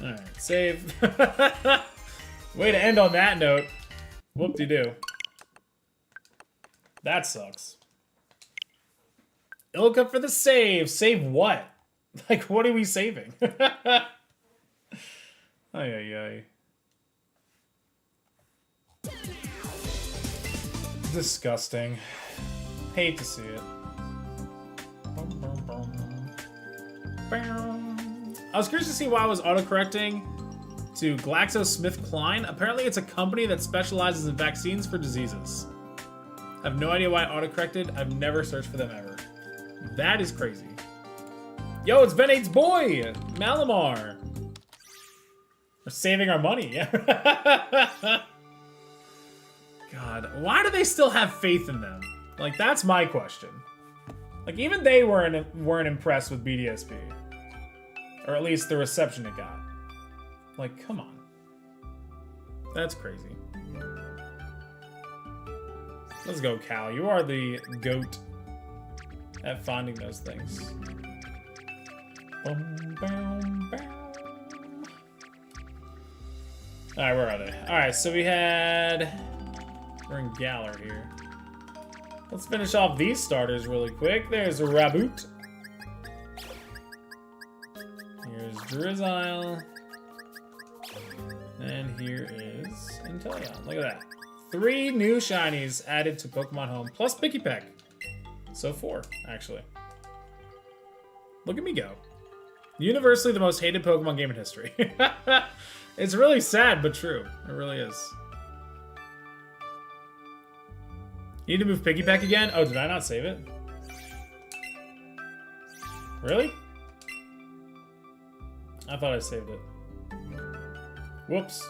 Alright, save. Way to end on that note. Whoop-de-doo. That sucks. Ilka for the save. Save what? Like, what are we saving? Ay, ay, ay. Disgusting. Hate to see it. I was curious to see why I was autocorrecting to GlaxoSmithKline. Apparently it's a company that specializes in vaccines for diseases. I have no idea why I autocorrected. I've never searched for them ever. That is crazy. Yo, it's Ben8's boy, Malamar. We're saving our money. God, why do they still have faith in them? Like, that's my question. Like, even they weren't impressed with BDSP. Or at least the reception it got. Like, come on. That's crazy. Let's go, Cal. You are the GOAT at finding those things. Alright, where are they? Alright, so we had... We're in Galar here. Let's finish off these starters really quick. There's a Raboot. Here's Drizzile. And here is Inteleon. Look at that. 3 new shinies added to Pokemon Home, plus Pikipek. So 4, actually. Look at me go. Universally the most hated Pokemon game in history. It's really sad, but true. It really is. You need to move Pikipek again? Oh, did I not save it? Really? I thought I saved it. Whoops.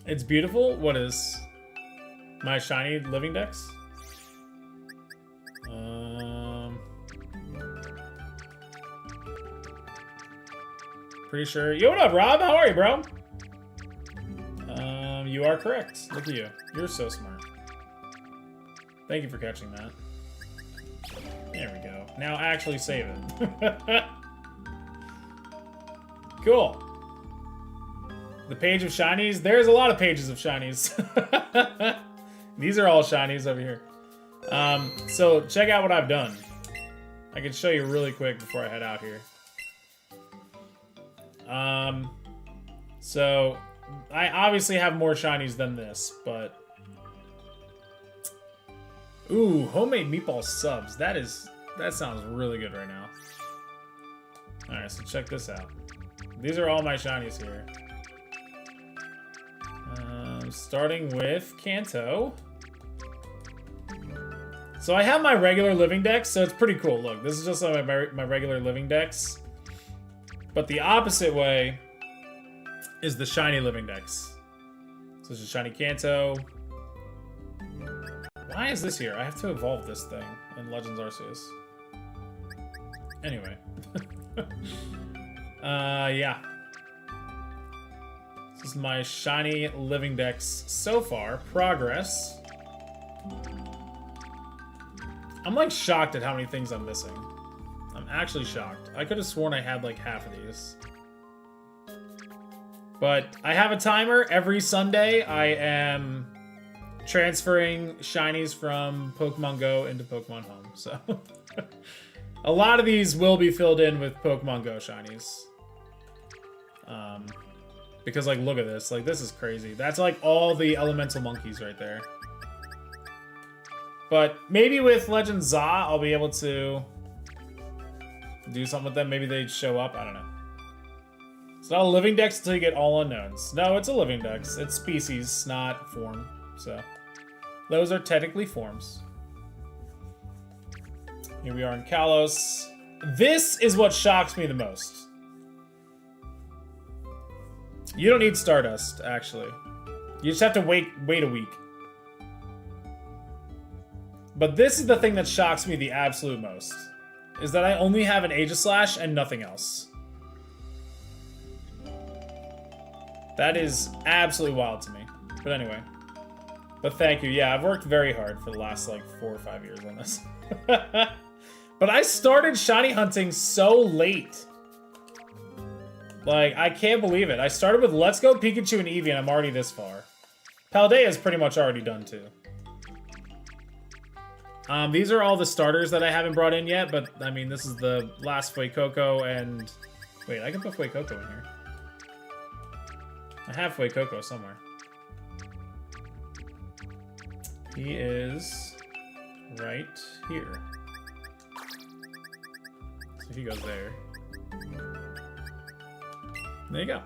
It's beautiful. What is my shiny living dex? Pretty sure. Yo, what up, Rob? How are you, bro? You are correct. Look at you. You're so smart. Thank you for catching that. There we go. Now actually save it. Cool. The page of shinies. There's a lot of pages of shinies. These are all shinies over here. So check out what I've done. I can show you really quick before I head out here. So I obviously have more shinies than this, but ooh, homemade meatball subs. That sounds really good right now. All right, so check this out. These are all my shinies here. Starting with Kanto. So I have my regular living dex, so it's pretty cool. Look, this is just like my regular living dex. But the opposite way is the shiny living dex. So this is shiny Kanto. Why is this here? I have to evolve this thing in Legends Arceus. Anyway. Yeah. This is my shiny living dex so far. Progress. I'm like shocked at how many things I'm missing. I'm actually shocked. I could have sworn I had like half of these. But I have a timer. Every Sunday I am transferring shinies from Pokemon Go into Pokemon Home. So a lot of these will be filled in with Pokemon Go shinies. Because, like, look at this. Like, this is crazy. That's, like, all the elemental monkeys right there. But maybe with Legend Za, I'll be able to do something with them. Maybe they'd show up. I don't know. It's not a living dex until you get all unknowns. No, it's a living dex. It's species, not form. So, those are technically forms. Here we are in Kalos. This is what shocks me the most. You don't need Stardust, actually. You just have to wait a week. But this is the thing that shocks me the absolute most. Is that I only have an Aegislash and nothing else. That is absolutely wild to me. But anyway. But thank you. Yeah, I've worked very hard for the last, like, 4 or 5 years on this. But I started shiny hunting so late. Like, I can't believe it. I started with Let's Go Pikachu and Eevee, and I'm already this far. Paldea is pretty much already done, too. These are all the starters that I haven't brought in yet, but, I mean, this is the last Fuecoco, and... Wait, I can put Fuecoco in here. I have Fuecoco somewhere. He is right here. So he goes there. There you go.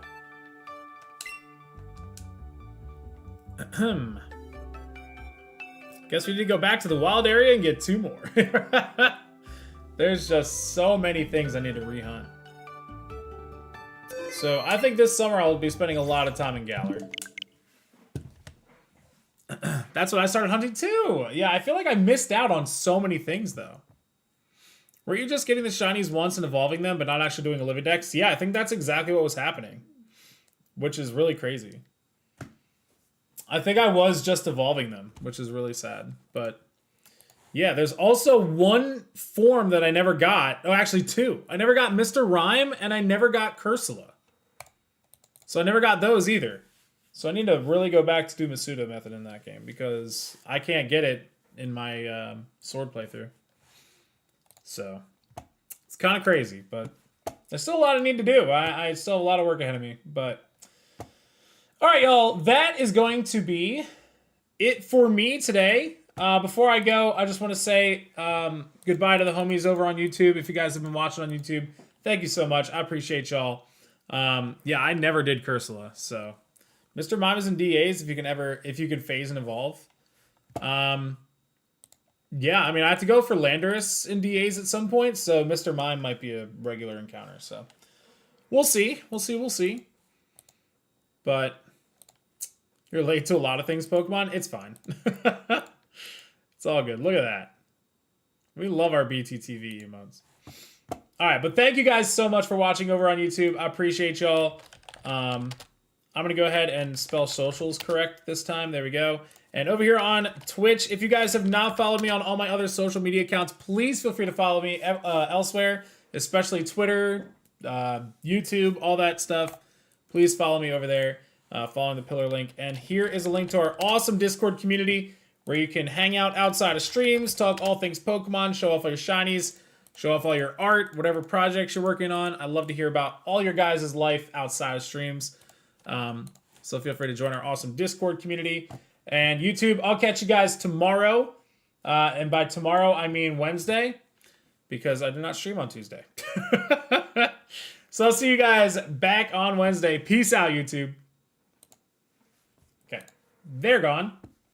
Guess we need to go back to the wild area and get 2 more. There's just so many things I need to rehunt. So I think this summer I'll be spending a lot of time in Galar. That's what I started hunting too. Yeah, I feel like I missed out on so many things though. Were you just getting the shinies once and evolving them, but not actually doing a living dex? Yeah, I think that's exactly what was happening. Which is really crazy. I think I was just evolving them, which is really sad. But yeah, there's also 1 form that I never got. Oh, actually 2. I never got Mr. Rhyme, and I never got Cursula. So I never got those either. So I need to really go back to do Masuda method in that game, because I can't get it in my sword playthrough. So, it's kind of crazy, but there's still a lot I need to do. I still have a lot of work ahead of me, but... Alright, y'all, that is going to be it for me today. Before I go, I just want to say goodbye to the homies over on YouTube. If you guys have been watching on YouTube, thank you so much. I appreciate y'all. Yeah, I never did Cursula, so... Mr. Mime is in DAs if you can phase and evolve. Yeah, I mean, I have to go for Landorus in DAs at some point, so Mr. Mime might be a regular encounter, so... We'll see. We'll see. But... You're late to a lot of things, Pokemon. It's fine. It's all good. Look at that. We love our BTTV emotes. Alright, but thank you guys so much for watching over on YouTube. I appreciate y'all. I'm going to go ahead and spell socials correct this time. There we go. And over here on Twitch, if you guys have not followed me on all my other social media accounts, please feel free to follow me elsewhere, especially Twitter, YouTube, all that stuff. Please follow me over there, following the pillar link. And here is a link to our awesome Discord community where you can hang out outside of streams, talk all things Pokemon, show off all your shinies, show off all your art, whatever projects you're working on. I'd love to hear about all your guys' life outside of streams. So feel free to join our awesome Discord community. And YouTube, I'll catch you guys tomorrow. And by tomorrow, I mean Wednesday, because I do not stream on Tuesday. So I'll see you guys back on Wednesday. Peace out, YouTube. Okay, they're gone.